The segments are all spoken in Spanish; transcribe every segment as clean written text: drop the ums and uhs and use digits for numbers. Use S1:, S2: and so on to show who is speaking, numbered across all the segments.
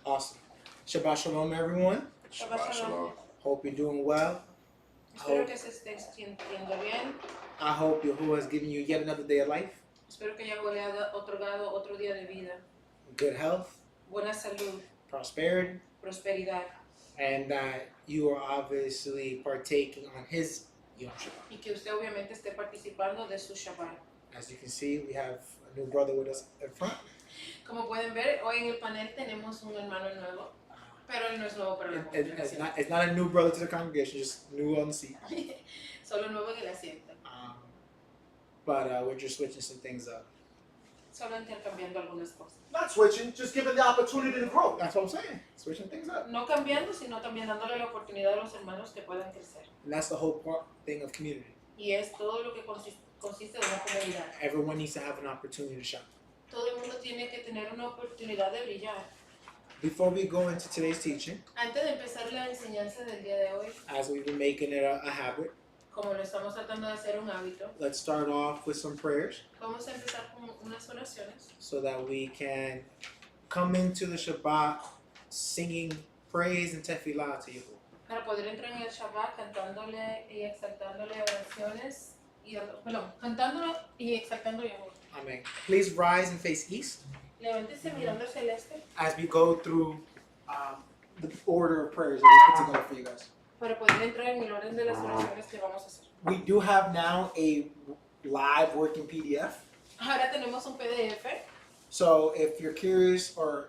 S1: Awesome. Shabbat Shalom, everyone.
S2: Shabbat Shalom.
S1: Hope you're doing well.
S2: Espero que se esté sintiendo bien.
S1: I hope Yahuwah has given you yet another day of life.
S2: Espero que Yahweh le haya otorgado otro día de vida.
S1: Good health.
S2: Buena salud.
S1: Prosperity.
S2: Prosperidad.
S1: And that you are obviously partaking on His Yom Shabbat.
S2: Y que usted obviamente esté participando de su Shabbat.
S1: As you can see, we have a new brother with us in front.
S2: Como pueden ver, hoy en el panel tenemos un hermano nuevo, pero él no es nuevo para la congregación.
S1: It's not a new brother to the congregation, just new on the seat.
S2: Solo nuevo en el asiento.
S1: But we're just switching some things up.
S2: Solo intercambiando algunas cosas.
S3: Not switching, just giving the opportunity to grow.
S1: That's what I'm saying. Switching things up.
S2: No cambiando, sino también dándole la oportunidad a los hermanos que puedan crecer.
S1: And that's the whole thing of community.
S2: Y es todo lo que consiste de una comunidad.
S1: Everyone needs to have an opportunity to shine.
S2: Todo el mundo tiene que tener una oportunidad de brillar.
S1: Before we go into today's teaching,
S2: Antes de empezar la enseñanza del día de hoy,
S1: as we've been making it a habit,
S2: como lo estamos tratando de hacer un hábito,
S1: let's start off with some prayers
S2: vamos a empezar con unas oraciones
S1: so that we can come into the Shabbat singing praise and tefillah to Yahuwah.
S2: para poder entrar en el Shabbat cantándole y exaltándole oraciones cantándolo y exaltando a Yahweh.
S1: Amen. Please rise and face east
S2: Levántese mirando hacia el este
S1: as we go through the order of prayers that we put together for you guys.
S2: para poder entrar en el orden de las oraciones que vamos a hacer.
S1: We do have now a live working PDF.
S2: Ahora tenemos un PDF.
S1: So if you're curious or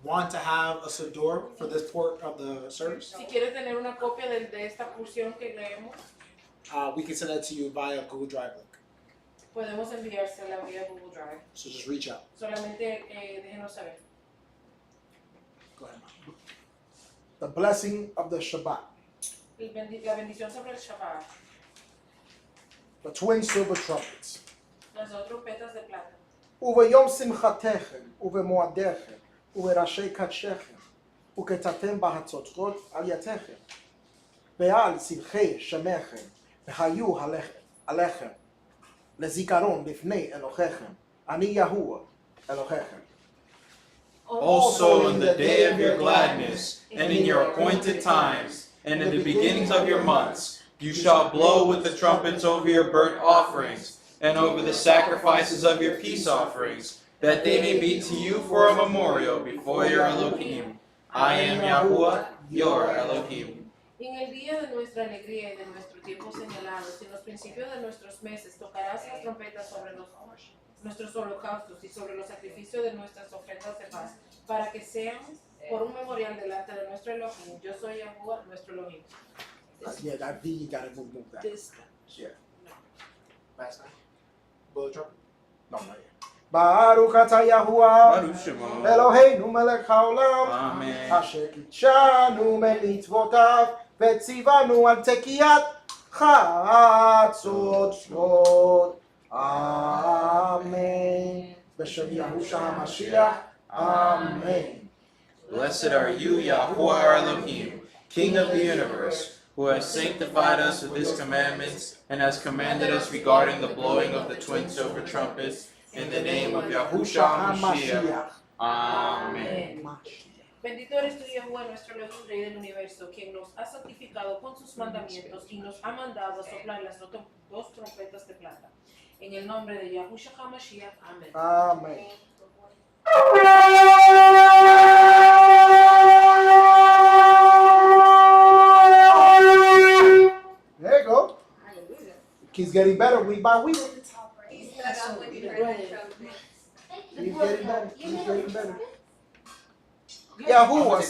S1: want to have a Siddur for this part of the service,
S2: Si quiere tener una copia de esta porción que leemos,
S1: we can send that to you via Google Drive link.
S2: podemos enviársela vía Google Drive.
S1: So just reach out.
S2: Solamente déjenos saber.
S1: Go ahead, Mom.
S3: The blessing of the Shabbat.
S2: La bendición sobre el Shabbat.
S3: The twin silver trumpets.
S2: Las dos trompetas de plata.
S3: וביום שמחתכם ובמועדיכם ובראשי קדשכם וכתבתם בהצוצרות על ידיכם ועל צמחי שמכם והיו עליכם לזיכרון לפני אלוהיכם אני יהוה אלוהיכם.
S4: Also in the day of your gladness, and in your appointed times, and in the beginnings of your months, you shall blow with the trumpets over your burnt offerings, and over the sacrifices of your peace offerings, that they may be to you for a memorial before your Elohim. I am Yahuwah, your Elohim.
S2: En el día de nuestra alegría y de nuestro tiempo señalados, en los principios de nuestros meses, tocarás las trompetas sobre nuestros holocaustos y sobre los sacrificios de nuestras ofrendas de paz, para que sean por un memorial delante de nuestro Elohim. Yo soy Yahuwah, nuestro Elohim.
S3: Yeah, that V, you gotta move that.
S2: This-
S3: Yeah.
S1: Last time. Bullet trumpet.
S3: No, not yet. Baruch atah Yahuwah
S4: Baruch Shemo.
S3: Eloheinu melech haolam
S4: Amen.
S3: אשר קידשנו ממצוותיו וציוונו על תקיעת חצוצרות. אמן. בשם יהושע המשיח. אמן.
S4: Blessed are you, Yahuwah our Elohim, King of the universe, who has sanctified us with his commandments, and has commanded us regarding the blowing of the twin silver trumpets, in the name of Yahushua HaMashiach. Amen.
S2: Bendito eres tú, Yahuwah, nuestro Elohim, Rey del universo, quien nos ha santificado con sus mandamientos y nos ha mandado a soplar las dos trompetas de plata. En el nombre de Yahushua HaMashiach. Amén.
S3: Amen. There you go.
S2: Hallelujah.
S3: It keeps getting better week by week.
S5: He's up with your trumpets.
S3: Keeps getting better. Keeps getting better. Yahuwah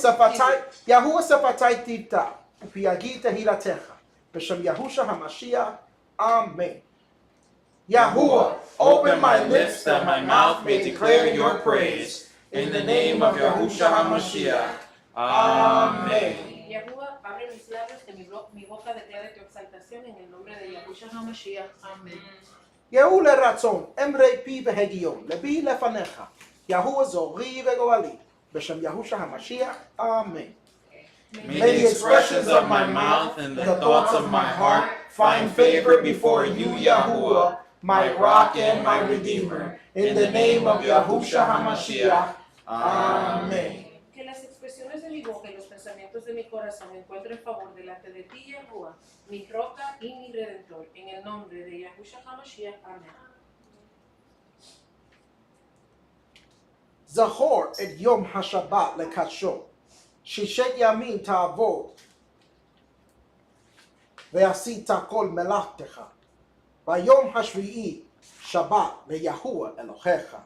S3: sefatai tivta, upiagi tehiltecha. B'shem Yahusha HaMashiach. Amen. Yahuwah,
S4: Open my lips that my mouth may declare your praise, in the name of Yahushua HaMashiach. Amen.
S2: Yahuwah, abre mis labios, que mi boca declare tu exaltación en el nombre de Yahushua HaMashiach. Amén.
S3: Yehu leratzon, emrei pi v'hegion, lebi lefanecha. Yahuwah zori v'goali. B'shem Yahusha HaMashiach. Amen.
S4: May the expressions of my mouth and the thoughts of my heart find favor before you, Yahuwah, my rock and my redeemer, in the name of Yahushua HaMashiach. Amen.
S2: Que las expresiones de mi boca y los pensamientos de mi corazón encuentren favor delante de ti, Yahuwah, mi roca y mi redentor. En el nombre de Yahushua HaMashiach. Amén.
S3: זכור את יום השבת לקדשו, ששת ימים תעבוד, ועשית כל מלאכתך. ביום השביעי שבת ליהוא אלוהיך,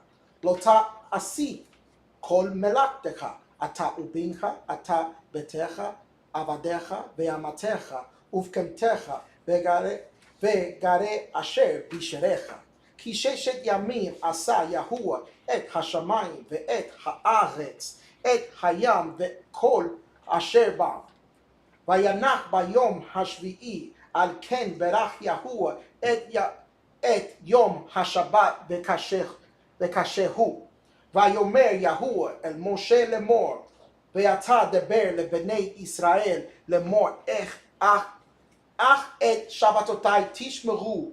S3: לא תעשי כל מלאכתך, אתה ובנך, אתה ביתך, עבדיך ואמתך, ובקמתך, וגרי אשר בשעריך. כי ששת ימים עשה יהוא את השמיים ואת הארץ, את הים וכל אשר בם. וינח ביום השביעי, על כן ברך יהוא את יום השבת וקדשהו. ויאמר יהוא אל משה לאמור, ואתה דבר לבני ישראל לאמור, אך את שבתותי תשמרו,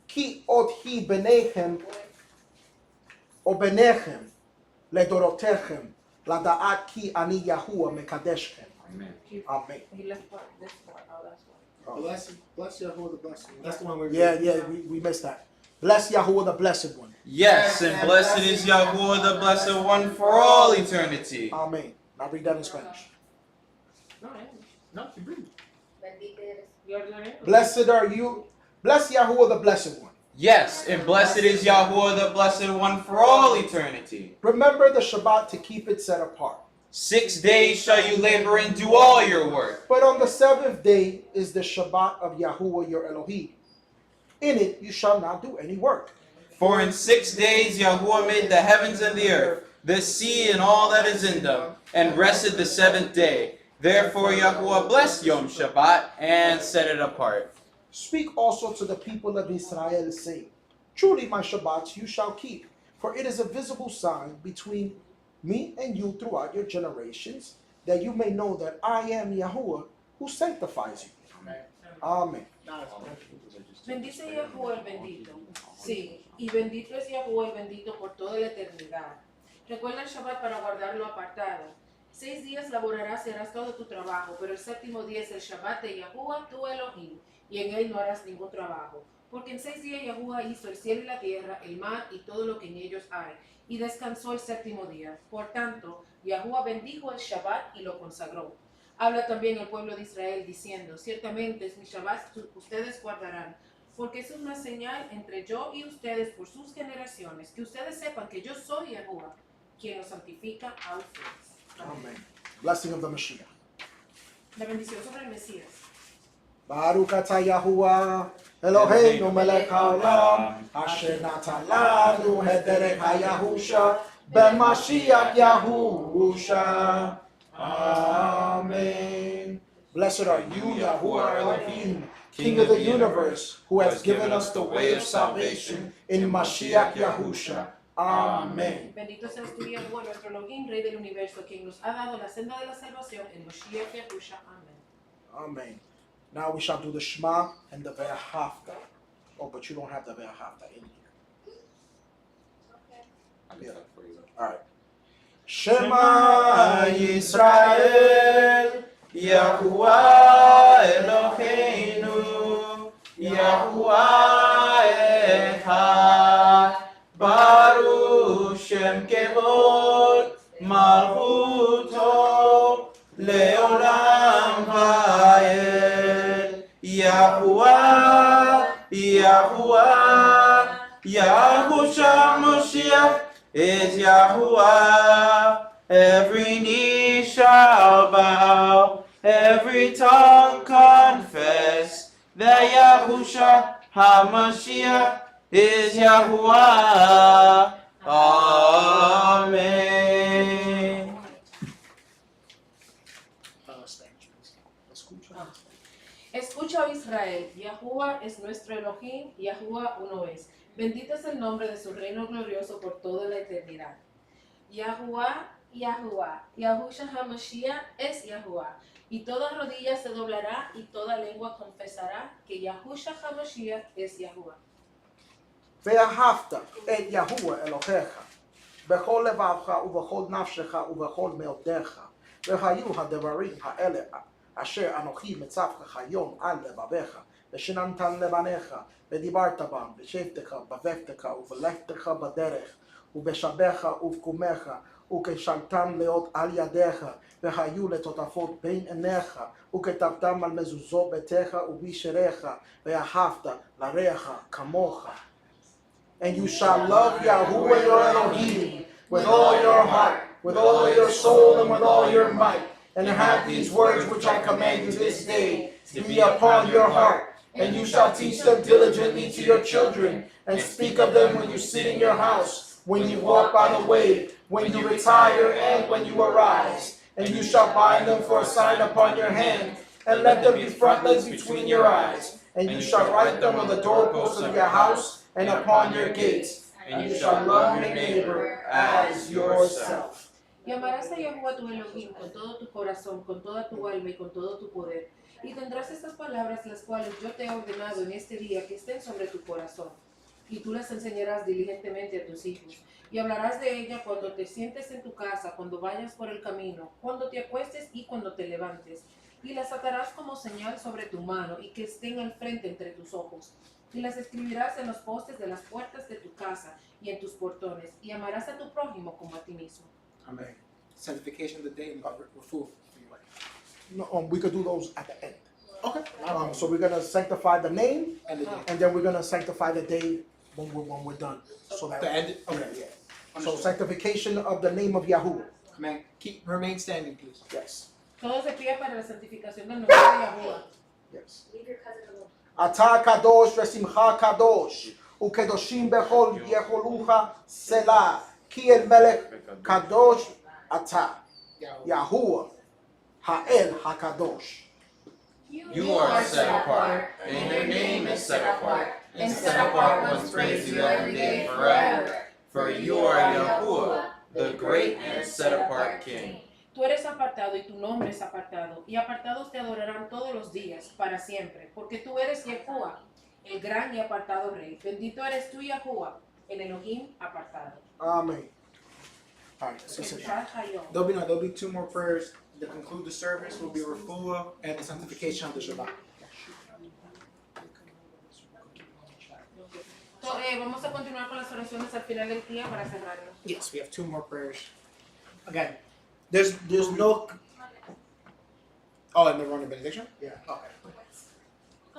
S3: כי עוד היא ביניכם או ביניכם לדורותיכם, לדעת כי אני יהוא מקדשכם.
S4: Amen.
S3: Amen.
S2: He left part, this part, oh, that's one.
S1: Bless Yahuwah the blessing. That's the one we're
S3: Yeah, we missed that. Bless Yahuwah the blessed one.
S4: Yes, and blessed is Yahuwah, the blessed one, for all eternity.
S3: Amen. Now read that in Spanish.
S2: No,
S1: No, you breathe.
S5: Bendito eres.
S2: you're learning.
S3: Blessed are you. Bless Yahuwah the blessed one.
S4: Yes, and blessed is Yahuwah, the blessed one, for all eternity.
S3: Remember the Shabbat to keep it set apart.
S4: 6 days shall you labor and do all your work.
S3: But on the seventh day is the Shabbat of Yahuwah your Elohim. In it you shall not do any work.
S4: For in 6 days Yahuwah made the heavens and the earth, the sea and all that is in them, and rested the seventh day. Therefore Yahuwah blessed Yom Shabbat and set it apart.
S3: Speak also to the people of Israel, saying, truly my Shabbats you shall keep, for it is a visible sign between me and you throughout your generations, that you may know that I am Yahuwah who sanctifies you. Amen.
S2: Bendice Yahuwah el bendito. Sí, y bendito es Yahuwah el bendito por toda la eternidad. Recuerda el Shabbat para guardarlo apartado. 6 días laborarás y harás todo tu trabajo, pero el séptimo día es el Shabbat de Yahuwah tu Elohim, y en él no harás ningún trabajo. Porque en 6 días Yahuwah hizo el cielo y la tierra, el mar y todo lo que en ellos hay, y descansó el séptimo día. Por tanto, Yahuwah bendijo el Shabbat y lo consagró. Habla también el pueblo de Israel diciendo, ciertamente es mi Shabbat ustedes guardarán, porque es una señal entre yo y ustedes por sus generaciones, que ustedes sepan que yo soy Yahuwah, quien los santifica a ustedes.
S3: Amen. Blessing of the Mashiach.
S2: La bendición sobre el Mesías.
S3: Baruch atah Yahuwah Eloheinu melech haolam, asher natan lanu et derech hayahusha b'Mashiach Yahusha. Amen. Blessed are you, Yahuwah Elohim, King of the universe, who has given us the way of salvation in Mashiach Yahusha. Amen.
S2: Bendito seas tú, Yahuwah, nuestro Elohim, Rey del universo, quien nos ha dado la senda de la salvación en Mashiach Yahusha. Amén.
S3: Amen. Now we shall do the Shema and the Ve'ahavta. Oh, but you don't have the Ve'ahavta in here. Yeah. All right.
S4: Shema Yisrael, Yahuwah Eloheinu, Yahuwah Echad, Baruch Shem Kevod Malchuto, Leolam Va'ed, Yahuwah, Yahuwah, Yahushua Moshiach is Yahuwah. Every knee shall bow, every tongue confess that Yahushua HaMashiach is Yahuwah. Amen.
S3: Spanish, please. Escucha.
S2: Escucha, oh Israel, Yahuwah es nuestro Elohim, Yahuwah uno es. Bendito es el nombre de su reino glorioso por toda la eternidad. Yahuwah, Yahuwah, Yahushua HaMashiach es Yahuwah. Y toda rodilla se doblará y toda lengua confesará que Yahushua HaMashiach es Yahuwah.
S3: Ve'ahavta et Yahuwah Elohecha, בכל לבבך ובכל נפשך ובכל מאודיך. והיו הדברים האלה אשר אנוכי מצווך היום על לבביך, ושננתן לבניך, ודיברת בם, בשבתך, בבטך ובלכתך בדרך, ובשבך ובקומך, וכשלתם להיות על ידיך, והיו לטוטפות בין עיניך, וכתבתם על מזוזות ביתך ובישריך, ואהבת לרעך כמוך. And you shall love Yahuwah your Elohim with all your heart, with all your soul, and with all your might, and have these words which I command you this day to be upon your heart. And you shall teach them diligently to your children, and speak of them when you sit in your house, when you walk by the way, when you retire, and when you arise. And you shall bind them for a sign upon your hand, and let them be frontlets between your eyes. And you shall write them on the doorposts of your house and upon your gates. And you shall love your neighbor as yourself.
S2: Y amarás a Yahuwah tu Elohim con todo tu corazón, con toda tu alma y con todo tu poder. Y tendrás estas palabras, las cuales yo te he ordenado en este día, que estén sobre tu corazón. Y tú las enseñarás diligentemente a tus hijos. Y hablarás de ella cuando te sientes en tu casa, cuando vayas por el camino, cuando te acuestes y cuando te levantes. Y las atarás como señal sobre tu mano, y que estén al frente entre tus ojos. Y las escribirás en los postes de las puertas de tu casa y en tus portones. Y amarás a tu prójimo como a ti mismo.
S1: Amen. Sanctification of the day and refuah.
S3: No, we could do those at the end.
S1: Okay.
S3: So we're going to sanctify the name,
S1: And the day.
S3: and then we're going to sanctify the day when we're done. So that
S1: The end. Okay.
S3: yeah. So
S1: Understood.
S3: sanctification of the name of Yahuwah.
S1: Amen. Remain standing, please.
S3: Yes.
S2: Todos de pie para la santificación del nombre de Yahuwah.
S3: Yes.
S5: Leave your cousin alone.
S3: אתה קדוש ושמך קדוש, וקדושים בכל יכולוך סלה, כי אל מלך קדוש אתה, יהוה, האל הקדוש.
S4: You are set apart, and your name is set apart, and set apart ones praise you every day forever. For you are Yahuwah, the great and set apart King.
S2: Tú eres apartado y tu nombre es apartado, y apartados te adorarán todos los días, para siempre, porque tú eres Yahuwah, el gran y apartado Rey. Bendito eres tú, Yahuwah, el Elohim apartado.
S3: Amen. All right, so sit down.
S1: There'll be two more prayers to conclude the service. Will be refuah and the sanctification of the Shabbat.
S2: Vamos a continuar con las oraciones al final del día para cerrarlo.
S1: Yes, we have two more prayers. Again, there's no. Oh, and the running benediction.
S3: Yeah.
S1: Okay.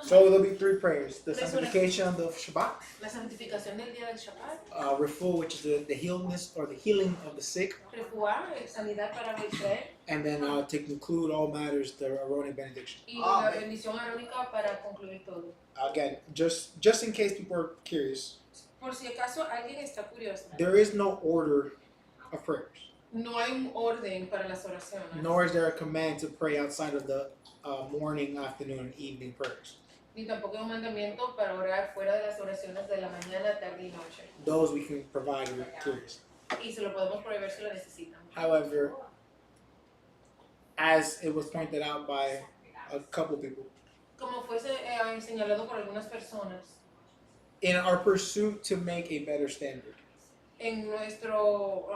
S1: So there'll be three prayers: the sanctification of the Shabbat,
S2: La santificación del día del Shabbat,
S1: refuah, which is the healness or the healing of the sick,
S2: refuah, sanidad para Israel,
S1: and then to conclude all matters, the Aaronic benediction.
S2: y la bendición arónica para concluir todo.
S1: Again, just in case people are curious,
S2: Por si acaso alguien está curioso,
S1: there is no order of prayers,
S2: no hay un orden para las oraciones,
S1: nor is there a command to pray outside of the morning, afternoon, and evening prayers.
S2: ni tampoco hay un mandamiento para orar fuera de las oraciones de la mañana, tarde y noche.
S1: Those we can provide if you're curious.
S2: Y se lo podemos proveer si lo necesitan.
S1: However, as it was pointed out by a couple people,
S2: Como fue señalado por algunas personas,
S1: in our pursuit to make a better standard,
S2: en nuestro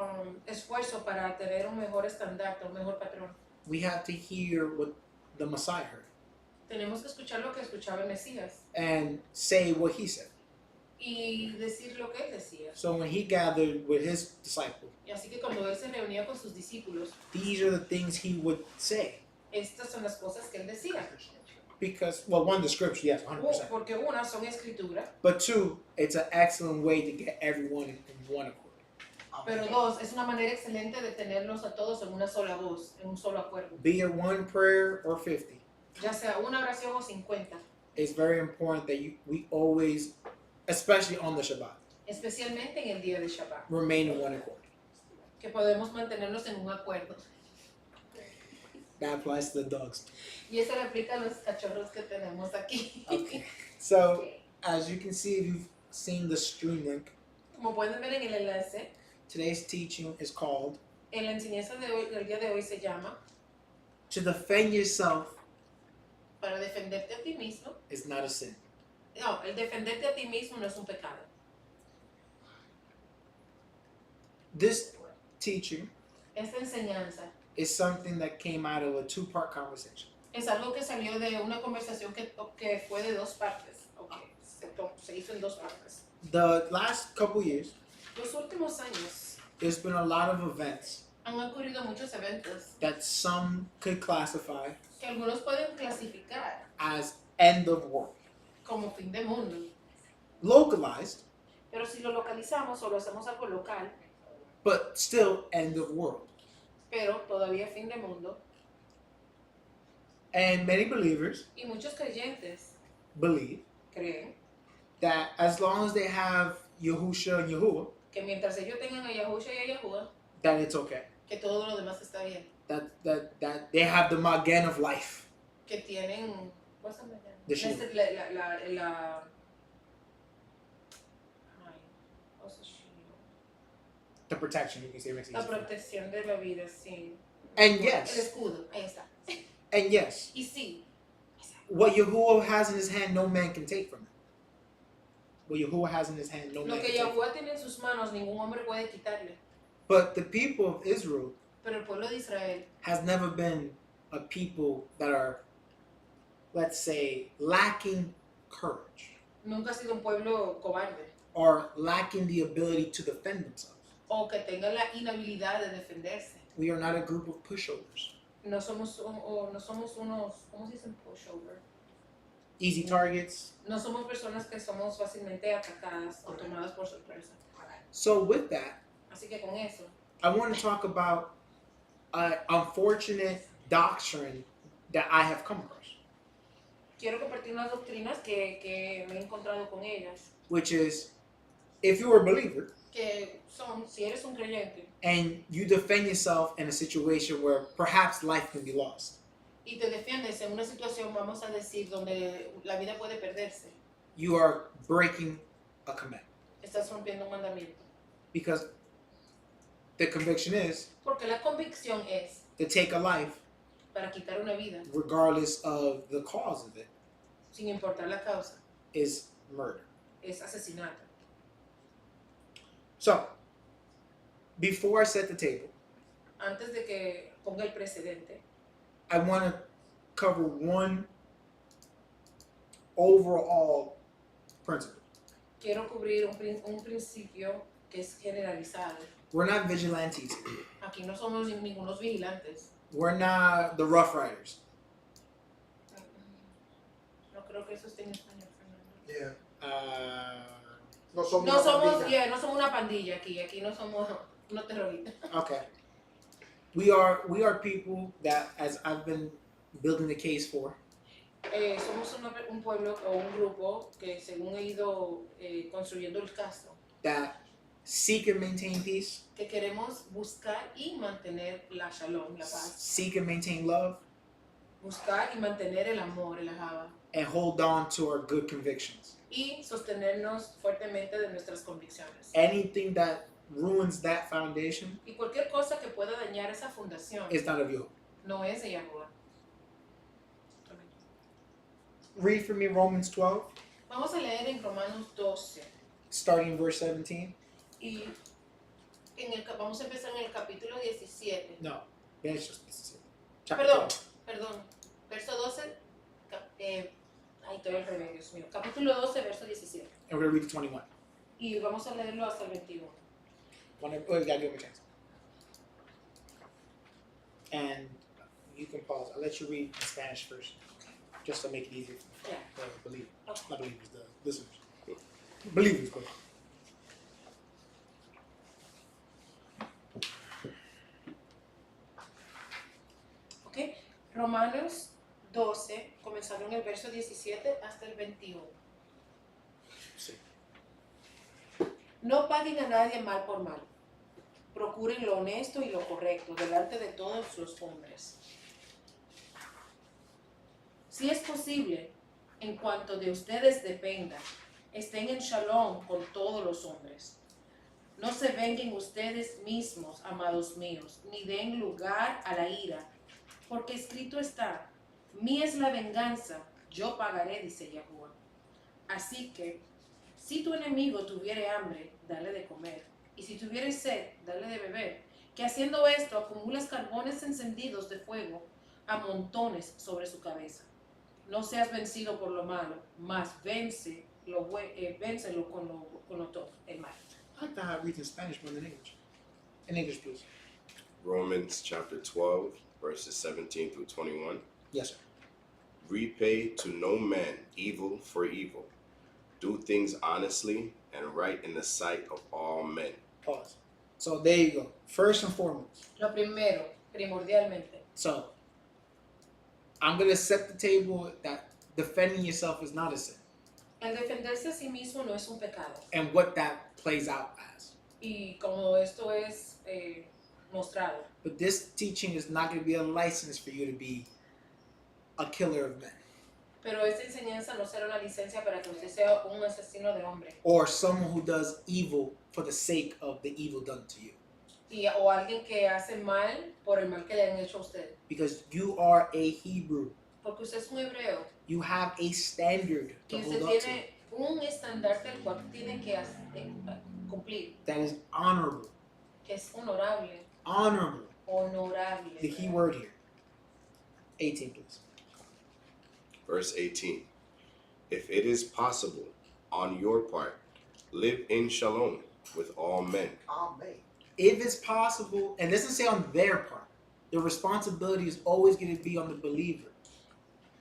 S2: esfuerzo para tener un mejor estandarte, un mejor patrón,
S1: we have to hear what the Messiah heard
S2: tenemos que escuchar lo que escuchaba el Mesías
S1: and say what he said.
S2: y decir lo que él decía.
S1: So when he gathered with his disciples,
S2: Y así que cuando él se reunía con sus discípulos,
S1: these are the things he would say.
S2: estas son las cosas que él decía.
S1: Because, well, one, the scripture, yes, 100%.
S2: Porque una, son escritura,
S1: But two, it's an excellent way to get everyone in one accord.
S2: pero dos, es una manera excelente de tenerlos a todos en una sola voz, en un solo acuerdo.
S1: Be it one prayer or 50,
S2: Ya sea una oración o 50,
S1: it's very important that we always, especially on the Shabbat,
S2: especialmente en el día de Shabbat,
S1: remain in one accord.
S2: que podemos mantenernos en un acuerdo.
S1: That applies to the dogs.
S2: Y eso le aplica a los cachorros que tenemos aquí.
S1: Okay. So, as you can see, if you've seen the stream link,
S2: Como pueden ver en el enlace,
S1: today's teaching is called
S2: en la enseñanza de hoy, del día de hoy se llama
S1: To Defend Yourself
S2: para defenderte a ti mismo.
S1: is Not a Sin.
S2: No, el defenderte a ti mismo no es un pecado.
S1: This teaching
S2: esta enseñanza,
S1: is something that came out of a two-part conversation.
S2: es algo que salió de una conversación que fue de dos partes, o que se hizo en dos partes.
S1: The last couple years,
S2: Los últimos años
S1: there's been a lot of events
S2: han ocurrido muchos eventos
S1: that some could classify
S2: que algunos pueden clasificar
S1: as end of world.
S2: como fin de mundo,
S1: Localized,
S2: pero si lo localizamos o lo hacemos algo local,
S1: but still end of world.
S2: pero todavía fin de mundo,
S1: And many believers
S2: y muchos creyentes
S1: believe
S2: creen
S1: that as long as they have Yahusha and Yahuwah,
S2: que mientras ellos tengan a Yahusha y a Yahuwah,
S1: that it's okay.
S2: que todo lo demás está bien,
S1: That they have the Magen of life.
S2: que tienen, ¿cuál es el mañana?
S1: The shield.
S2: Ay, what's the shield?
S1: The protection, you can say, makes it
S2: La
S1: easy for them.
S2: protección de la vida, sí.
S1: And
S2: El
S1: yes,
S2: escudo, ahí está.
S1: and yes,
S2: Y sí,
S1: what Yahuwah has in his hand, no man can take from him. What Yahuwah has in his hand, no
S2: lo
S1: man
S2: que
S1: can take from him.
S2: Yahuwah tiene en sus manos, ningún hombre puede quitarle.
S1: But the people of Israel
S2: Pero el pueblo de Israel
S1: has never been a people that are, let's say, lacking courage
S2: nunca ha sido un pueblo cobarde
S1: or lacking the ability to defend themselves.
S2: o que tenga la inhabilidad de defenderse.
S1: We are not a group of pushovers,
S2: No somos unos, ¿cómo se dice pushover?
S1: easy targets.
S2: No somos personas que somos fácilmente atacadas o tomadas por sorpresa.
S1: So with that,
S2: Así que con eso,
S1: I want to talk about an unfortunate doctrine that I have come across,
S2: quiero compartir unas doctrinas que me he encontrado con ellas,
S1: which is if you're a believer
S2: que son, si eres un creyente
S1: and you defend yourself in a situation where perhaps life can be lost,
S2: y te defiendes en una situación, vamos a decir, donde la vida puede perderse,
S1: you are breaking a commandment.
S2: estás rompiendo un mandamiento.
S1: Because the conviction is
S2: Porque la convicción es
S1: to take a life
S2: para quitar una vida,
S1: regardless of the cause of it
S2: sin importar la causa,
S1: is murder.
S2: es asesinato.
S1: So, before I set the table,
S2: Antes de que ponga el precedente,
S1: I want to cover one overall principle.
S2: quiero cubrir un principio que es generalizado.
S1: We're not vigilantes.
S2: Aquí no somos ningunos vigilantes.
S1: We're not the Rough Riders.
S2: No creo que eso esté en español, Fernando.
S3: Yeah. No somos
S2: No
S3: una
S2: somos,
S3: pandilla.
S2: no somos una pandilla aquí no somos unos terroristas.
S1: Okay. We are people that, as I've been building the case for,
S2: Somos un pueblo o un grupo que según he ido construyendo el caso,
S1: that seek and maintain peace,
S2: que queremos buscar y mantener la shalom, la paz.
S1: seek and maintain love,
S2: Buscar y mantener el amor, el ahava.
S1: and hold on to our good convictions.
S2: Y sostenernos fuertemente de nuestras convicciones.
S1: Anything that ruins that foundation
S2: Y cualquier cosa que pueda dañar esa fundación
S1: is not of you.
S2: no es de Yahuwah.
S1: Read for me Romans 12,
S2: Vamos a leer en Romanos 12
S1: starting verse 17.
S2: y vamos a empezar en el capítulo 17.
S1: No, that's just chapter
S2: Perdón,
S1: 12.
S2: perdón. Verso 12. Ahí estoy al revés, Dios mío. Capítulo 12, verso 17.
S1: And we're going to read to 21.
S2: Y vamos a leerlo hasta el 21.
S1: Oh, you gotta give me a chance. And you can pause. I'll let you read in Spanish first, just to make it easier for
S2: Yeah.
S1: the believers.
S2: Okay.
S1: Not believers, the listeners. Believers, but
S2: ¿Ok? Romanos 12, comenzando en el verso 17 hasta el 21.
S1: sí.
S2: No paguen a nadie mal por mal. Procuren lo honesto y lo correcto delante de todos los hombres. Si es posible, en cuanto de ustedes dependa, estén en shalom con todos los hombres. No se vengan ustedes mismos, amados míos, ni den lugar a la ira, porque escrito está, mía es la venganza, yo pagaré, dice Yahuwah. Así que, si tu enemigo tuviere hambre, dale de comer. Y si tuvieres sed, dale de beber, que haciendo esto acumulas carbones encendidos de fuego a montones sobre su cabeza. No seas vencido por lo malo, mas véncelo con lo todo, el mal.
S1: I like to have read in Spanish more than English. In English, please.
S6: Romans chapter 12, verses 17 through 21.
S1: Yes, sir.
S6: Repay to no man evil for evil. Do things honestly and right in the sight of all men.
S1: Pause. So there you go. First and foremost.
S2: Lo primero, primordialmente.
S1: So I'm going to set the table that defending yourself is not a sin.
S2: El defenderse a sí mismo no es un pecado.
S1: And what that plays out as.
S2: Y como esto es mostrado.
S1: But this teaching is not going to be a license for you to be a killer of men.
S2: Pero esta enseñanza no será una licencia para que usted sea un asesino de hombre.
S1: Or someone who does evil for the sake of the evil done to you.
S2: O alguien que hace mal por el mal que le han hecho a usted.
S1: Because you are a Hebrew.
S2: Porque usted es un hebreo.
S1: You have a standard to
S2: Y usted
S1: hold up to.
S2: tiene un estandarte al cual tiene que cumplir.
S1: That is honorable.
S2: Que es honorable.
S1: Honorable.
S2: Honorable.
S1: The key word here. 18, please.
S6: Verse 18. If it is possible on your part, live in shalom with all men.
S3: Amen.
S1: If it's possible, and it doesn't say on their part, the responsibility is always going to be on the believer.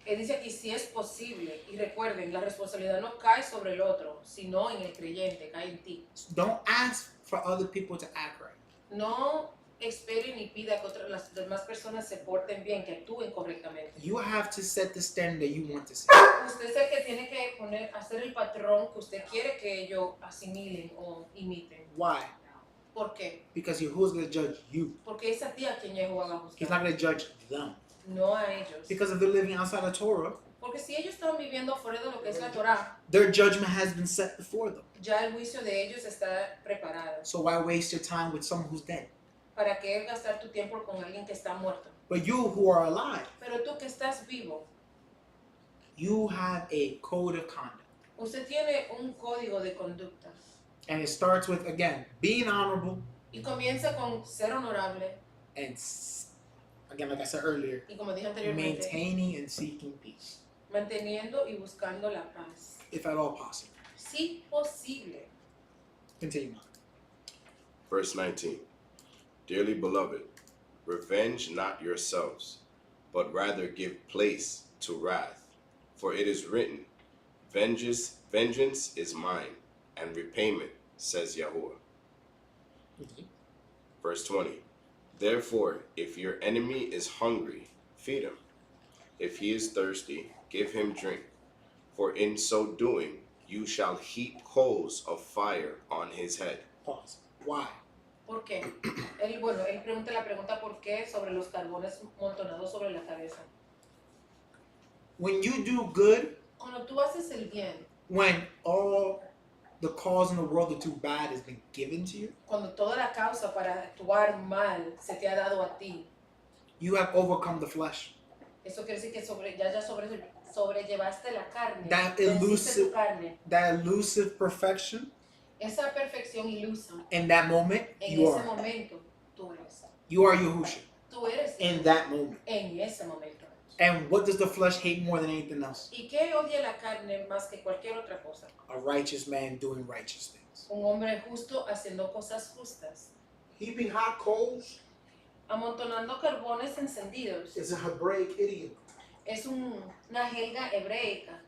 S2: Él dice aquí si es posible, y recuerden, la responsabilidad no cae sobre el otro, sino en el creyente, cae en ti.
S1: Don't ask for other people to act right.
S2: No espere ni pida que las demás personas se porten bien, que actúen correctamente.
S1: You have to set the standard that you want to see.
S2: Usted es el que tiene que hacer el patrón que usted quiere que ellos asimilen o imiten.
S1: Why?
S2: ¿Por qué?
S1: Because who's going to judge you?
S2: Porque es a ti a quien Jehová va a
S1: He's
S2: juzgar,
S1: not going to judge them.
S2: no a ellos.
S1: Because if they're living outside of Torah,
S2: Porque si ellos están viviendo fuera de lo que es la Torá,
S1: their judgment has been set before them.
S2: ya el juicio de ellos está preparado.
S1: So why waste your time with someone who's dead?
S2: ¿Para qué gastar tu tiempo con alguien que está muerto?
S1: But you who are alive,
S2: Pero tú que estás vivo,
S1: you have a code of conduct.
S2: usted tiene un código de conducta.
S1: And it starts with, again, being honorable
S2: Y comienza con ser honorable.
S1: and, again, like I said earlier,
S2: Y como dije anteriormente,
S1: maintaining and seeking peace,
S2: manteniendo y buscando la paz.
S1: if at all possible.
S2: Si posible.
S1: Continue, Mark.
S6: Verse 19. Dearly beloved, revenge not yourselves, but rather give place to wrath. For it is written, Vengeance is mine, and repayment, says Yahuwah. Verse 20. Therefore, if your enemy is hungry, feed him. If he is thirsty, give him drink. For in so doing, you shall heap coals of fire on his head.
S1: Pause. Why?
S2: ¿Por qué? Él pregunta la pregunta ¿por qué? Sobre los carbones montonados sobre la cabeza.
S1: When you do good,
S2: Cuando tú haces el bien,
S1: when all the cause in the world to do bad has been given to you,
S2: cuando toda la causa para actuar mal se te ha dado a ti,
S1: you have overcome the flesh.
S2: eso quiere decir que sobrellevaste la carne,
S1: That
S2: venciste
S1: elusive-
S2: tu carne,
S1: That elusive perfection,
S2: esa perfección ilusa,
S1: in that moment,
S2: en
S1: you
S2: ese
S1: are.
S2: momento, tú eres.
S1: You are Yahushua.
S2: Tú eres
S1: In that moment.
S2: en ese momento.
S1: And what does the flesh hate more than anything else?
S2: ¿Y qué odia la carne más que cualquier otra cosa?
S1: A righteous man doing righteous things.
S2: Un hombre justo haciendo cosas justas.
S3: Heaping hot coals
S2: Amontonando carbones encendidos.
S3: is a Hebraic idiom.
S2: Es una jerga hebreica.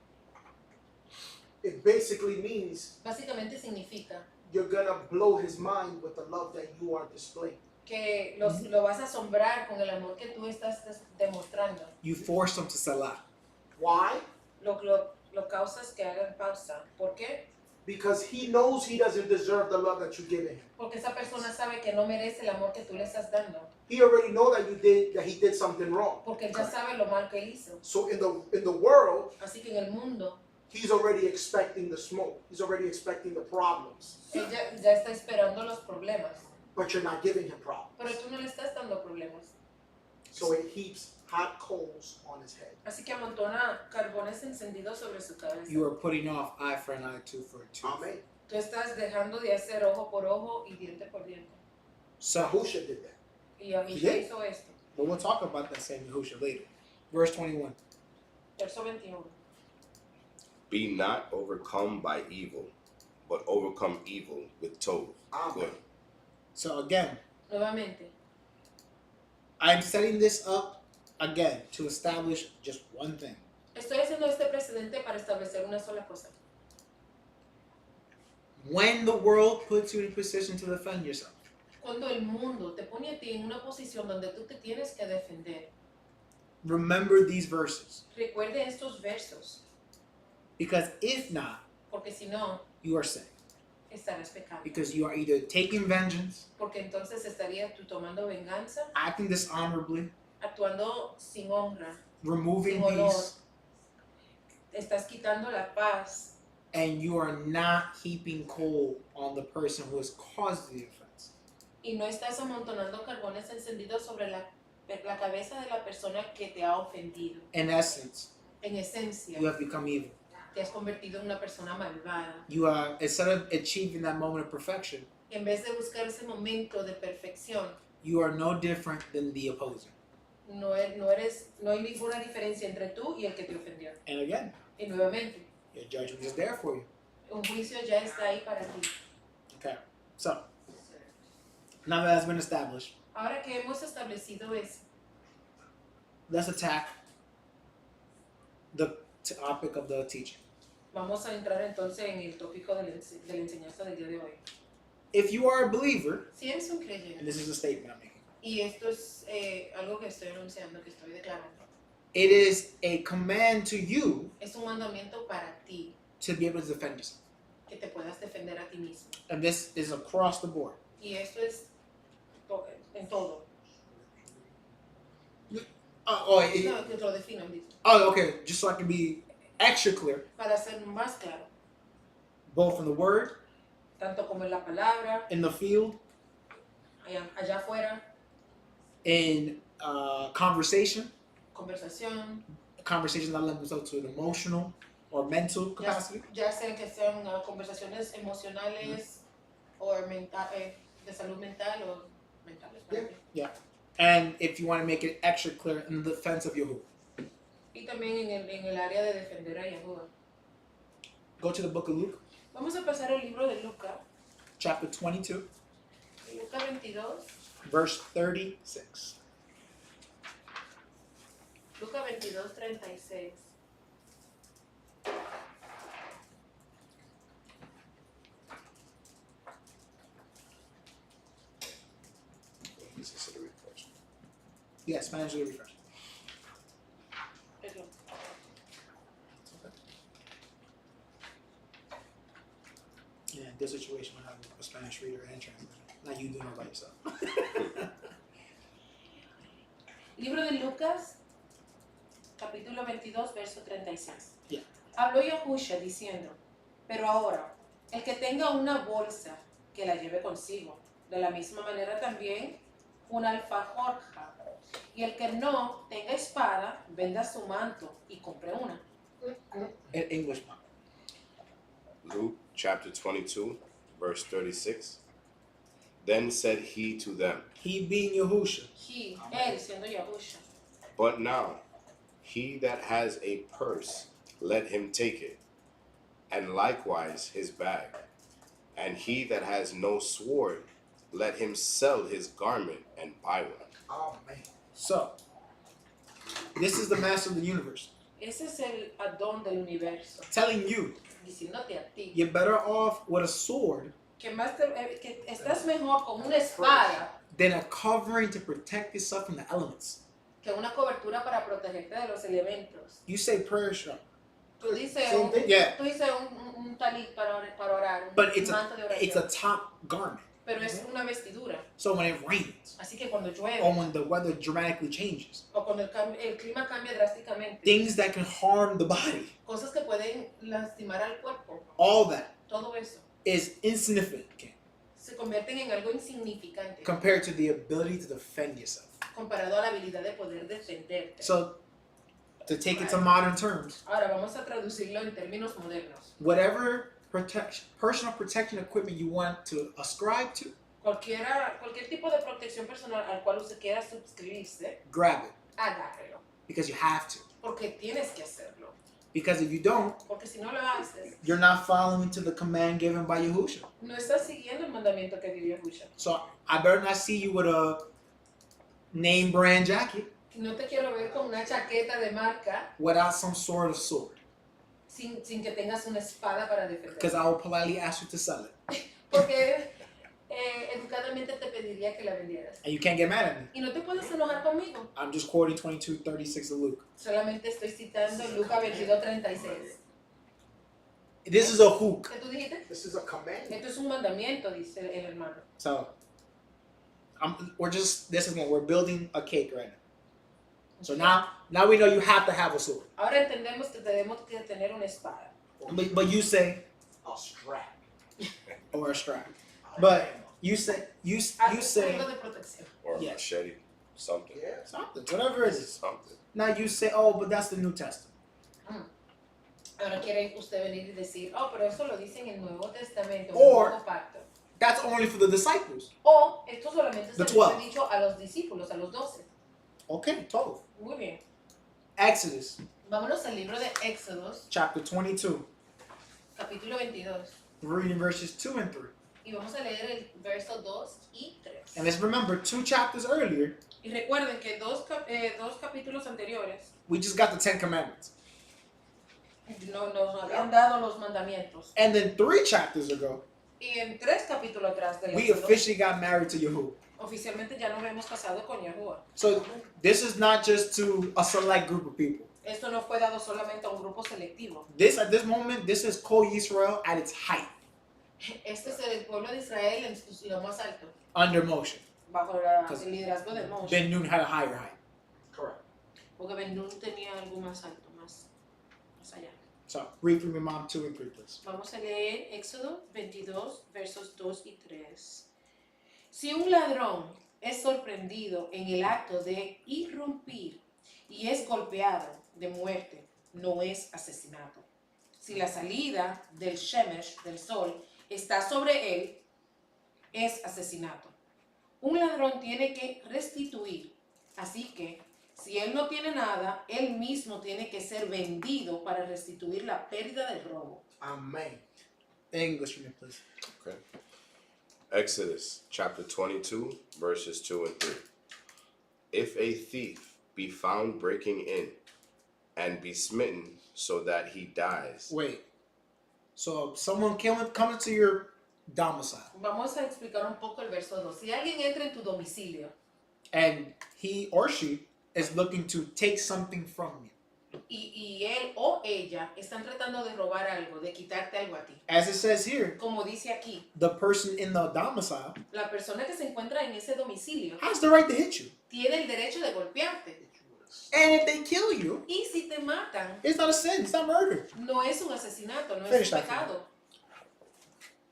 S3: It basically means
S2: Básicamente significa
S3: you're gonna blow his mind with the love that you are displaying.
S2: que lo vas a asombrar con el amor que tú estás demostrando.
S1: You force them to salah.
S3: Why?
S2: Lo causas que hagan pausa. ¿Por qué?
S3: Because he knows he doesn't deserve the love that you're giving him.
S2: Porque esa persona sabe que no merece el amor que tú le estás dando.
S3: He already know that he did something wrong.
S2: Porque él ya sabe lo mal que él hizo.
S3: So in the world,
S2: Así que en el mundo,
S3: he's already expecting the smoke. He's already expecting the problems.
S2: él ya está esperando los problemas.
S3: But you're not giving him problems.
S2: Pero tú no le estás dando problemas.
S3: So it heaps hot coals on his head.
S2: Así que amontona carbones encendidos sobre su cabeza.
S1: You are putting off eye for an eye, tooth for a tooth.
S3: Amen.
S2: Tú estás dejando de hacer ojo por ojo y diente por diente.
S1: So,
S3: Yahusha did that.
S2: Y Yahusha
S1: Yeah.
S2: hizo esto.
S1: but we'll talk about that same Yahushua later. Verse 21.
S2: Verso 21.
S6: Be not overcome by evil, but overcome evil with Tov.
S3: Amen.
S6: Good.
S1: So again,
S2: Nuevamente,
S1: I'm setting this up again to establish just one thing.
S2: estoy haciendo este precedente para establecer una sola cosa.
S1: When the world puts you in a position to defend yourself,
S2: Cuando el mundo te pone a ti en una posición donde tú te tienes que defender,
S1: remember these verses.
S2: recuerde estos versos,
S1: Because if not,
S2: porque si no,
S1: you are sinning.
S2: estarás pecando.
S1: Because you are either taking vengeance,
S2: Porque entonces estarías tú tomando venganza,
S1: acting dishonorably,
S2: actuando sin honra,
S1: removing
S2: sin honor,
S1: peace,
S2: estás quitando la paz
S1: and you are not heaping coal on the person who has caused the offense.
S2: y no estás amontonando carbones encendidos sobre la cabeza de la persona que te ha ofendido.
S1: In essence,
S2: En esencia,
S1: you have become evil.
S2: te has convertido en una persona malvada.
S1: You are, instead of achieving that moment of perfection,
S2: En vez de buscar ese momento de perfección,
S1: you are no different than the opposer.
S2: no hay ninguna diferencia entre tú y el que te ofendió.
S1: And again,
S2: Y nuevamente,
S1: your judgment is there for you.
S2: un juicio ya está ahí para ti.
S1: Okay. So, now that has been established,
S2: Ahora que hemos establecido eso,
S1: let's attack the topic of the teaching.
S2: vamos a entrar entonces en el tópico de la enseñanza del día de hoy.
S1: If you are a believer,
S2: Si eres un
S1: and
S2: creyente,
S1: this is a statement I'm making,
S2: y esto es algo que estoy anunciando, que estoy declarando,
S1: it is a command to you
S2: es un mandamiento para ti,
S1: to be able to defend yourself.
S2: que te puedas defender a ti mismo.
S1: And this is across the board.
S2: Y esto es en todo.
S1: Oh,
S2: No, que lo definan, dice.
S1: okay. Just so I can be extra clear,
S2: Para ser más claro,
S1: both in the word,
S2: tanto como en la palabra,
S1: in the field,
S2: allá afuera,
S1: in conversation,
S2: conversación,
S1: conversations that lend themselves to an emotional or mental capacity.
S2: ya sea que sean conversaciones emocionales o de salud mental o mentales. para ti.
S1: And if you want to make it extra clear, in the defense of Yahuwah.
S2: Y también en el área de defender a Yahuwah.
S1: Go to the book of Luke,
S2: Vamos a pasar al libro de Lucas,
S1: chapter 22,
S2: Lucas 22,
S1: verse 36.
S2: Lucas 22, 36.
S1: Yeah, Spanish will refresh.
S2: Perdón.
S1: Yeah, in this situation, I have a Spanish reader and translator. Not you doing it by yourself.
S2: Libro de Lucas, capítulo 22, verso 36.
S1: Yeah.
S2: Habló Yahushua diciendo, pero ahora, el que tenga una bolsa, que la lleve consigo. De la misma manera también, una alfajorja. Y el que no tenga espada, venda su manto y compre una.
S1: In English, man.
S6: Luke chapter 22, verse 36. Then said he to them,
S1: He being Yahusha.
S2: Él siendo Yahushua.
S6: But now, he that has a purse, let him take it, and likewise his bag. And he that has no sword, let him sell his garment and buy one.
S3: Oh man.
S1: So, this is the master of the universe
S2: Ese es el Adón del universo,
S1: telling you
S2: diciéndote a ti
S1: you're better off with a sword
S2: que estás mejor con una espada
S1: than a covering to protect yourself from the elements.
S2: que una cobertura para protegerte de los elementos.
S1: You say prayer shop,
S2: Tú dices
S3: Same thing.
S1: Yeah.
S2: tú dices un talit para orar, un
S1: but it's
S2: manto de oración,
S1: it's a top garment.
S2: pero es una vestidura.
S1: So when it rains
S2: Así que cuando llueve
S1: or when the weather dramatically changes,
S2: o cuando el clima cambia drásticamente,
S1: things that can harm the body,
S2: cosas que pueden lastimar al cuerpo,
S1: all that
S2: todo eso
S1: is insignificant
S2: se convierten en algo insignificante
S1: compared to the ability to defend yourself.
S2: comparado a la habilidad de poder defenderte.
S1: So, to take it to modern terms,
S2: Ahora vamos a traducirlo en términos modernos.
S1: whatever personal protection equipment you want to ascribe to,
S2: cualquier tipo de protección personal al cual usted quiera suscribirse,
S1: grab it
S2: agárrelo.
S1: because you have to.
S2: Porque tienes que hacerlo.
S1: Because if you don't,
S2: Porque si no lo haces,
S1: you're not following to the command given by Yahushua.
S2: no estás siguiendo el mandamiento que dio Yahushua.
S1: So I better not see you with a name brand jacket
S2: No te quiero ver con una chaqueta de marca
S1: without some sort of sword,
S2: sin que tengas una espada para defender.
S1: because I will politely ask you to sell it,
S2: Porque educadamente te pediría que la vendieras.
S1: and you can't get mad at me.
S2: Y no te puedes enojar conmigo.
S1: I'm just quoting 22:36 of Luke.
S2: Solamente estoy citando Lucas 22:36.
S1: This is a hook.
S2: ¿Qué tú dijiste?
S3: This is a command.
S2: Esto es un mandamiento, dice el hermano.
S1: So we're building a cake right now. So now we know you have to have a sword.
S2: Ahora entendemos que tenemos que tener una espada.
S1: But you say,
S3: A strap.
S1: or a strap. But you say
S2: Algo de protección.
S6: Or a
S1: Yeah.
S6: machete, something.
S3: Yeah.
S1: something, whatever it is.
S6: Something.
S1: Now you say, oh, but that's the New Testament.
S2: Ahora quiere usted venir y decir, oh, pero eso lo dice en el Nuevo Testamento, en el
S1: Or-
S2: Nuevo Pacto.
S1: That's only for the disciples.
S2: O esto solamente se
S1: The
S2: les
S1: 12.
S2: ha dicho a los discípulos, a los 12.
S1: Okay, 12.
S2: Muy bien.
S1: Exodus
S2: Vámonos al libro de Éxodos,
S1: chapter 22,
S2: capítulo 22.
S1: we're reading verses 2 and 3.
S2: Y vamos a leer el verso 2 y 3.
S1: And let's remember, 2 chapters earlier,
S2: Y recuerden que dos capítulos anteriores
S1: we just got the 10 commandments.
S2: nos habían dado los mandamientos.
S1: And then 3 chapters ago,
S2: Y en 3 capítulos atrás del
S1: we
S2: Éxodo,
S1: officially got married to Yahuwah.
S2: oficialmente ya nos hemos casado con Yahuwah.
S1: So this is not just to a select group of people.
S2: Esto no fue dado solamente a un grupo selectivo.
S1: This at this moment, this is Kol Yisrael at its height,
S2: Este es el pueblo de Israel en lo más alto,
S1: under Moshe.
S2: bajo el liderazgo de Moshe.
S1: Ben Nun had a higher height.
S3: Correct.
S2: Porque Ben Nun tenía algo más alto, más allá.
S1: So read from your mom 2 and 3, please.
S2: Vamos a leer Éxodo 22, versos 2 y 3. Si un ladrón es sorprendido en el acto de irrumpir y es golpeado de muerte, no es asesinato. Si la salida del Shemesh, del sol, está sobre él, es asesinato. Un ladrón tiene que restituir, así que si él no tiene nada, él mismo tiene que ser vendido para restituir la pérdida del robo.
S3: Amen.
S1: English for me, please.
S6: Okay. Exodus chapter 22, verses 2 and 3. If a thief be found breaking in, and be smitten so that he dies,
S1: Wait. So someone coming to your domicile,
S2: Vamos a explicar un poco el verso 2. Si alguien entra en tu domicilio
S1: and he or she is looking to take something from you,
S2: y él o ella están tratando de robar algo, de quitarte algo a ti.
S1: as it says here,
S2: Como dice aquí,
S1: the person in the domicile
S2: la persona que se encuentra en ese domicilio
S1: has the right to hit you.
S2: tiene el derecho de golpearte.
S1: And if they kill you,
S2: Y si te matan,
S1: it's not a sin. It's not murder.
S2: no es un asesinato, no
S1: Finish
S2: es un
S1: that
S2: pecado.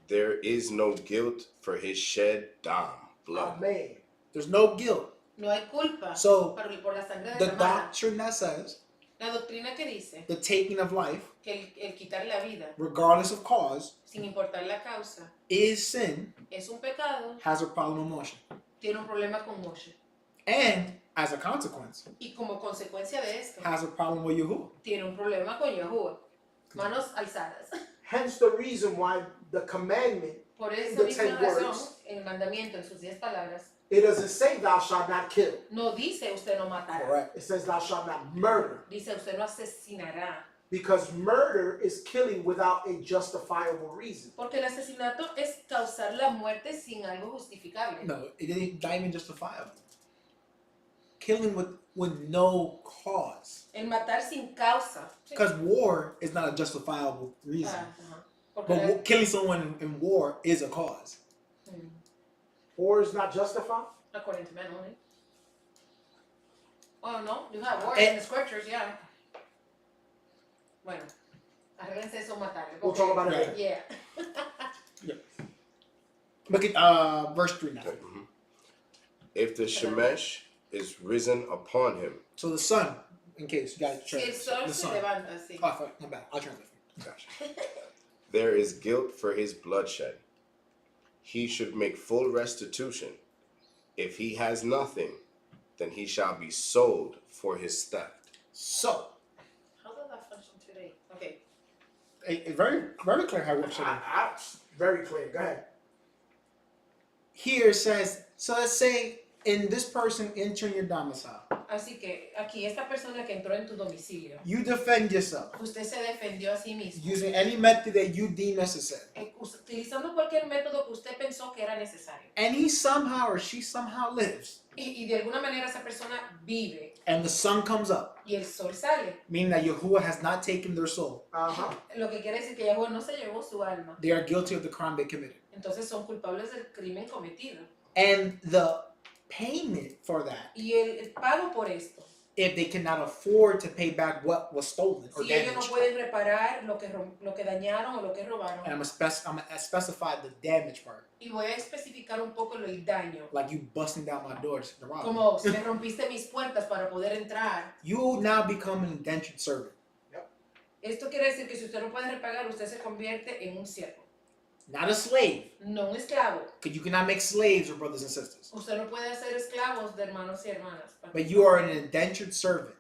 S6: there is no guilt for his shed dam, blood.
S3: Amen.
S1: There's no guilt.
S2: No hay culpa
S1: So,
S2: por la sangre
S1: The
S2: derramada.
S1: doctrine that says
S2: La doctrina que dice
S1: the taking of life,
S2: que el quitar la vida,
S1: regardless of cause,
S2: sin importar la causa,
S1: is sin,
S2: es un pecado,
S1: has a problem with Moshe.
S2: tiene un problema con Moshe.
S1: And as a consequence,
S2: Y como consecuencia de esto,
S1: has a problem with Yahuwah.
S2: tiene un problema con Yahuwah. Manos alzadas.
S3: Hence the reason why the commandment,
S2: Por esa
S3: The
S2: misma
S3: 10
S2: razón,
S3: words.
S2: el mandamiento en sus 10 palabras
S3: it doesn't say thou shalt not kill.
S2: no dice usted no matará.
S1: Correct.
S3: It says thou shalt not murder.
S2: Dice usted no asesinará.
S3: Because murder is killing without a justifiable reason.
S2: Porque el asesinato es causar la muerte sin algo justificable.
S1: No, it ain't not even justifiable. Killing with no cause.
S2: El matar sin causa.
S1: Because war is not a justifiable reason.
S2: Ajá. Porque
S1: But
S2: la-
S1: killing someone in war is a cause.
S3: War is not justified.
S2: according to men only. Oh no, you have words
S1: Eh.
S2: in the scriptures, yeah. Bueno, arréglense eso matar.
S3: We'll talk about it later.
S2: Yeah.
S1: Look at verse 3 now.
S6: Mhm. If the Shemesh is risen upon him,
S1: So the sun, in case you got to
S2: Si el
S1: translate.
S2: sol
S1: The
S2: se
S1: sun.
S2: levanta, sí.
S1: Oh, fuck, my bad. I'll translate for you. Gotcha.
S6: there is guilt for his bloodshed. He should make full restitution. If he has nothing, then he shall be sold for his theft.
S1: So,
S2: How does that function today? Okay.
S1: very, very clear how it works.
S3: Very clear. Go ahead.
S1: Here it says, so let's say in this person entering your domicile,
S2: Así que aquí esta persona que entró en tu domicilio,
S1: you defend yourself
S2: usted se defendió a sí mismo,
S1: using any method that you deem necessary.
S2: Utilizando cualquier método que usted pensó que era necesario.
S1: And he somehow or she somehow lives,
S2: Y de alguna manera esa persona vive
S1: and the sun comes up,
S2: y el sol sale.
S1: meaning that Yahuwah has not taken their soul.
S3: Uh-huh.
S2: Lo que quiere decir que Yahweh no se llevó su alma.
S1: They are guilty of the crime they committed.
S2: Entonces son culpables del crimen cometido.
S1: And the payment for that,
S2: Y el pago por esto,
S1: if they cannot afford to pay back what was stolen or
S2: si ellos no
S1: damaged,
S2: pueden reparar lo que dañaron o lo que robaron,
S1: and I'm gonna specify the damage part,
S2: y voy a especificar un poco el daño,
S1: like you busting down my doors to rob me.
S2: como si me rompiste mis puertas para poder entrar.
S1: You now become an indentured servant.
S2: Esto quiere decir que si usted no puede repagar, usted se convierte en un siervo,
S1: Not a slave,
S2: no un esclavo.
S1: because you cannot make slaves or brothers and sisters.
S2: Usted no puede hacer esclavos de hermanos y hermanas.
S1: But you are an indentured servant,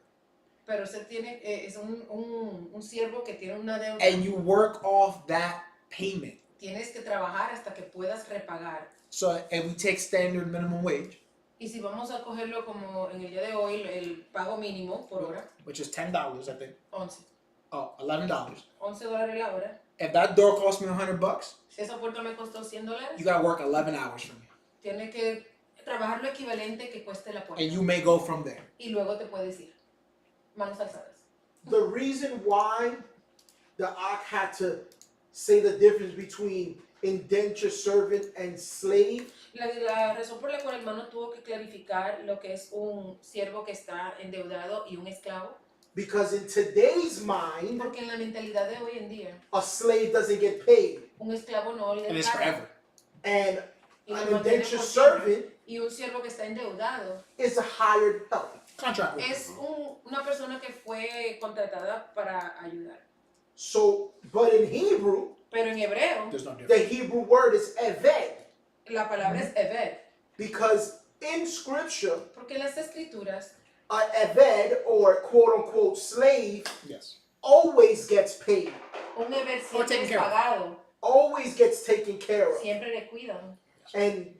S2: Pero usted tiene, es un siervo que tiene una deuda.
S1: and you work off that payment.
S2: Tienes que trabajar hasta que puedas repagar.
S1: So, and we take standard minimum wage,
S2: Y si vamos a cogerlo como en el día de hoy, el pago mínimo por hora,
S1: which is $10, I think.
S2: 11.
S1: Oh, $11.
S2: $11 la hora.
S1: If that door cost me $100,
S2: Si esa puerta me costó $100,
S1: you gotta work 11 hours for me,
S2: tiene que trabajar lo equivalente que cueste la puerta.
S1: and you may go from there.
S2: Y luego te puedes ir. Manos alzadas.
S3: The reason why the Ak had to say the difference between indentured servant and slave
S2: La razón por la cual el hermano tuvo que clarificar lo que es un siervo que está endeudado y un esclavo,
S3: because in today's mind,
S2: porque en la mentalidad de hoy en día,
S3: a slave doesn't get paid,
S2: un esclavo no le
S1: And it's
S2: paga.
S1: forever.
S3: and
S2: Y lo
S3: an
S2: mantiene
S3: indentured
S2: por siempre.
S3: servant
S2: Y un siervo que está endeudado
S3: is a hired help.
S1: Contract worker.
S2: es una persona que fue contratada para ayudar.
S3: So, but in Hebrew,
S2: Pero en hebreo,
S1: There's no
S3: the
S1: difference.
S3: Hebrew word is eved,
S2: la palabra es eved.
S3: because in scripture,
S2: Porque en las escrituras,
S3: an eved or quote unquote slave
S1: Yes.
S3: always gets paid,
S2: un eved
S1: Or
S2: siempre
S1: taken
S2: es
S1: care of.
S2: pagado.
S3: always gets taken care of.
S2: Siempre le cuidan.
S3: And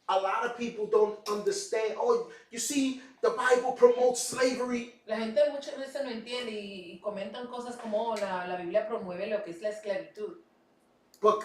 S3: a lot of people don't understand. Oh, you see, the Bible promotes slavery.
S2: La gente muchas veces no entiende y comentan cosas como la Biblia promueve lo que es la esclavitud.
S3: But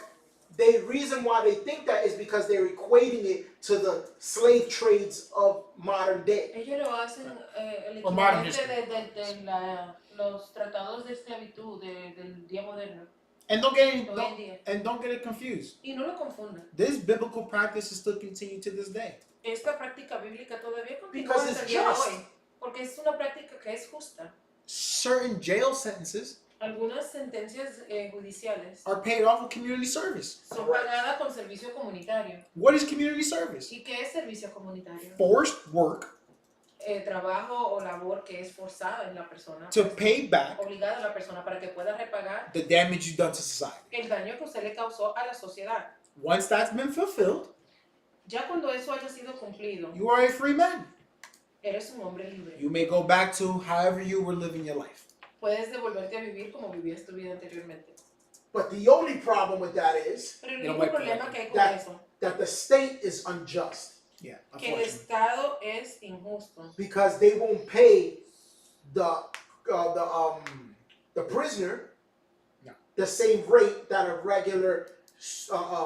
S3: the reason why they think that is because they're equating it to the slave trades of modern day.
S2: Ellos lo hacen el
S1: Or modern
S2: equivalente de los tratados de esclavitud del día moderno,
S1: And don't get
S2: hoy en día.
S1: don't get it confused.
S2: Y no lo confundan.
S1: This biblical practice is still continued to this day.
S2: Esta práctica bíblica todavía continúa
S3: Because
S2: hasta el
S3: it's
S2: día de
S3: just.
S2: hoy. Porque es una práctica que es justa.
S1: Certain jail sentences
S2: Algunas sentencias judiciales
S1: are paid off with community service.
S2: son pagadas con servicio comunitario.
S1: What is community service?
S2: ¿Y qué es servicio comunitario?
S1: Forced work
S2: Trabajo o labor que es forzada en la persona,
S1: to pay back
S2: obligada a la persona para que pueda repagar
S1: the damage you've done to society.
S2: el daño que usted le causó a la sociedad.
S1: Once that's been fulfilled,
S2: Ya cuando eso haya sido cumplido,
S1: you are a free man.
S2: eres un hombre libre.
S1: You may go back to however you were living your life.
S2: Puedes devolverte a vivir como vivías tu vida anteriormente.
S3: But the only problem with that is
S2: Pero el
S1: You know,
S2: único
S1: wait,
S2: problema que hay con
S3: that-
S2: eso,
S3: that the state is unjust
S1: Yeah,
S2: que el
S1: unfortunately.
S2: Estado es injusto.
S3: because they won't pay the prisoner
S1: No.
S3: the same rate that a regular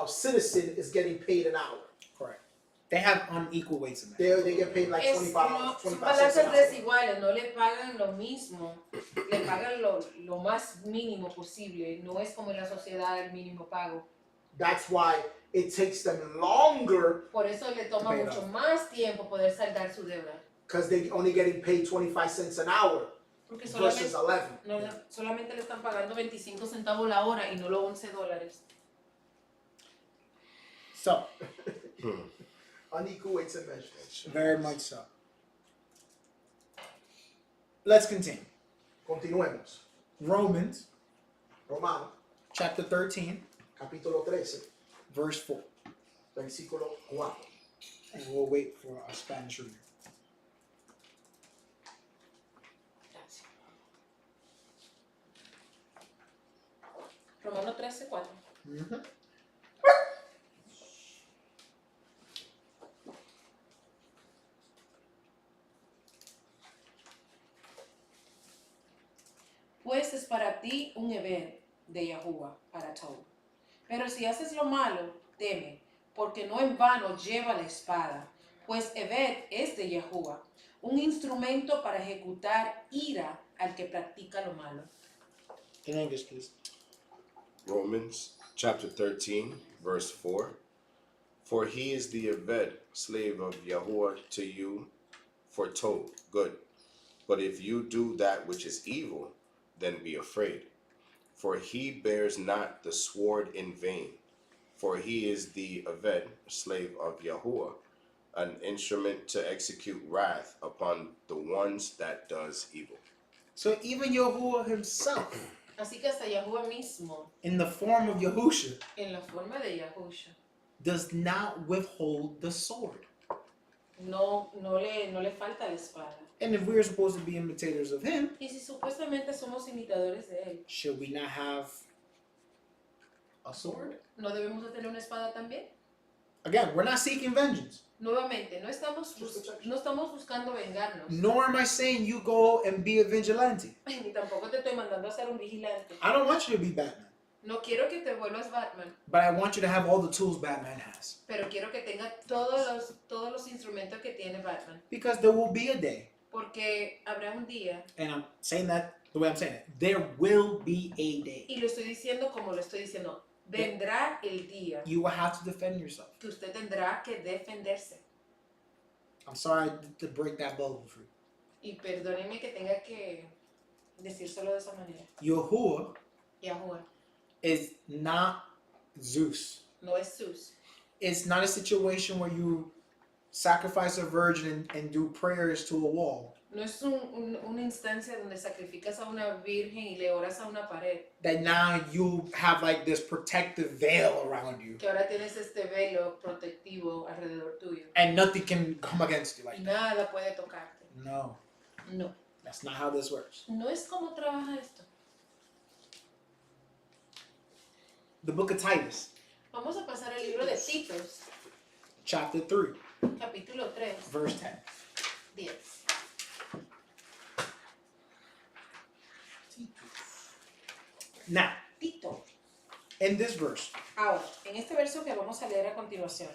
S3: citizen is getting paid an hour.
S1: Correct. They have unequal weights in that.
S3: They get paid like
S2: Son
S3: 25 cents
S2: balanzas
S3: an hour.
S2: desiguales, no le pagan lo mismo, le pagan lo más mínimo posible, no es como en la sociedad el mínimo pago.
S3: That's why it takes them longer
S2: Por eso le toma
S1: Pay it
S2: mucho
S1: off.
S2: más tiempo poder saldar su deuda,
S3: because they're only getting paid 25 cents an hour
S2: porque
S3: versus
S2: solamente,
S3: 11.
S2: solamente le están pagando 25 centavos la hora y no los $11.
S1: So,
S3: Unequal weights and measures.
S1: very much so. Let's continue.
S3: Continuemos.
S1: Romans
S3: Romano,
S1: chapter 13,
S3: capítulo 13,
S1: verse 4.
S3: versículo 4.
S1: And we'll wait for our Spanish reader.
S2: Gracias. Romano 13:4.
S1: Mhm.
S2: Pues es para ti un Eber de Yahuwah para todo. Pero si haces lo malo, teme, porque no en vano lleva la espada, pues Eber es de Yahuwah, un instrumento para ejecutar ira al que practica lo malo.
S1: In English, please.
S6: Romans chapter 13, verse 4. For he is the Eved, slave of Yahuwah to you, for told, good. But if you do that which is evil, then be afraid. For he bears not the sword in vain. For he is the Eved, slave of Yahuwah, an instrument to execute wrath upon the ones that does evil.
S1: So even Yahuwah himself,
S2: Así que hasta Yahuwah mismo,
S1: in the form of Yahusha,
S2: en la forma de Yahusha,
S1: does not withhold the sword.
S2: no le falta la espada.
S1: And if we're supposed to be imitators of him,
S2: Y si supuestamente somos imitadores de él,
S1: should we not have a sword?
S2: ¿no debemos de tener una espada también?
S1: Again, we're not seeking vengeance.
S2: Nuevamente, no estamos buscando vengarnos.
S1: Nor am I saying you go and be a vigilante.
S2: Ni tampoco te estoy mandando a ser un vigilante.
S1: I don't want you to be Batman.
S2: No quiero que te vuelvas Batman,
S1: But I want you to have all the tools Batman has.
S2: pero quiero que tenga todos los instrumentos que tiene Batman.
S1: Because there will be a day,
S2: Porque habrá un día,
S1: and I'm saying that the way I'm saying it, there will be a day.
S2: y lo estoy diciendo como lo estoy diciendo, vendrá el día
S1: You will have to defend yourself.
S2: que usted tendrá que defenderse.
S1: I'm sorry to break that bubble for you.
S2: Y perdónenme que tenga que decírselo de esa manera.
S1: Yahuwah
S2: Yahuwah
S1: is not Zeus.
S2: no es Zeus.
S1: It's not a situation where you sacrifice a virgin and do prayers to a wall.
S2: No es una instancia donde sacrificas a una virgen y le oras a una pared.
S1: That now you have like this protective veil around you.
S2: Que ahora tienes este velo protectivo alrededor tuyo.
S1: And nothing can come against you
S2: Y
S1: like that.
S2: nada puede tocarte.
S1: No,
S2: No.
S1: that's not how this works.
S2: No es como trabaja esto.
S1: The book of Titus,
S2: Vamos a pasar al libro de Tito,
S1: chapter 3,
S2: capítulo 3,
S1: verse 10.
S2: 10.
S1: Now,
S2: Tito.
S1: in this verse,
S2: Ahora, en este verso que vamos a leer a continuación,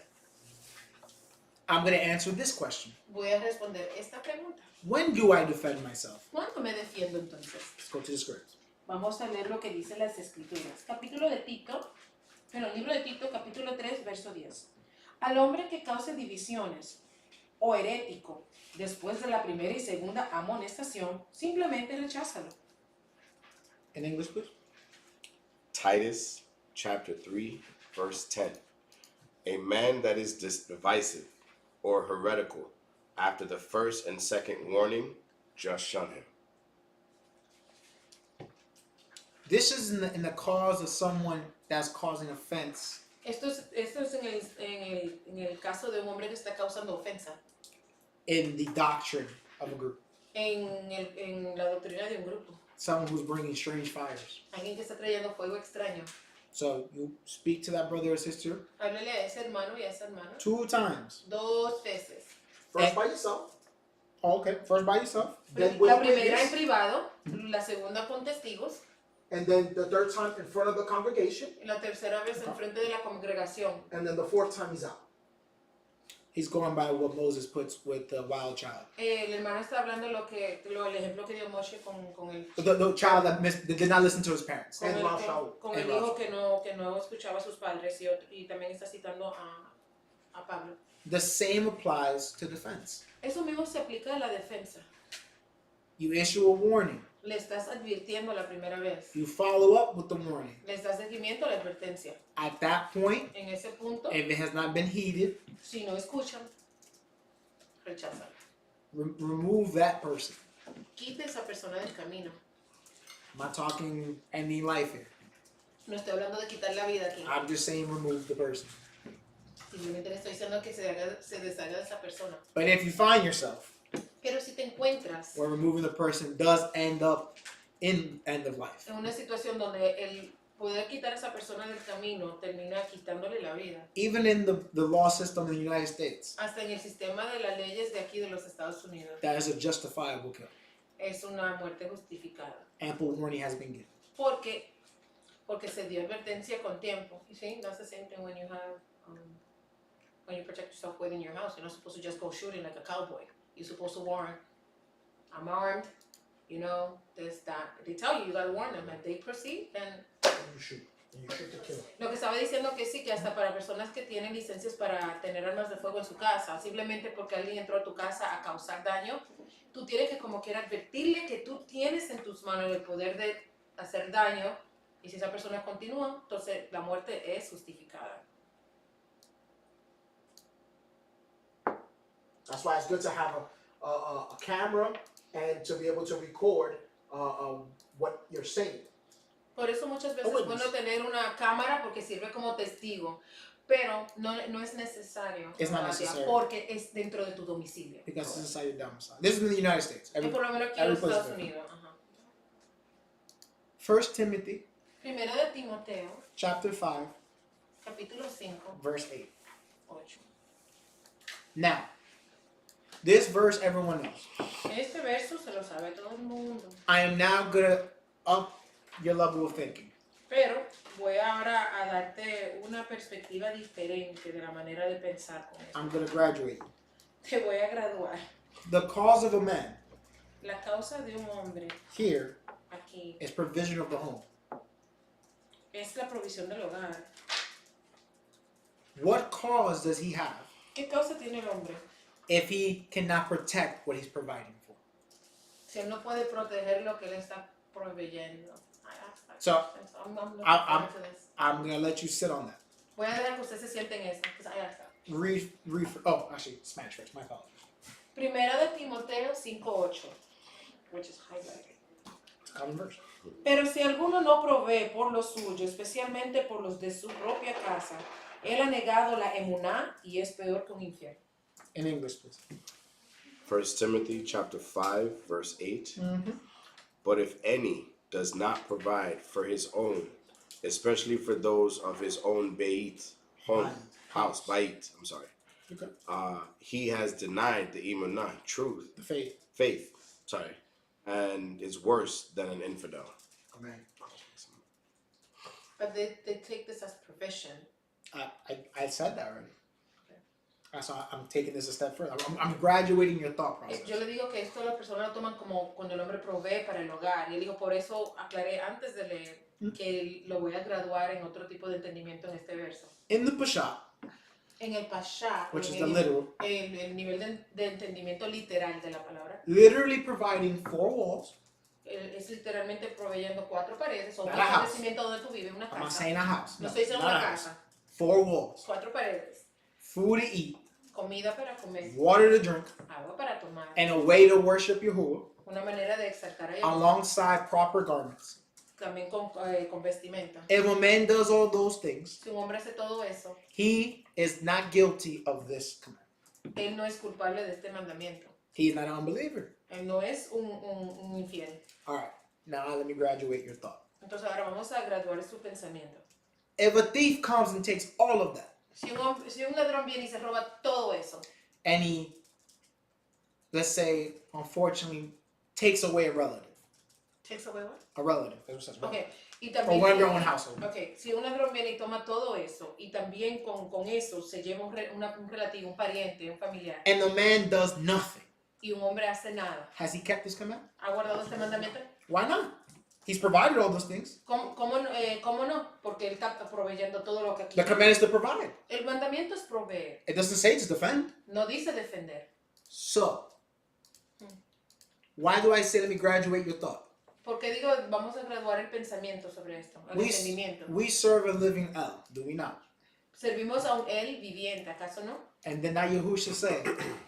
S1: I'm going to answer this question.
S2: voy a responder esta pregunta.
S1: When do I defend myself?
S2: ¿Cuándo me defiendo entonces?
S1: Let's go to the script.
S2: Vamos a leer lo que dicen las escrituras. Capítulo de Tito, bueno, libro de Tito, capítulo 3, verso 10. Al hombre que cause divisiones o herético después de la primera y segunda amonestación, simplemente recházalo.
S1: In English, please.
S6: Titus chapter 3, verse 10. A man that is divisive or heretical after the first and second warning, just shun him.
S1: This is in the cause of someone that's causing offense
S2: Esto es en el caso de un hombre que está causando ofensa
S1: in the doctrine of a group.
S2: en la doctrina de un grupo.
S1: Someone who's bringing strange fires.
S2: Alguien que está trayendo fuego extraño.
S1: So you speak to that brother or sister
S2: Háblele a ese hermano y a esa hermana
S1: 2 times.
S2: 2 veces.
S3: First by yourself,
S1: Okay, first by yourself.
S3: then with
S2: La primera en
S3: witness,
S2: privado, la segunda con testigos,
S3: and then the third time in front of the congregation,
S2: y la tercera vez en frente de la congregación.
S3: and then the fourth time he's out.
S1: He's going by what Moses puts with the wild child.
S2: El hermano está hablando el ejemplo que dio Moshe con el
S1: The child that did not listen to his parents.
S3: And Rav Shaul.
S2: con el
S1: And
S2: hijo
S1: Rav
S2: que no escuchaba a sus padres y también está citando a Pablo.
S1: The same applies to defense.
S2: Eso mismo se aplica a la defensa.
S1: You issue a warning.
S2: Le estás advirtiendo la primera vez.
S1: You follow up with the warning.
S2: Le estás seguimiento a la advertencia.
S1: At that point,
S2: En ese punto,
S1: if it has not been heeded,
S2: si no escuchan, recházalo.
S1: remove that person.
S2: Quite esa persona del camino.
S1: I'm not talking ending life here.
S2: No estoy hablando de quitar la vida aquí.
S1: I'm just saying remove the person.
S2: Simplemente le estoy diciendo que se deshaga de esa persona.
S1: But if you find yourself
S2: Pero si te encuentras
S1: where removing the person does end up in end of life,
S2: en una situación donde el poder quitar a esa persona del camino termina quitándole la vida,
S1: even in the law system in the United States,
S2: hasta en el sistema de las leyes de aquí de los Estados Unidos,
S1: that is a justifiable kill.
S2: es una muerte justificada.
S1: Ample warning has been given.
S2: Porque se dio advertencia con tiempo. You see, that's the same thing when you have, when you protect yourself within your house. You're not supposed to just go shooting like a cowboy. You're supposed to warn. I'm armed, you know, this, that. They tell you gotta warn them. If they proceed, then...
S3: You shoot. And you shoot to kill.
S2: Lo que estaba diciendo que sí, que hasta para personas que tienen licencias para tener armas de fuego en su casa, simplemente porque alguien entró a tu casa a causar daño, tú tienes que como quiera advertirle que tú tienes en tus manos el poder de hacer daño, y si esa persona continúa, entonces la muerte es justificada.
S3: That's why it's good to have a camera and to be able to record what you're saying.
S2: Por eso muchas veces es
S3: witness.
S2: bueno tener una cámara porque sirve como testigo, pero no es necesario,
S1: It's not
S2: Nadia,
S1: necessary.
S2: porque es dentro de tu domicilio.
S1: Because this is inside your domicile. This is in the United States.
S2: Y por lo menos aquí en los
S1: every place
S2: Estados
S1: is
S2: Unidos. Ajá.
S1: 1 Timothy
S2: Primero de Timoteo,
S1: chapter 5,
S2: capítulo 5,
S1: verse 8.
S2: 8.
S1: Now, this verse everyone knows.
S2: Este verso se lo sabe todo el mundo.
S1: I am now gonna up your level of thinking.
S2: Pero voy ahora a darte una perspectiva diferente de la manera de pensar con esto.
S1: I'm gonna graduate you.
S2: Te voy a graduar.
S1: The cause of a man
S2: La causa de un hombre
S1: here
S2: aquí
S1: is provision of the home.
S2: es la provisión del hogar.
S1: What cause does he have
S2: ¿Qué causa tiene el hombre?
S1: if he cannot protect what he's providing for?
S2: Si él no puede proteger lo que él está proveyendo. I asked that
S1: So,
S2: question, so I'm looking
S1: I'm-
S2: forward to this.
S1: I'm gonna let you sit on that.
S2: Voy a dejar que usted se siente en eso, because I asked that.
S1: Oh, actually, Spanish first. My apologies.
S2: Primera de Timoteo 5:8, which is highlighted.
S1: It's a common verse.
S2: Pero si alguno no provee por lo suyo, especialmente por los de su propia casa, él ha negado la emuná y es peor que un infiel.
S1: In English, please.
S6: 1 Timothy chapter 5, verse 8.
S1: Mm-hmm.
S6: But if any does not provide for his own, especially for those of his own house, I'm sorry.
S1: Okay.
S6: He has denied the imanah, truth,
S1: The
S6: faith, and is worse than an infidel.
S1: Amen.
S2: But they take this as profession.
S1: I said that already. So I'm taking this a step further. I'm graduating your thought process.
S2: Yo le digo que esto las personas lo toman como cuando el hombre provee para el hogar. Y le digo, por eso aclaré antes de leer que lo voy a graduar en otro tipo de entendimiento en este verso.
S1: In the Peshat,
S2: En el Pasha,
S1: which is
S2: en
S1: the
S2: el,
S1: literal,
S2: el nivel de entendimiento literal de la palabra,
S1: literally providing 4 walls.
S2: es literalmente proveyendo 4 paredes o un
S1: Not a house.
S2: establecimiento donde tú vives, una
S1: I'm not
S2: casa.
S1: saying a house.
S2: No estoy diciendo
S1: not
S2: una
S1: a house.
S2: casa.
S1: 4 walls.
S2: 4 paredes.
S1: Food to eat,
S2: Comida para comer,
S1: water to drink,
S2: agua para tomar,
S1: and a way to worship Yahuwah
S2: una manera de exaltar a Yahweh,
S1: alongside proper garments.
S2: también con vestimenta.
S1: If a man does all those things,
S2: Si un hombre hace todo eso,
S1: he is not guilty of this command.
S2: él no es culpable de este mandamiento.
S1: He is not an unbeliever.
S2: Él no es un infiel.
S1: All right, now let me graduate your thought.
S2: Entonces ahora vamos a graduar su pensamiento.
S1: If a thief comes and takes all of that,
S2: Si un ladrón viene y se roba todo eso,
S1: and he, let's say, unfortunately, takes away a relative.
S2: takes away what?
S1: A relative. That's what it says. Relative.
S2: Okay. Y
S1: Or
S2: también
S1: one of your own household.
S2: Okay, si un ladrón viene y toma todo eso y también con eso se lleva un relativo, un pariente, un familiar
S1: And the man does nothing.
S2: y un hombre hace nada,
S1: Has he kept this command?
S2: ¿ha guardado este mandamiento?
S1: Why not? He's provided all those things.
S2: ¿Cómo no? Porque él está proveyendo todo lo que aquí.
S1: The command is to provide.
S2: El mandamiento es proveer,
S1: It doesn't say to defend.
S2: no dice defender.
S1: So, why do I say let me graduate your thought?
S2: Porque digo, vamos a graduar el pensamiento sobre esto, el entendimiento.
S1: We serve a living El, do we not?
S2: Servimos a un él viviente, ¿acaso no?
S1: And then now Yahushua said,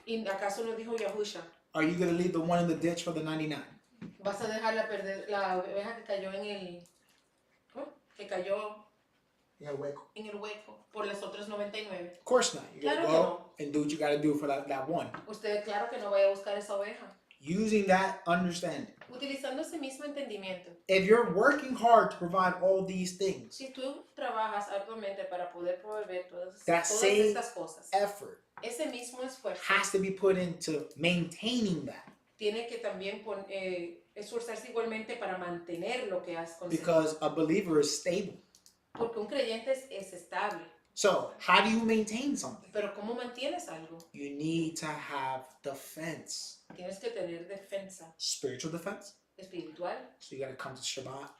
S2: ¿Y acaso no dijo Yahusha?
S1: are you going to leave the one in the ditch for the 99?
S2: Vas a dejar la oveja que cayó en el... ¿cómo? que cayó
S3: en el hueco.
S2: en el hueco por las otras 99.
S1: Of course not. You gotta
S2: Claro que
S1: go
S2: no.
S1: and do what you gotta do for that one.
S2: Usted, claro que no vaya a buscar esa oveja.
S1: Using that understanding.
S2: Utilizando ese mismo entendimiento.
S1: If you're working hard to provide all these things,
S2: Si tú trabajas arduamente para poder proveer todas
S1: That same
S2: estas cosas,
S1: effort
S2: ese mismo esfuerzo
S1: has to be put into maintaining that.
S2: tiene que también esforzarse igualmente para mantener lo que has conseguido.
S1: Because a believer is stable.
S2: Porque un creyente es estable.
S1: So, how do you maintain something?
S2: Pero ¿cómo mantienes algo?
S1: You need to have defense.
S2: Tienes que tener defensa
S1: Spiritual defense.
S2: espiritual.
S1: So you gotta come to Shabbat,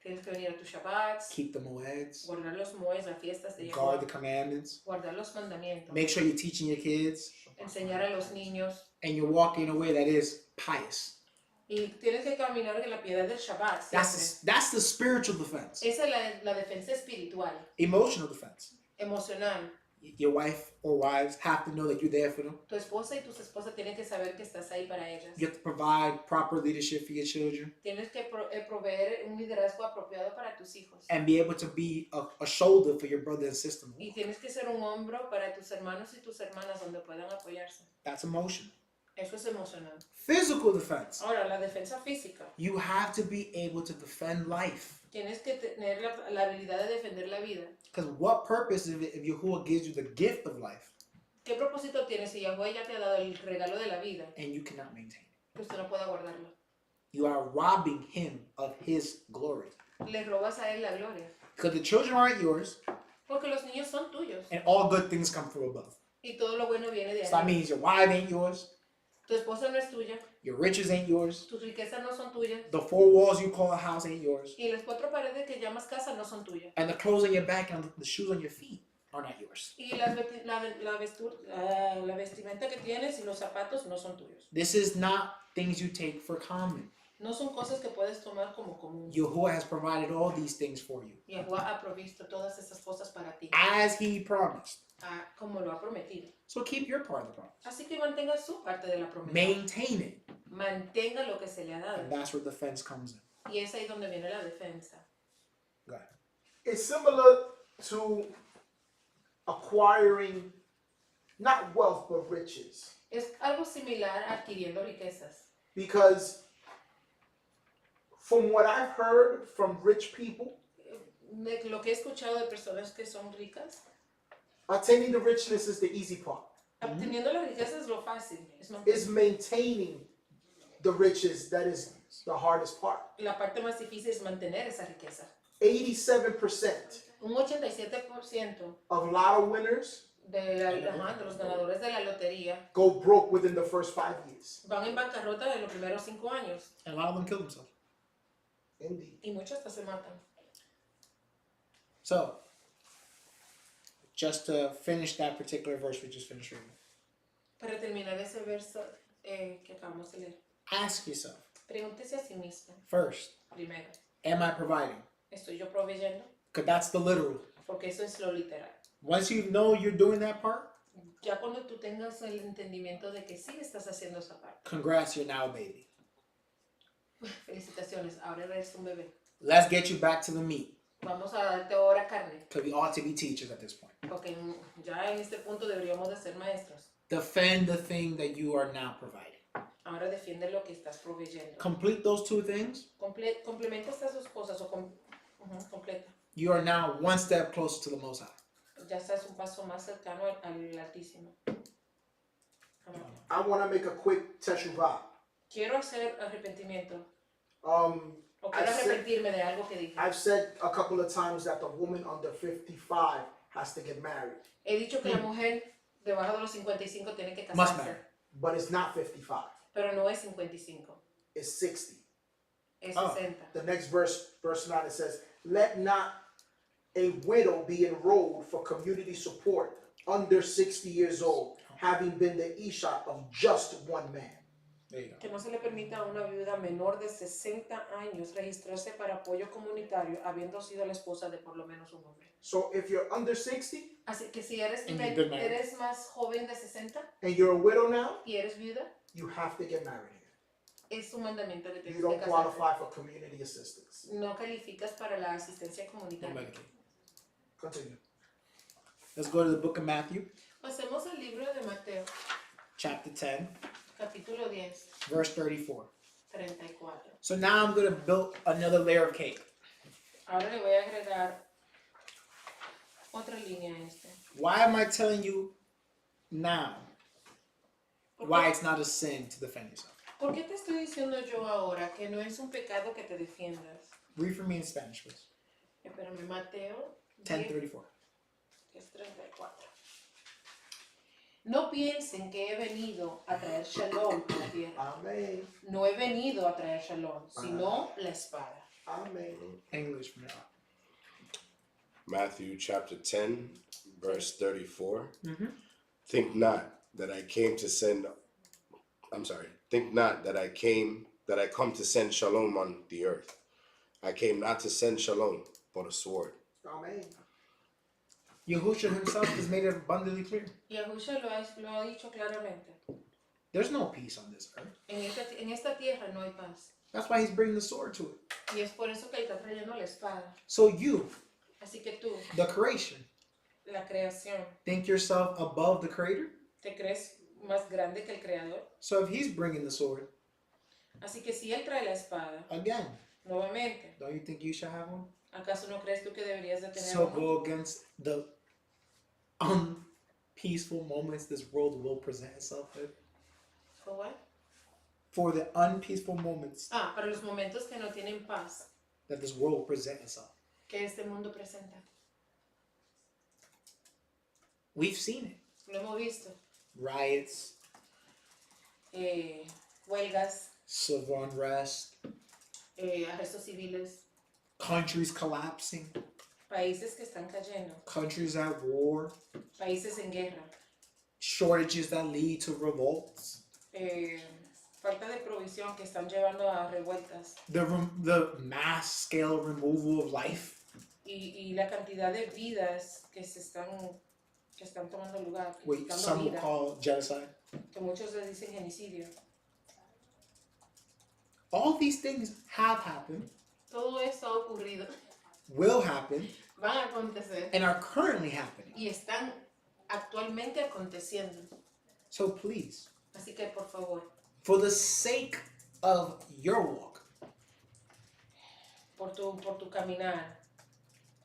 S2: Tienes que venir a tus Shabbats,
S1: keep the moeds,
S2: guardar los moes, las fiestas de
S1: guard the
S2: Yahweh,
S1: commandments,
S2: guardar los mandamientos,
S1: make sure you're teaching your kids,
S2: enseñar a los niños.
S1: and you're walking in a way that is pious.
S2: Y tienes que caminar en la piedad del Shabbat. Siempre.
S1: That's the spiritual defense.
S2: Esa es la defensa espiritual,
S1: Emotional defense.
S2: emocional.
S1: Your wife or wives have to know that you're there for them.
S2: Tu esposa y tus esposas tienen que saber que estás ahí para ellas.
S1: You have to provide proper leadership for your children
S2: Tienes que proveer un liderazgo apropiado para tus hijos.
S1: and be able to be a shoulder for your brother and sister.
S2: Y tienes que ser un hombro para tus hermanos y tus hermanas donde puedan apoyarse.
S1: That's emotional.
S2: Eso es emocional.
S1: Physical defense.
S2: Ahora, la defensa física.
S1: You have to be able to defend life.
S2: Tienes que tener la habilidad de defender la vida.
S1: Because what purpose if Yahuwah gives you the gift of life
S2: ¿Qué propósito tienes si Yahweh ya te ha dado el regalo de la vida
S1: and you cannot maintain it?
S2: que usted no pueda guardarlo?
S1: You are robbing him of his glory.
S2: Le robas a él la gloria.
S1: Because the children aren't yours
S2: Porque los niños son tuyos.
S1: and all good things come from above.
S2: Y todo lo bueno viene de
S1: So that
S2: ahí.
S1: means your wife ain't yours,
S2: Tu esposa no es tuya.
S1: your riches ain't yours,
S2: Tus riquezas no son tuyas.
S1: the four walls you call a house ain't yours,
S2: Y las 4 paredes que llamas casa no son tuyas.
S1: and the clothes on your back and the shoes on your feet are not yours.
S2: Y la vestimenta que tienes y los zapatos no son tuyos.
S1: This is not things you take for common.
S2: No son cosas que puedes tomar como común.
S1: Yahuwah has provided all these things for you,
S2: Yahweh ha provisto todas esas cosas para ti,
S1: as he promised.
S2: como lo ha prometido.
S1: So keep your part of the promise.
S2: Así que mantenga su parte de la promesa.
S1: Maintain it.
S2: Mantenga lo que se le ha dado.
S1: And that's where defense comes in.
S2: Y es ahí donde viene la defensa.
S1: Go ahead.
S3: It's similar to acquiring not wealth but riches.
S2: Es algo similar a adquiriendo riquezas.
S3: Because from what I've heard from rich people,
S2: De lo que he escuchado de personas que son ricas,
S3: attaining the richness is the easy part.
S2: obteniendo la riqueza es lo fácil.
S3: It's maintaining the riches that is the hardest part.
S2: La parte más difícil es mantener esa riqueza.
S3: 87%
S2: Un 87%
S3: of lotto winners
S2: de los ganadores de la lotería
S3: go broke within the first 5 years.
S2: van en bancarrota en los primeros 5 años.
S1: And a lot of them kill themselves.
S3: Indeed.
S2: Y muchos hasta se matan.
S1: So, just to finish that particular verse we just finished reading,
S2: Para terminar ese verso que acabamos de leer,
S1: ask yourself
S2: pregúntese a sí mismo,
S1: first,
S2: primero,
S1: am I providing?
S2: ¿estoy yo proveyendo?
S1: Because that's the literal.
S2: Porque eso es lo literal.
S1: Once you know you're doing that part,
S2: Ya cuando tú tengas el entendimiento de que sí estás haciendo esa parte,
S1: congrats, you're now a baby.
S2: felicitaciones, ahora eres un bebé.
S1: Let's get you back to the meat.
S2: Vamos a darte ahora carne,
S1: Because we ought to be teachers at this point.
S2: porque ya en este punto deberíamos de ser maestros.
S1: Defend the thing that you are now providing.
S2: Ahora defiende lo que estás proveyendo.
S1: Complete those two things,
S2: Complementa estas dos cosas o completa.
S1: you are now one step closer to the Most High.
S2: Ya estás un paso más cercano al Altísimo. Amén.
S3: I want to make a quick teshuvah.
S2: Quiero hacer arrepentimiento o
S3: I
S2: quiero
S3: said-
S2: arrepentirme de algo que dije.
S3: I've said a couple of times that the woman under 55 has to get married,
S2: He dicho que la mujer debajo de los 55 tiene que
S1: Must
S2: casarse,
S1: marry.
S3: but it's not 55.
S2: pero no es 55,
S3: It's 60.
S2: es
S1: Oh.
S2: 60.
S3: The next verse 9, it says, "Let not a widow be enrolled for community support under 60 years old, having been the isha of just one man."
S1: There you go.
S2: Que no se le permita a una viuda menor de 60 años registrarse para apoyo comunitario habiendo sido la esposa de por lo menos un hombre.
S3: So if you're under 60
S2: Así que si eres,
S1: And you've been married.
S2: eres más joven de 60
S3: and you're a widow now,
S2: y eres viuda,
S3: you have to get married again.
S2: es un mandamiento que
S3: You
S2: tienes que
S3: don't
S2: casarte.
S3: qualify for community assistance.
S2: No calificas para la asistencia
S1: No
S2: comunitaria.
S1: Medicaid.
S3: Continue.
S1: Let's go to the book of Matthew,
S2: Pasemos al libro de Mateo,
S1: chapter 10,
S2: capítulo 10,
S1: verse 34.
S2: 34.
S1: So now I'm going to build another layer of cake.
S2: Ahora le voy a agregar otra línea a este.
S1: Why am I telling you now
S2: ¿Por
S1: why
S2: qué,
S1: it's not a sin to defend yourself?
S2: ¿Por qué te estoy diciendo yo ahora que no es un pecado que te defiendas?
S1: Read for me in Spanish, please.
S2: Espérame, Mateo
S1: 10:34.
S2: es 34. No piensen que he venido a traer shalom a la tierra.
S3: Amen.
S2: No he venido a traer shalom, sino la espada.
S3: Amen.
S1: English from now.
S6: Matthew chapter 10, verse 34.
S1: Mm-hmm.
S6: Think not that I come to send to send shalom on the earth. I came not to send shalom, but a sword.
S3: Amen.
S1: Yahushua himself has made it abundantly clear.
S2: Yahushua lo ha dicho claramente.
S1: There's no peace on this earth.
S2: En esta tierra no hay paz.
S1: That's why he's bringing the sword to it.
S2: Y es por eso que él está trayendo la espada.
S1: So you,
S2: Así que tú,
S1: the creation,
S2: la creación,
S1: think yourself above the creator?
S2: ¿te crees más grande que el creador?
S1: So if he's bringing the sword,
S2: Así que si él trae la espada,
S1: again,
S2: nuevamente,
S1: don't you think you should have one?
S2: ¿acaso no crees tú que deberías de tener
S1: So
S2: uno?
S1: go against the unpeaceful moments this world will present itself with.
S2: ¿For what?
S1: For the unpeaceful moments
S2: Para los momentos que no tienen paz
S1: that this world will present itself.
S2: que este mundo presenta.
S1: We've seen it.
S2: Lo hemos visto.
S1: Riots,
S2: Huelgas,
S1: civil unrest,
S2: arrestos civiles,
S1: countries collapsing,
S2: países que están cayendo,
S1: countries at war,
S2: países en guerra,
S1: shortages that lead to revolts,
S2: falta de provisión que están llevando a revueltas
S1: the mass scale removal of life,
S2: y la cantidad de vidas que están tomando lugar, que
S1: what
S2: están
S1: some
S2: dando
S1: will
S2: vida,
S1: call genocide.
S2: que muchos les dicen genocidio.
S1: All these things have happened,
S2: Todo esto ha ocurrido,
S1: will happen,
S2: van a acontecer
S1: and are currently happening.
S2: y están actualmente aconteciendo.
S1: So please,
S2: Así que por favor,
S1: for the sake of your walk,
S2: por tu caminar,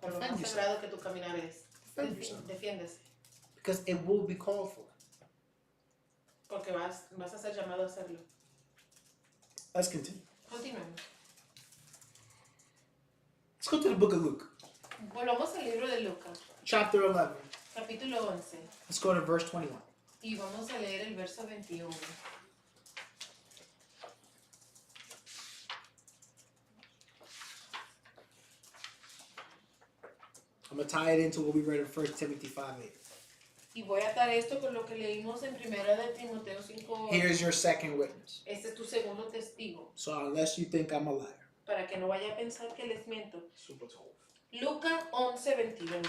S2: por lo
S1: Defend
S2: más
S1: yourself.
S2: sagrado que tu caminar es,
S1: Defend yourself.
S2: defiéndese,
S1: because it will be called for.
S2: porque vas a ser llamado a hacerlo.
S1: Let's continue.
S2: Continuemos.
S1: Let's go to the book of Luke,
S2: Volvamos al libro de Lucas,
S1: chapter 11.
S2: capítulo 11,
S1: Let's go to verse 21.
S2: y vamos a leer el verso 21.
S1: I'm going to tie it into what we read in 1 Timothy 5:8.
S2: Y voy a atar esto con lo que leímos en primera de Timoteo 5.
S1: Here's your second witness.
S2: Este es tu segundo testigo,
S1: So unless you think I'm a liar.
S2: para que no vaya a pensar que les miento.
S3: Super told.
S2: Lucas 11:21.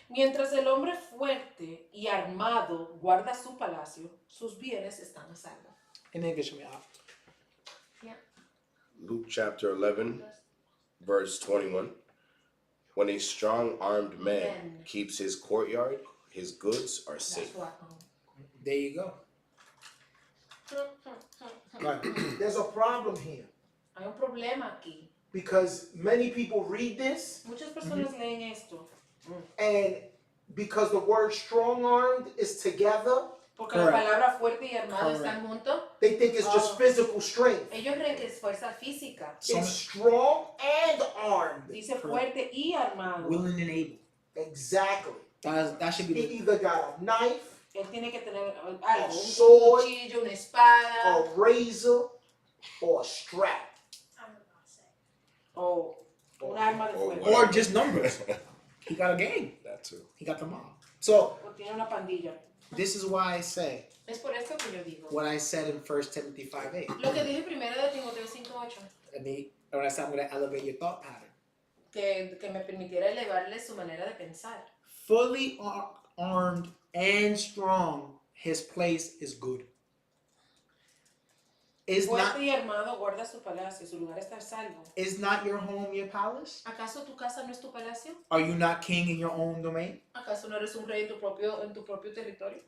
S2: Mientras el hombre fuerte y armado guarda su palacio, sus bienes están a salvo.
S1: In English, me out.
S6: Luke chapter 11, verse 21. When a strong armed man keeps his courtyard, his goods are safe.
S1: There you go. Right.
S3: There's a problem here
S2: Hay un problema aquí.
S3: because many people read this,
S2: Muchas personas leen esto
S3: and because the word strong armed is together,
S2: porque
S1: Correct.
S2: la palabra fuerte y armado
S1: Correct.
S2: están juntos.
S3: they think it's just physical strength.
S2: Ellos creen que es fuerza física.
S3: It's strong and armed.
S2: Dice fuerte y armado.
S1: Willing and able.
S3: Exactly.
S1: That should be
S3: He
S1: the
S3: either got a knife,
S2: Él tiene que tener algo,
S3: A
S2: un
S3: sword,
S2: cuchillo, una espada,
S3: a razor, or a strap.
S2: o un arma de
S6: Or
S2: fuego.
S6: whatever.
S1: or just numbers. He got a gang.
S6: That too.
S1: He got them all. So
S2: O tiene una pandilla.
S1: this is why I say
S2: Es por esto que yo digo.
S1: what I said in 1 Timothy 5:8.
S2: Lo que dije primero de Timoteo 5:8,
S1: When I said I'm going to elevate your thought pattern.
S2: que me permitiera elevarle su manera de pensar.
S1: Fully armed and strong, his place is good. Is not,
S2: Fuerte y armado guarda su palacio, su lugar está a salvo.
S1: is not your home your palace?
S2: ¿Acaso tu casa no es tu palacio?
S1: Are you not king in your own domain?
S2: ¿Acaso no eres un rey en tu propio territorio?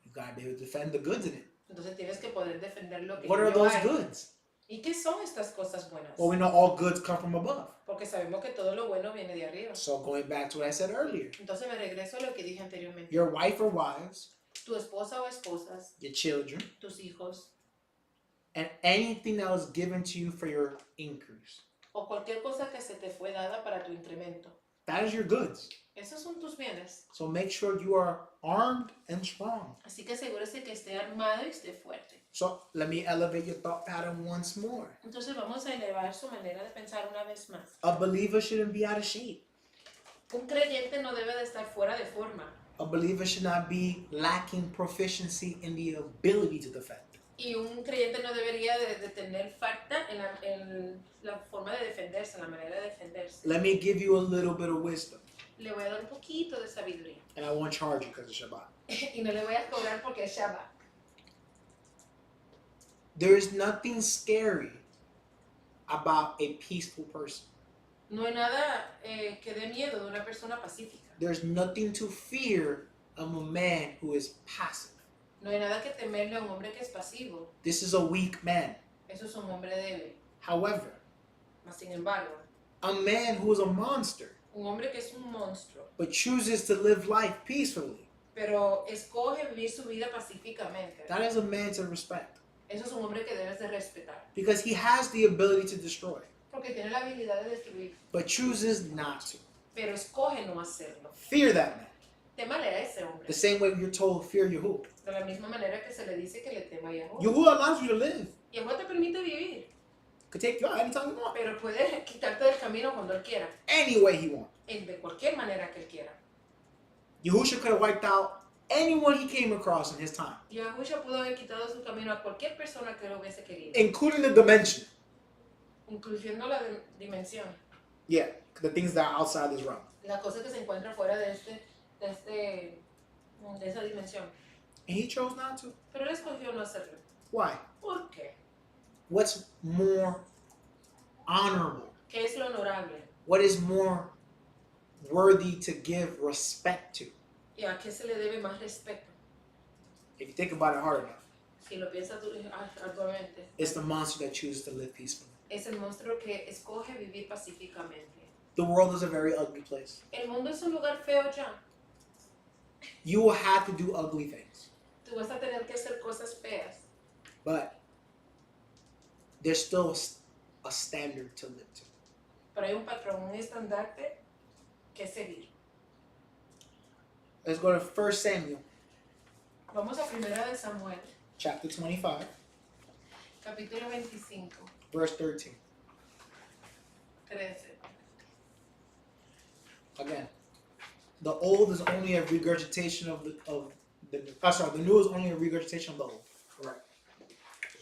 S1: You gotta be able to defend the goods in it.
S2: Entonces tienes que poder defender lo que
S1: What are
S2: yo
S1: those
S2: hay.
S1: goods?
S2: ¿Y qué son estas cosas buenas?
S1: Well, we know all goods come from above.
S2: Porque sabemos que todo lo bueno viene de arriba.
S1: So going back to what I said earlier,
S2: Entonces me regreso a lo que dije anteriormente.
S1: your wife or wives,
S2: Tu esposa o esposas,
S1: your children,
S2: tus hijos,
S1: and anything that was given to you for your increase.
S2: o cualquier cosa que se te fue dada para tu incremento.
S1: That is your goods.
S2: Esos son tus bienes.
S1: So make sure you are armed and strong.
S2: Así que asegúrese que esté armado y esté fuerte.
S1: So let me elevate your thought pattern once more.
S2: Entonces vamos a elevar su manera de pensar una vez más.
S1: A believer shouldn't be out of shape.
S2: Un creyente no debe de estar fuera de forma.
S1: A believer should not be lacking proficiency in the ability to defend.
S2: Y un creyente no debería de tener falta en la forma de defenderse, en la manera de defenderse.
S1: Let me give you a little bit of wisdom.
S2: Le voy a dar un poquito de sabiduría.
S1: And I won't charge you because of Shabbat.
S2: Y no le voy a cobrar porque es Shabbat.
S1: There is nothing scary about a peaceful person.
S2: No hay nada que dé miedo de una persona pacífica.
S1: There's nothing to fear of a man who is passive.
S2: No hay nada que temerle a un hombre que es pasivo.
S1: This is a weak man.
S2: Eso es un hombre débil.
S1: However,
S2: Mas sin embargo,
S1: a man who is a monster
S2: un hombre que es un monstruo,
S1: but chooses to live life peacefully,
S2: pero escoge vivir su vida pacíficamente.
S1: that is a man to respect.
S2: Eso es un hombre que debes de respetar.
S1: Because he has the ability to destroy,
S2: Porque tiene la habilidad de destruir,
S1: but chooses not to.
S2: pero escoge no hacerlo.
S1: Fear that man.
S2: Témale a ese hombre.
S1: The same way you're told, fear Yahuwah.
S2: De la misma manera que se le dice que le tema a Yahweh.
S1: Yahuwah allows you to live.
S2: Yahweh te permite vivir,
S1: Could take you out anytime you want.
S2: pero puede quitarte del camino cuando Él quiera.
S1: Any way he wants.
S2: De cualquier manera que Él quiera.
S1: Yahushua could have wiped out anyone he came across in his time,
S2: Yahushua pudo haber quitado su camino a cualquier persona que lo hubiese querido,
S1: including the dimension.
S2: incluyendo la dimensión,
S1: Yeah, the things that are outside this realm.
S2: la cosa que se encuentra fuera de esa dimensión.
S1: And he chose not to.
S2: Pero Él escogió no hacerlo.
S1: Why?
S2: ¿Por qué?
S1: What's more honorable?
S2: ¿Qué es lo honorable?
S1: What is more worthy to give respect to?
S2: ¿Y a qué se le debe más respeto?
S1: If you think about it hard enough,
S2: Si lo piensas actualmente,
S1: it's the monster that chooses to live peacefully.
S2: es el monstruo que escoge vivir pacíficamente.
S1: The world is a very ugly place.
S2: El mundo es un lugar feo ya.
S1: You will have to do ugly things,
S2: Tú vas a tener que hacer cosas feas,
S1: but there's still a standard to live to.
S2: pero hay un patrón, un estandarte que seguir.
S1: Let's go to 1 Samuel
S2: Vamos a Primera de Samuel,
S1: chapter 25,
S2: capítulo 25,
S1: verse 13.
S2: 13.
S1: Again, the old is only a regurgitation of the new is only a regurgitation of the old.
S3: Correct.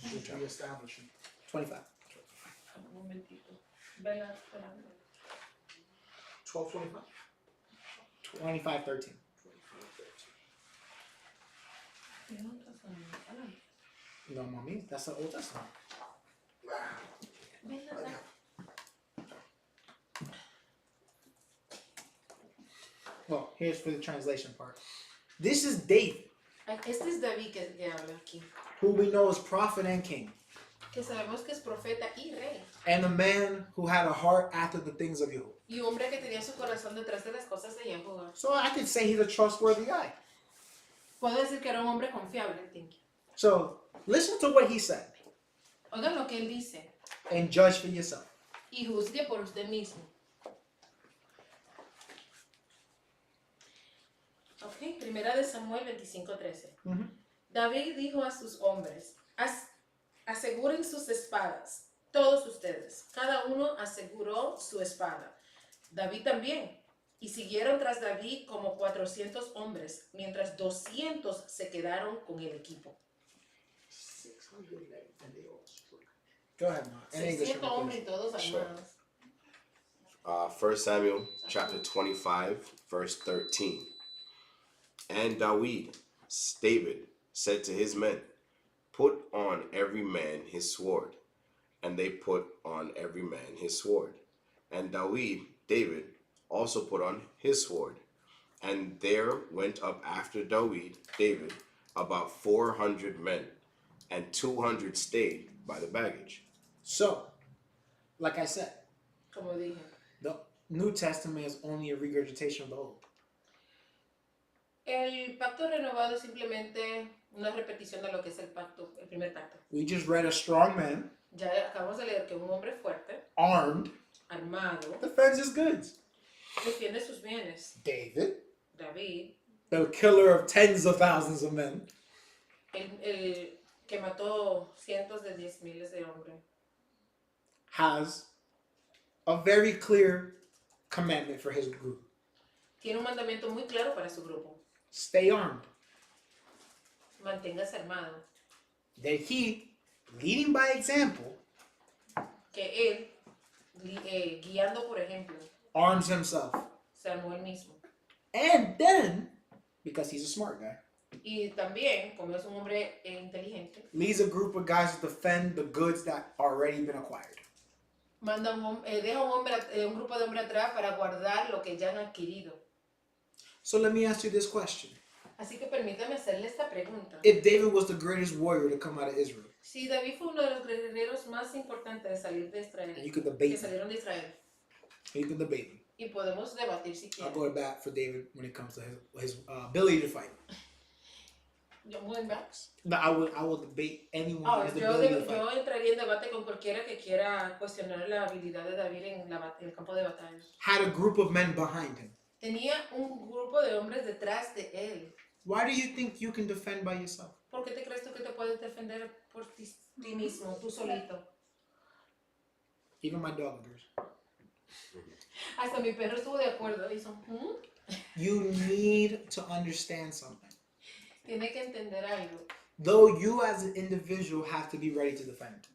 S3: Just reestablishing.
S1: 25.
S2: Un momentito. Vela, espérame.
S3: 12:25.
S1: 25:13. No, mommy, that's the Old Testament.
S2: Ven acá.
S1: Well, here's for the translation part. This is David,
S2: Este es David que habla aquí,
S1: who we know is prophet and king,
S2: que sabemos que es profeta y rey,
S1: and a man who had a heart after the things of Yahuwah.
S2: y un hombre que tenía su corazón detrás de las cosas de Yahweh.
S1: So I could say he's a trustworthy guy.
S2: Puedo decir que era un hombre confiable, Tinky.
S1: So listen to what he said
S2: Oigan lo que él dice,
S1: and judge for yourself.
S2: y juzgue por usted mismo. Ok, Primera de Samuel 25:13.
S1: Mhm.
S2: David dijo a sus hombres, aseguren sus espadas, todos ustedes. Cada uno aseguró su espada. David también. Y siguieron tras David como 400 hombres, mientras 200 se quedaron con el equipo.
S3: 600 and they all struck.
S1: Go ahead, Ma. In English,
S2: 600 hombres y todos
S6: Sure.
S2: armados.
S6: 1 Samuel chapter 25, verse 13. And David said to his men, Put on every man his sword. And they put on every man his sword. And David, also put on his sword. And there went up after David, about 400 men, and 200 stayed by the baggage.
S1: So, like I said,
S2: Como dije,
S1: the New Testament is only a regurgitation of the Old.
S2: el pacto renovado es simplemente una repetición de lo que es el pacto, el primer pacto.
S1: We just read a strong man,
S2: Ya acabamos de leer que un hombre fuerte,
S1: armed,
S2: armado,
S1: defends his goods.
S2: defiende sus bienes.
S1: David,
S2: David,
S1: the killer of tens of thousands of men,
S2: el que mató cientos de miles de hombres,
S1: has a very clear commandment for his group.
S2: tiene un mandamiento muy claro para su grupo.
S1: Stay armed.
S2: Manténgase armado.
S1: That he, leading by example,
S2: Que él, guiando por ejemplo,
S1: arms himself.
S2: se armó él mismo.
S1: And then, because he's a smart guy,
S2: Y también, como es un hombre inteligente,
S1: leads a group of guys to defend the goods that already been acquired.
S2: deja un grupo de hombres atrás para guardar lo que ya han adquirido.
S1: So let me ask you this question.
S2: Así que permítame hacerle esta pregunta.
S1: If David was the greatest warrior to come out of Israel,
S2: Si David fue uno de los guerreros más importantes de salir de Israel,
S1: and you could
S2: que
S1: debate me,
S2: salieron de Israel,
S1: you could debate me.
S2: y podemos debatir si
S1: I'll
S2: quieren.
S1: go to bat for David when it comes to his ability to fight.
S2: Yo muy bien.
S1: No, I will debate anyone who has the
S2: Yo,
S1: ability to fight.
S2: yo entraría en debate con cualquiera que quiera cuestionar la habilidad de David en el campo de batalla.
S1: Had a group of men behind him.
S2: Tenía un grupo de hombres detrás de él.
S1: Why do you think you can defend by yourself?
S2: ¿Por qué te crees tú que te puedes defender por ti mismo, tú solito?
S1: Even my dog agrees.
S2: Hasta mi perro estuvo de acuerdo. Hizo,
S1: You need to understand something.
S2: Tiene que entender algo.
S1: Though you as an individual have to be ready to defend.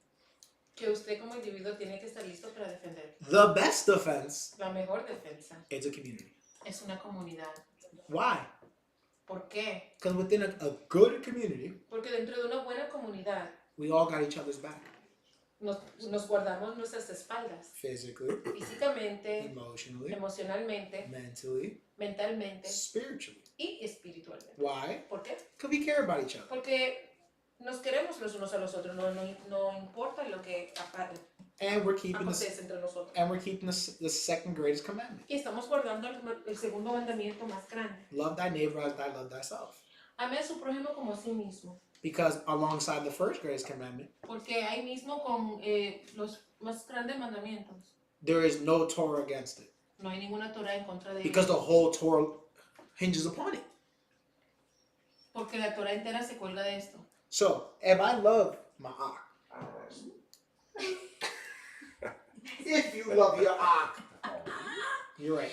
S2: Que usted como individuo tiene que estar listo para defender.
S1: The best defense
S2: La mejor defensa
S1: is a community.
S2: es una comunidad.
S1: Why?
S2: ¿Por qué?
S1: Because within a good community,
S2: Porque dentro de una buena comunidad
S1: we all got each other's back.
S2: nos guardamos nuestras espaldas.
S1: Physically,
S2: Físicamente,
S1: emotionally,
S2: emocionalmente,
S1: mentally,
S2: mentalmente
S1: spiritually.
S2: y espiritualmente.
S1: Why?
S2: ¿Por qué?
S1: Because we care about each other.
S2: Porque nos queremos los unos a los otros, no importa lo que
S1: And we're keeping
S2: acontece entre nosotros.
S1: the second greatest commandment.
S2: Y estamos guardando el segundo mandamiento más grande.
S1: Love thy neighbor as thou love thyself.
S2: Ame a su prójimo como a sí mismo.
S1: Because alongside the first greatest commandment,
S2: Porque ahí mismo con los más grandes mandamientos
S1: there is no Torah against it.
S2: no hay ninguna Torah en contra de
S1: Because
S2: ellos.
S1: the whole Torah hinges upon it.
S2: Porque la Torah entera se cuelga de esto.
S1: So, if I love my ox, if you love your ox, you're right.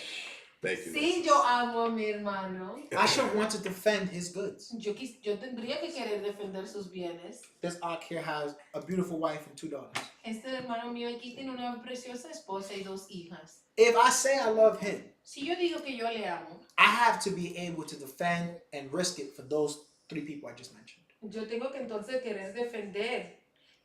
S6: Thank you.
S2: Sí, yo amo a mi hermano.
S1: I should want to defend his goods.
S2: Yo tendría que querer defender sus bienes.
S1: This ox here has a beautiful wife and 2 daughters.
S2: Este hermano mío aquí tiene una preciosa esposa y 2 hijas.
S1: If I say I love him,
S2: Si yo digo que yo le amo,
S1: I have to be able to defend and risk it for those 3 people I just mentioned.
S2: yo tengo que entonces querer defender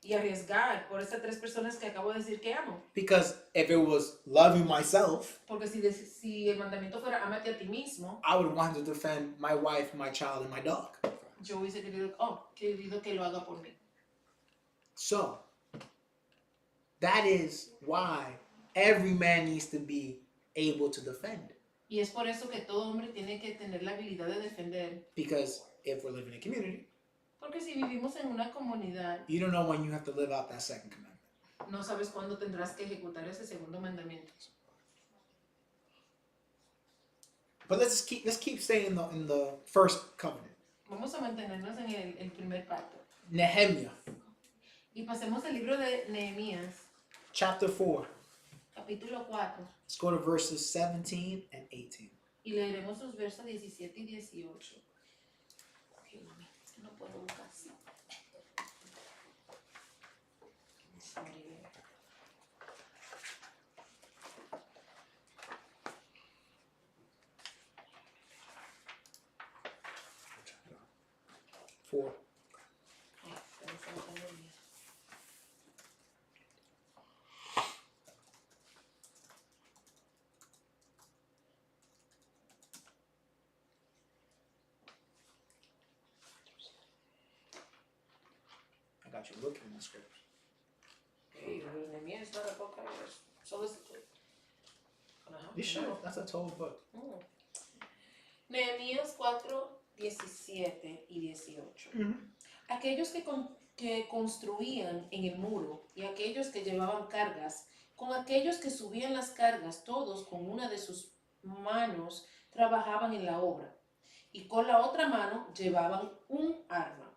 S2: y arriesgar por estas 3 personas que acabo de decir que amo.
S1: Because if it was loving myself,
S2: Porque si el mandamiento fuera amate a ti mismo,
S1: I would want to defend my wife, my child, and my dog.
S2: yo hubiese querido que lo haga por mí.
S1: So, that is why every man needs to be able to defend.
S2: Y es por eso que todo hombre tiene que tener la habilidad de defender.
S1: Because if we're living in a community,
S2: Porque si vivimos en una comunidad,
S1: you don't know when you have to live out that second commandment.
S2: no sabes cuándo tendrás que ejecutar ese segundo mandamiento.
S1: But let's keep staying in the first covenant.
S2: Vamos a mantenernos en el primer pacto.
S1: Nehemiah,
S2: Y pasemos al libro de Nehemías,
S1: chapter 4.
S2: capítulo 4.
S1: Let's go to verses 17 and 18.
S2: Y leeremos los versos 17 y 18. Ay, mami, es que no puedo buscar así. Sorry.
S1: 4. got you looking in the scripture.
S2: Okay, Nehemías is not a book, I guess. So is it.
S1: You sure? That's a total book.
S2: Nehemías 4, 17 y 18. Aquellos que construían en el muro y aquellos que llevaban cargas, con aquellos que subían las cargas, todos con una de sus manos trabajaban en la obra y con la otra mano llevaban un arma.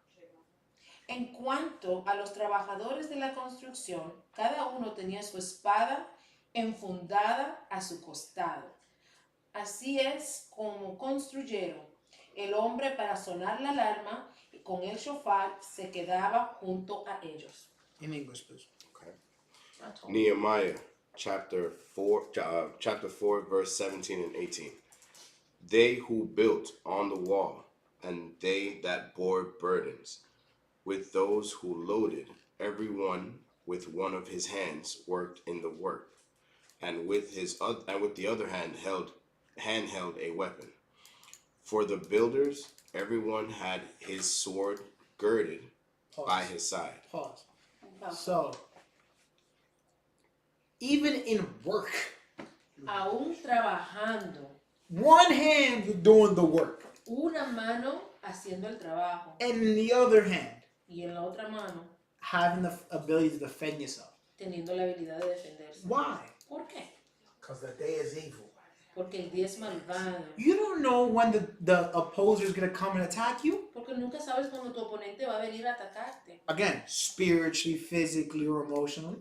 S2: En cuanto a los trabajadores de la construcción, cada uno tenía su espada enfundada a su costado. Así es como construyeron. El hombre para sonar la alarma y con el shofar se quedaba junto a ellos.
S1: In English, please.
S6: Okay. Nehemiah chapter 4, verse 17 and 18. They who built on the wall, and they that bore burdens, with those who loaded, everyone with one of his hands worked in the work, and with the other hand held a weapon. For the builders, everyone had his sword girded by his side.
S1: Pause. So, even in work,
S2: Aún trabajando,
S1: one hand you're doing the work,
S2: una mano haciendo el trabajo
S1: and in the other hand,
S2: y en la otra mano
S1: having the ability to defend yourself.
S2: teniendo la habilidad de defenderse.
S1: Why?
S2: ¿Por qué?
S3: Because the day is evil.
S2: Porque el día es malvado.
S1: You don't know when the opposer is going to come and attack you.
S2: Porque nunca sabes cuando tu oponente va a venir a atacarte.
S1: Again, spiritually, physically, or emotionally.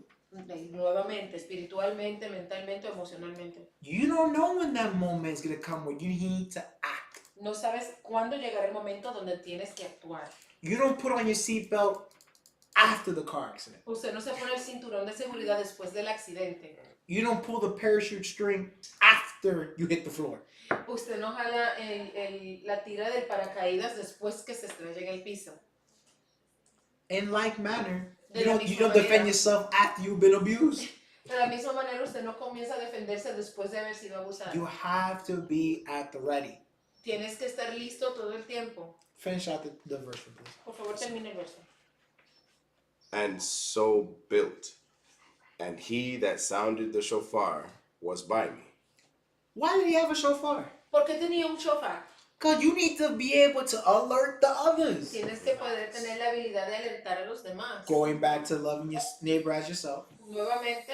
S2: Nuevamente, espiritualmente, mentalmente o emocionalmente.
S1: You don't know when that moment is going to come where you need to act.
S2: No sabes cuándo llegará el momento donde tienes que actuar.
S1: You don't put on your seatbelt after the car accident.
S2: Usted no se pone el cinturón de seguridad después del accidente.
S1: You don't pull the parachute string after you hit the floor.
S2: Usted no jala la tira del paracaídas después que se estrella en el piso.
S1: In like manner,
S2: De
S1: you
S2: la
S1: don't
S2: misma
S1: defend
S2: manera.
S1: yourself after you've been abused.
S2: De la misma manera, usted no comienza a defenderse después de haber sido abusado.
S1: You have to be at the ready.
S2: Tienes que estar listo todo el tiempo.
S1: Finish out the verse, please.
S2: Por favor, termine el verso.
S6: And so built, and he that sounded the shofar was by me.
S1: Why did he have a shofar?
S2: ¿Por qué tenía un shofar?
S1: Because you need to be able to alert the others.
S2: Tienes que poder tener la habilidad de alertar a los demás.
S1: Going back to loving your neighbor as yourself.
S2: Nuevamente,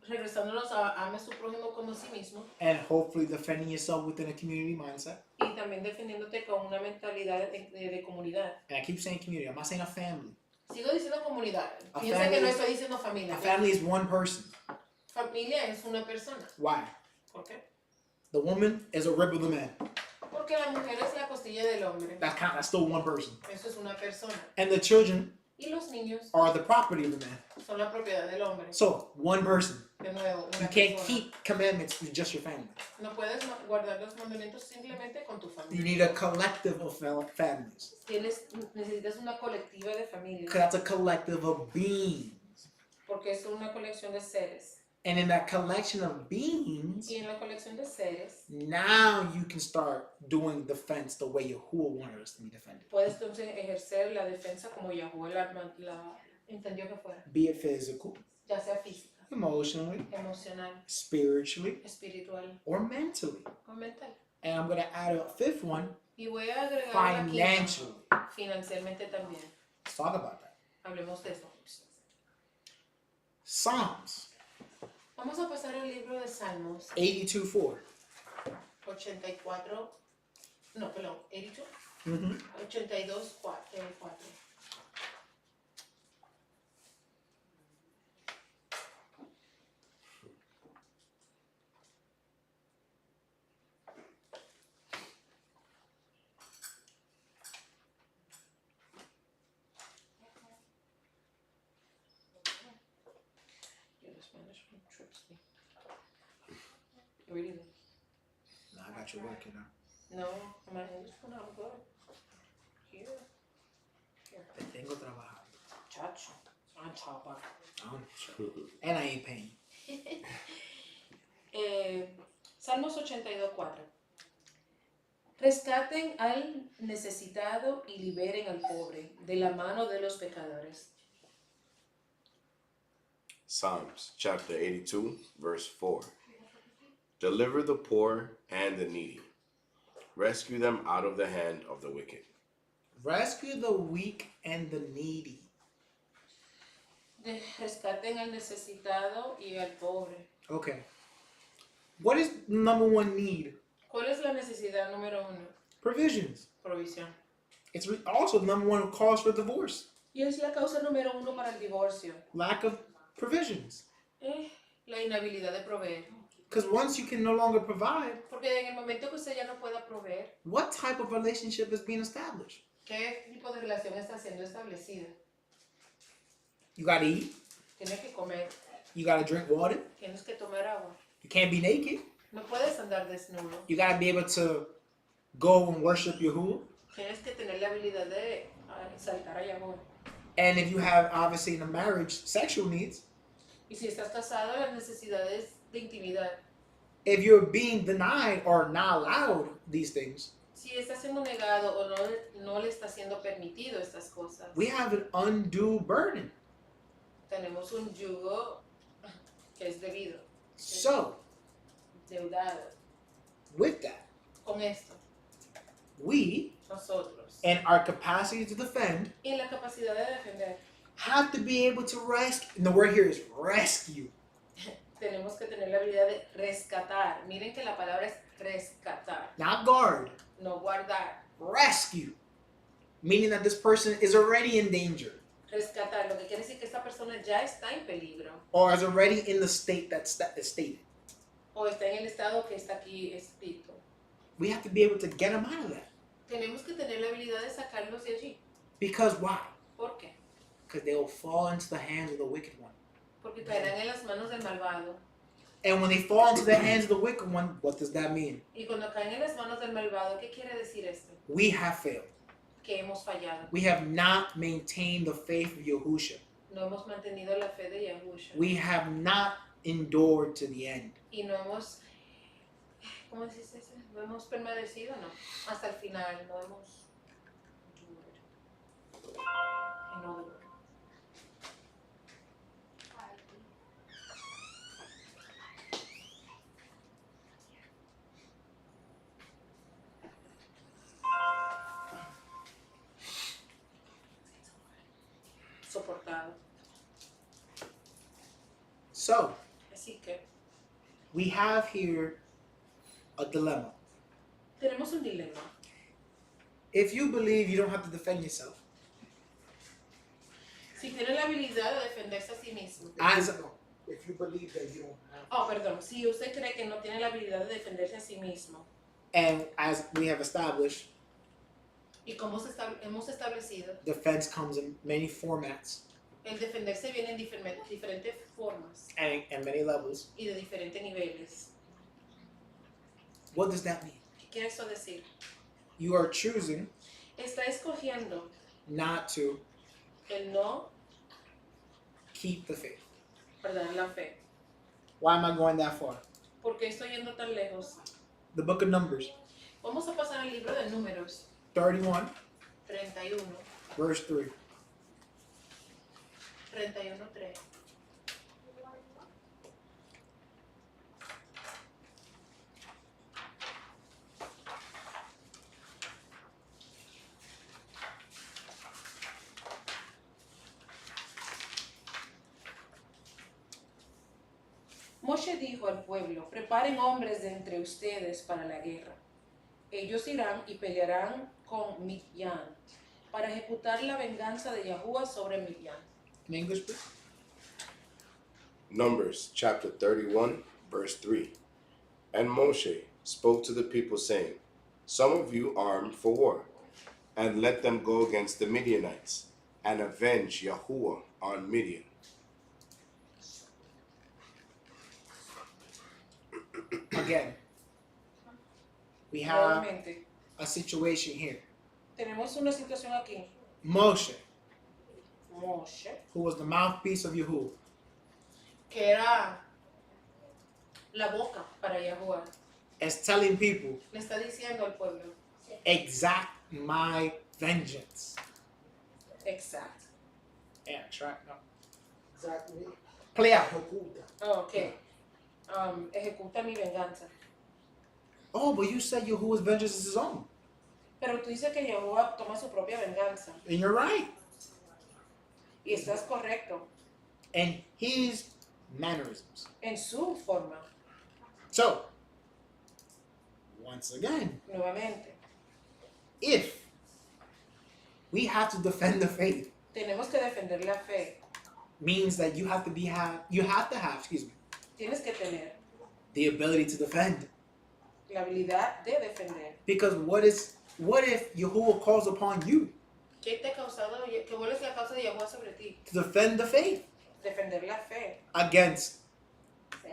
S2: regresándonos a ame a su prójimo como a sí mismo
S1: And hopefully defending yourself within a community mindset.
S2: y también defendiéndote con una mentalidad de comunidad.
S1: And I keep saying community. I'm not saying a family.
S2: Sigo diciendo comunidad.
S1: A
S2: Piensa que no
S1: family-
S2: estoy diciendo familia.
S1: A family is one person.
S2: Familia es una persona.
S1: Why?
S2: ¿Por qué?
S1: The woman is a rib of the man.
S2: Porque la mujer es la costilla del hombre.
S1: That's still one person.
S2: Eso es una persona.
S1: And the children
S2: Y los niños
S1: are the property of the man.
S2: son la propiedad del hombre.
S1: So, one person.
S2: De nuevo,
S1: You
S2: una
S1: can't
S2: persona.
S1: keep commandments with just your family.
S2: No puedes guardar los mandamientos simplemente con tu
S1: You
S2: familia.
S1: need a collective of families.
S2: Necesitas una colectiva de familias.
S1: Because that's a collective of beings.
S2: Porque es una colección de seres.
S1: And in that collection of beings,
S2: Y en la colección de seres,
S1: now you can start doing defense the way Yahuwah wanted us to be defended.
S2: puedes entonces ejercer la defensa como Yahuwah la entendió que fuera.
S1: Be it physical,
S2: Ya sea física,
S1: emotionally,
S2: emocional,
S1: spiritually,
S2: espiritual
S1: or mentally.
S2: o mental.
S1: And I'm going to add a fifth one,
S2: Y voy a agregar una quinta,
S1: financially.
S2: financieramente también.
S1: Let's talk about that.
S2: Hablemos de eso.
S1: Psalms
S2: Vamos a pasar al libro de Salmos
S1: 82:4.
S2: 84, no, perdón, 82,
S1: Mm-hmm.
S2: 82, 4. Reading.
S1: No, I got you working now.
S2: No, my English is not good. Here.
S1: Te tengo trabajando.
S2: Chacho. I'm chapa.
S1: And I ain't paying.
S2: Salmos 82:4. Rescaten al necesitado y liberen al pobre de la mano de los pecadores.
S6: Psalms chapter 82, verse 4. Deliver the poor and the needy. Rescue them out of the hand of the wicked.
S1: Rescue the weak and the needy.
S2: Rescaten al necesitado y al pobre.
S1: Okay. What is number one need?
S2: ¿Cuál es la necesidad número uno?
S1: Provisions.
S2: Provisión.
S1: It's also the number one cause for divorce.
S2: Y es la causa número uno para el divorcio.
S1: Lack of provisions.
S2: La inhabilidad de proveer.
S1: Because once you can no longer provide,
S2: Porque en el momento que usted ya no pueda proveer,
S1: what type of relationship is being established?
S2: ¿qué tipo de relación está siendo establecida?
S1: You gotta eat.
S2: Tienes que comer,
S1: You gotta drink water.
S2: tienes que tomar agua.
S1: You can't be naked.
S2: No puedes andar desnudo.
S1: You gotta be able to go and worship Yahuwah.
S2: Tienes que tener la habilidad de exaltar a Yahweh.
S1: And if you have, obviously, in a marriage, sexual needs,
S2: Y si estás casado, las necesidades de intimidad.
S1: if you're being denied or not allowed these things,
S2: Si está siendo negado o no le está siendo permitido estas cosas,
S1: we have an undue burden.
S2: tenemos un yugo que es debido,
S1: So,
S2: deudado.
S1: with that,
S2: Con esto,
S1: we,
S2: nosotros,
S1: and our capacity to defend,
S2: y la capacidad de defender,
S1: have to be able to rescue. And the word here is rescue.
S2: tenemos que tener la habilidad de rescatar. Miren que la palabra es rescatar,
S1: Not guard,
S2: no guardar.
S1: rescue. Meaning that this person is already in danger
S2: Rescatar, lo que quiere decir que esta persona ya está en peligro
S1: or is already in the state that's stated.
S2: o está en el estado que está aquí escrito.
S1: We have to be able to get them out of that.
S2: Tenemos que tener la habilidad de sacarlos de allí.
S1: Because why?
S2: ¿Por qué?
S1: Because they will fall into the hands of the wicked one.
S2: Porque caerán en las manos del malvado.
S1: And when they fall into the hands of the wicked one, what does that mean?
S2: Y cuando caen en las manos del malvado, ¿qué quiere decir esto?
S1: We have failed.
S2: Que hemos fallado.
S1: We have not maintained the faith of Yahusha.
S2: No hemos mantenido la fe de Yahusha.
S1: We have not endured to the end.
S2: Y no hemos, ¿cómo se dice eso? No hemos permanecido, no. Hasta el final, no hemos endured. Soportado.
S1: So,
S2: Así que
S1: we have here a dilemma.
S2: tenemos un dilema.
S1: If you believe you don't have to defend yourself,
S2: Si tiene la habilidad de defenderse a sí mismo.
S1: as
S3: If you believe that you don't have,
S2: Oh, perdón. Si usted cree que no tiene la habilidad de defenderse a sí mismo.
S1: and as we have established,
S2: Y como hemos establecido,
S1: defense comes in many formats
S2: el defenderse viene en diferentes formas
S1: and many levels.
S2: y de diferentes niveles.
S1: What does that mean?
S2: ¿Qué quiere eso decir?
S1: You are choosing
S2: Está escogiendo
S1: not to
S2: el no
S1: keep the faith.
S2: perder la fe.
S1: Why am I going that far?
S2: ¿Por qué estoy yendo tan lejos?
S1: The book of Numbers,
S2: Vamos a pasar al libro de Números
S1: 31,
S2: 31,
S1: verse 3.
S2: 31:3. Moshe dijo al pueblo: preparen hombres de entre ustedes para la guerra. Ellos irán y pelearán con Midian para ejecutar la venganza de Yahuwah sobre Midian.
S1: In English, please.
S6: Numbers chapter 31, verse 3. And Moshe spoke to the people, saying, Some of you arm for war, and let them go against the Midianites, and avenge Yahuwah on Midian.
S1: Again, we have
S2: Nuevamente,
S1: a situation here.
S2: tenemos una situación aquí.
S1: Moshe,
S2: Moshe,
S1: who was the mouthpiece of Yahuwah,
S2: que era la boca para Yahuwah,
S1: is telling people,
S2: le está diciendo al pueblo:
S1: exact my vengeance.
S2: Exact.
S1: Yeah, that's right. No.
S3: Exactly.
S1: Play out.
S2: Oh, ok. Ejecuta mi venganza.
S1: Oh, but you said Yahuwah's vengeance is his own.
S2: Pero tú dices que Jehová toma su propia venganza.
S1: And you're right.
S2: Y estás correcto
S1: And his mannerisms.
S2: en su forma.
S1: So, once again,
S2: Nuevamente,
S1: if we have to defend the faith,
S2: tenemos que defender la fe.
S1: means that you have to have, excuse me,
S2: Tienes que tener
S1: the ability to defend.
S2: la habilidad de defender.
S1: Because what if Yahuwah calls upon you
S2: ¿Qué te ha causado, que cuál es la causa de Jehová sobre ti?
S1: to defend the faith
S2: Defender la fe
S1: against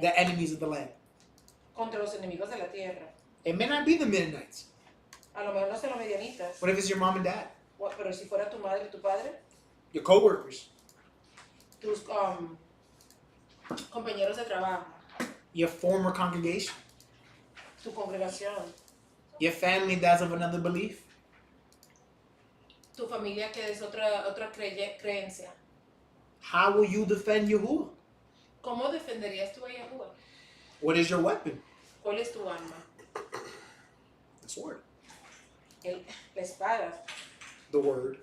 S1: the enemies of the land?
S2: contra los enemigos de la tierra.
S1: It may not be the Mennonites.
S2: A lo mejor no son los medianitas,
S1: What if it's your mom and dad,
S2: pero si fuera tu madre y tu padre,
S1: your co-workers,
S2: tus compañeros de trabajo,
S1: your former congregation,
S2: tu congregación,
S1: your family that's of another belief?
S2: tu familia que es otra creencia?
S1: How will you defend Yahuwah?
S2: ¿Cómo defenderías tú a Yahuwah?
S1: What is your weapon?
S2: ¿Cuál es tu arma?
S1: The sword.
S2: La espada,
S1: The word.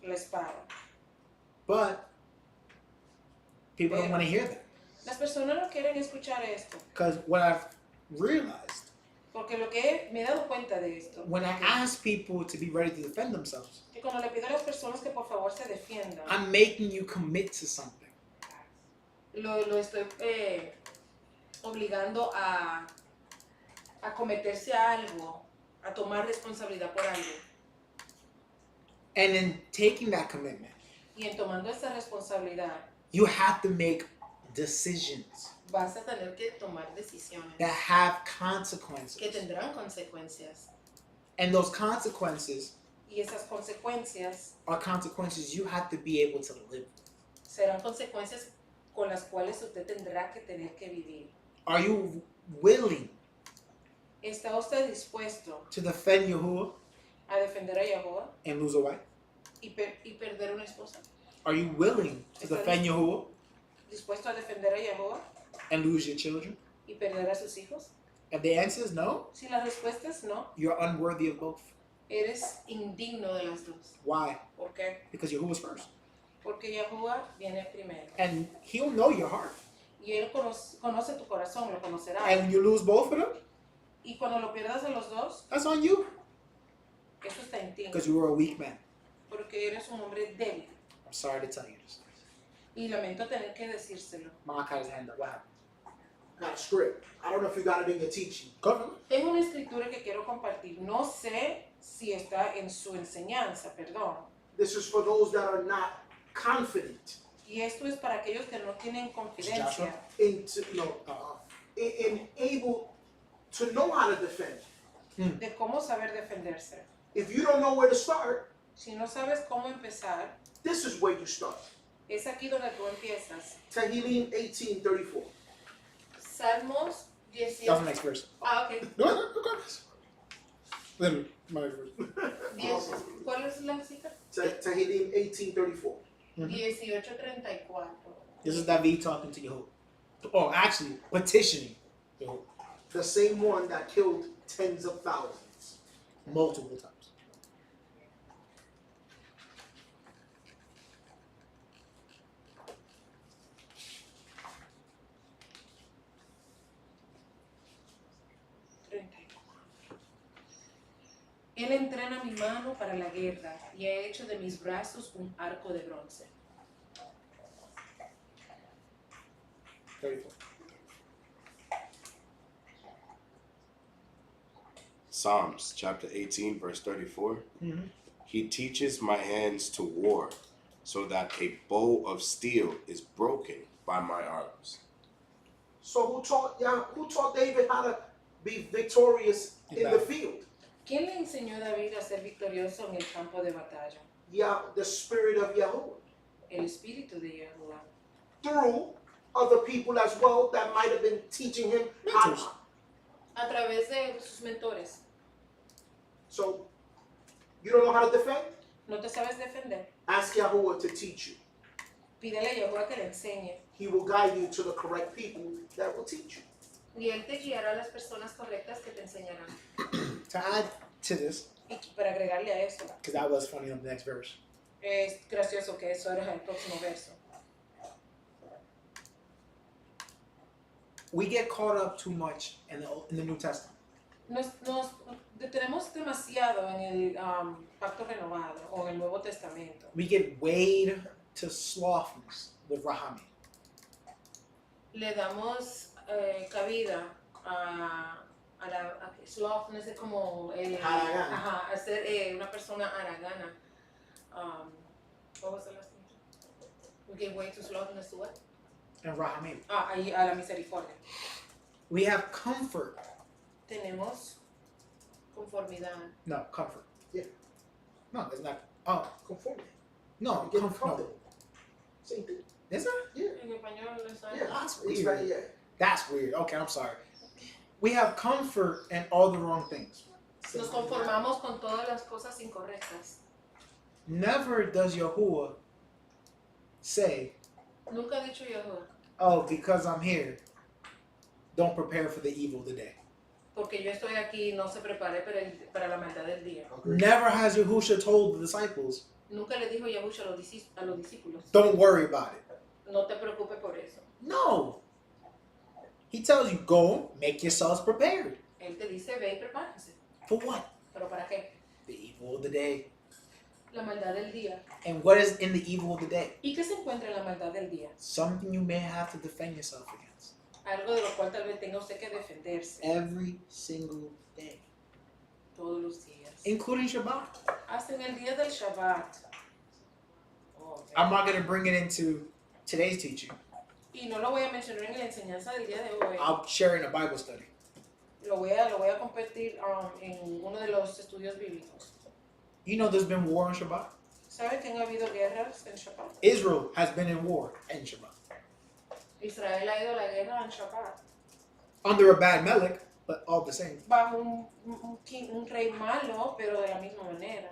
S2: la espada.
S1: But people don't want to hear that.
S2: Las personas no quieren escuchar esto,
S1: Because what I've realized,
S2: porque me he dado cuenta de esto,
S1: when I ask people to be ready to defend themselves,
S2: que cuando le pido a las personas que por favor se defiendan,
S1: I'm making you commit to something.
S2: lo estoy obligando a cometerse a algo, a tomar responsabilidad por algo.
S1: And in taking that commitment,
S2: Y en tomando esa responsabilidad,
S1: you have to make decisions
S2: vas a tener que tomar decisiones
S1: that have
S2: que
S1: consequences.
S2: tendrán consecuencias.
S1: And those consequences
S2: Y esas consecuencias
S1: are consequences you have to be able to live with.
S2: serán consecuencias con las cuales usted tendrá que tener que vivir.
S1: Are you willing
S2: ¿Está usted dispuesto
S1: to defend Yahuwah
S2: a defender a Yahuwah
S1: and lose a wife?
S2: y perder una esposa?
S1: Are you willing to defend Yahuwah
S2: ¿Dispuesto a defender a Yahuwah
S1: and lose your children?
S2: y perder a sus hijos?
S1: If the answer is no,
S2: Si la respuesta es no,
S1: you're unworthy of both.
S2: eres indigno de las dos.
S1: Why?
S2: ¿Por qué?
S1: Because Yahuwah's first.
S2: Porque Yahuwah viene primero.
S1: And he'll know your heart.
S2: Y Él conoce tu corazón, lo conocerá.
S1: And when you lose both of them,
S2: Y cuando lo pierdas a los dos,
S1: that's on you.
S2: eso está en ti.
S1: Because you were a weak man.
S2: Porque eres un hombre débil.
S1: I'm sorry to tell you this.
S2: Y lamento tener que decírselo.
S1: Mark had his hand up. What happened?
S3: Got a script. I don't know if you got it in your teaching.
S1: Go for it.
S2: Tengo una escritura que quiero compartir. No sé si está en su enseñanza, perdón.
S3: This is for those that are not confident
S2: Y esto es para aquellos que no tienen confidencia
S3: in able to know how to defend.
S2: de cómo saber defenderse.
S3: If you don't know where to start,
S2: Si no sabes cómo empezar,
S3: this is where you start.
S2: es aquí donde tú empiezas.
S3: Tehillim 18:34.
S2: Salmos
S1: That was
S2: 18.
S1: the next verse.
S2: Ah, ok.
S1: Go ahead. Go ahead. Literally, my next verse.
S2: 10. ¿Cuál es la cita?
S3: Tehillim 18:34.
S2: 18:34.
S1: This is David talking to Yahuwah. Oh, actually, petitioning Yahuwah
S3: The same one that killed tens of thousands.
S1: multiple times.
S2: Él entrena mi mano para la guerra y ha hecho de mis brazos un arco de bronce.
S1: 34.
S6: Psalms chapter 18, verse 34.
S1: Mm-hmm.
S6: He teaches my hands to war, so that a bow of steel is broken by my arms.
S3: So who taught David how to be victorious in the field?
S2: ¿Quién le enseñó a David a ser victorioso en el campo de batalla?
S3: Yeah, the spirit of Yahuwah.
S2: El espíritu de Yahuwah.
S3: Through other people as well that might have been teaching him how.
S1: Mentors.
S2: A través de sus mentores.
S3: So, you don't know how to defend?
S2: ¿No te sabes defender?
S3: Ask Yahuwah to teach you.
S2: Pídele a Yahuwah que le enseñe.
S3: He will guide you to the correct people that will teach you.
S2: Y Él te guiará a las personas correctas que te enseñarán.
S1: To add to this,
S2: Y para agregarle a eso,
S1: because that was funny on the next verse.
S2: es gracioso que eso era el próximo verso.
S1: We get caught up too much in the New Testament.
S2: Nos detenemos demasiado en el Pacto Renovado o en el Nuevo Testamento.
S1: We get weighed to slothfulness with Rahami.
S2: Le damos cabida a que slothfulness es como
S3: Haragana.
S2: ajá, a ser una persona haragana. What was the last thing? We give way to slothfulness to what?
S1: And Rahami.
S2: Ahí a la misericordia.
S1: We have comfort.
S2: Tenemos conformidad.
S1: No, comfort.
S3: Yeah.
S1: No, it's not. Oh,
S3: Conformity.
S1: no,
S3: Get
S1: comfort.
S3: comfortable. Same thing.
S1: No. Is that?
S3: Yeah.
S2: En español es
S3: Yeah.
S1: That's
S3: It's
S1: weird.
S3: right, yeah.
S1: That's weird. Okay, I'm sorry. We have comfort in all the wrong things.
S2: Nos conformamos con todas las cosas incorrectas.
S1: Never does Yahuwah say,
S2: Nunca ha dicho Yahuwah,
S1: oh, because I'm here, don't prepare for the evil today.
S2: porque yo estoy aquí, no se prepare para la maldad del día.
S3: Agree.
S1: Never has Yahusha told the disciples,
S2: Nunca le dijo Yahushua a los discípulos,
S1: don't worry about it.
S2: no te preocupes por eso.
S1: No. He tells you, go make yourselves prepared.
S2: Él te dice, ve y prepárense.
S1: For what?
S2: ¿Pero para qué?
S1: The evil of the day.
S2: La maldad del día.
S1: And what is in the evil of the day?
S2: ¿Y qué se encuentra en la maldad del día?
S1: Something you may have to defend yourself against.
S2: Algo de lo cual tal vez tenga usted que defenderse
S1: Every single day.
S2: todos los días.
S1: Including Shabbat.
S2: Hasta en el día del Shabbat. Oh,
S1: I'm not going to bring it into today's teaching.
S2: y no lo voy a mencionar en la enseñanza del día de hoy.
S1: I'll share it in a Bible study.
S2: Lo voy a compartir en uno de los estudios bíblicos.
S1: You know there's been war on Shabbat?
S2: ¿Sabe que han habido guerras en Shabbat?
S1: Israel has been in war in Shabbat.
S2: Israel ha ido a la guerra en Shabbat.
S1: Under a bad Melech, but all the same.
S2: Bajo un rey malo, pero de la misma manera.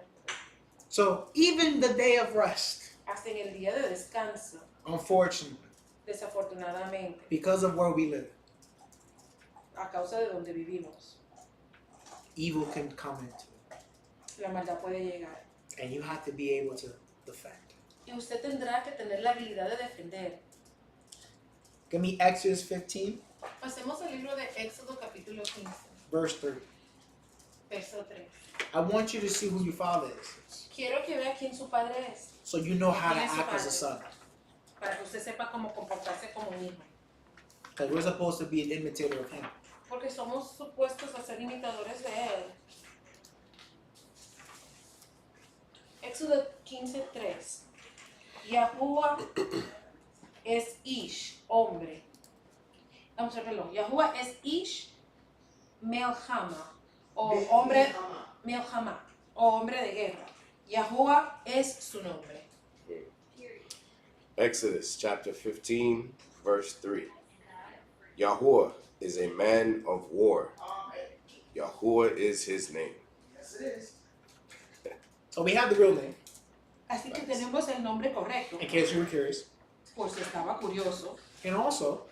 S1: So even the day of rest,
S2: Hasta en el día de descanso,
S1: unfortunately,
S2: desafortunadamente,
S1: because of where we live,
S2: a causa de donde vivimos,
S1: evil can come into it.
S2: la maldad puede llegar.
S1: And you have to be able to defend.
S2: Y usted tendrá que tener la habilidad de defender.
S1: Give me Exodus 15,
S2: Pasemos al libro de Éxodo capítulo 15,
S1: verse 3.
S2: verso 3.
S1: I want you to see who your father is,
S2: Quiero que vea quién su padre es,
S1: so you know how to
S2: ¿Quién es su
S1: act as a
S2: padre?
S1: son.
S2: para que usted sepa cómo comportarse como un hijo.
S1: Because we're supposed to be an imitator of him.
S2: Porque somos supuestos a ser imitadores de él. Éxodo 15:3. Yahuwah es Ish, hombre. Vamos a verlo. Yahuwah es Ish Melhama, o hombre Melhama, o hombre de guerra. Yahuwah es su nombre.
S6: Exodus chapter 15, verse 3. Yahuwah is a man of war. Yahuwah is his name.
S3: Yes, it is.
S1: So we have the real name,
S2: Así que tenemos el nombre correcto,
S1: in case you were curious.
S2: por si estaba curioso.
S1: And also,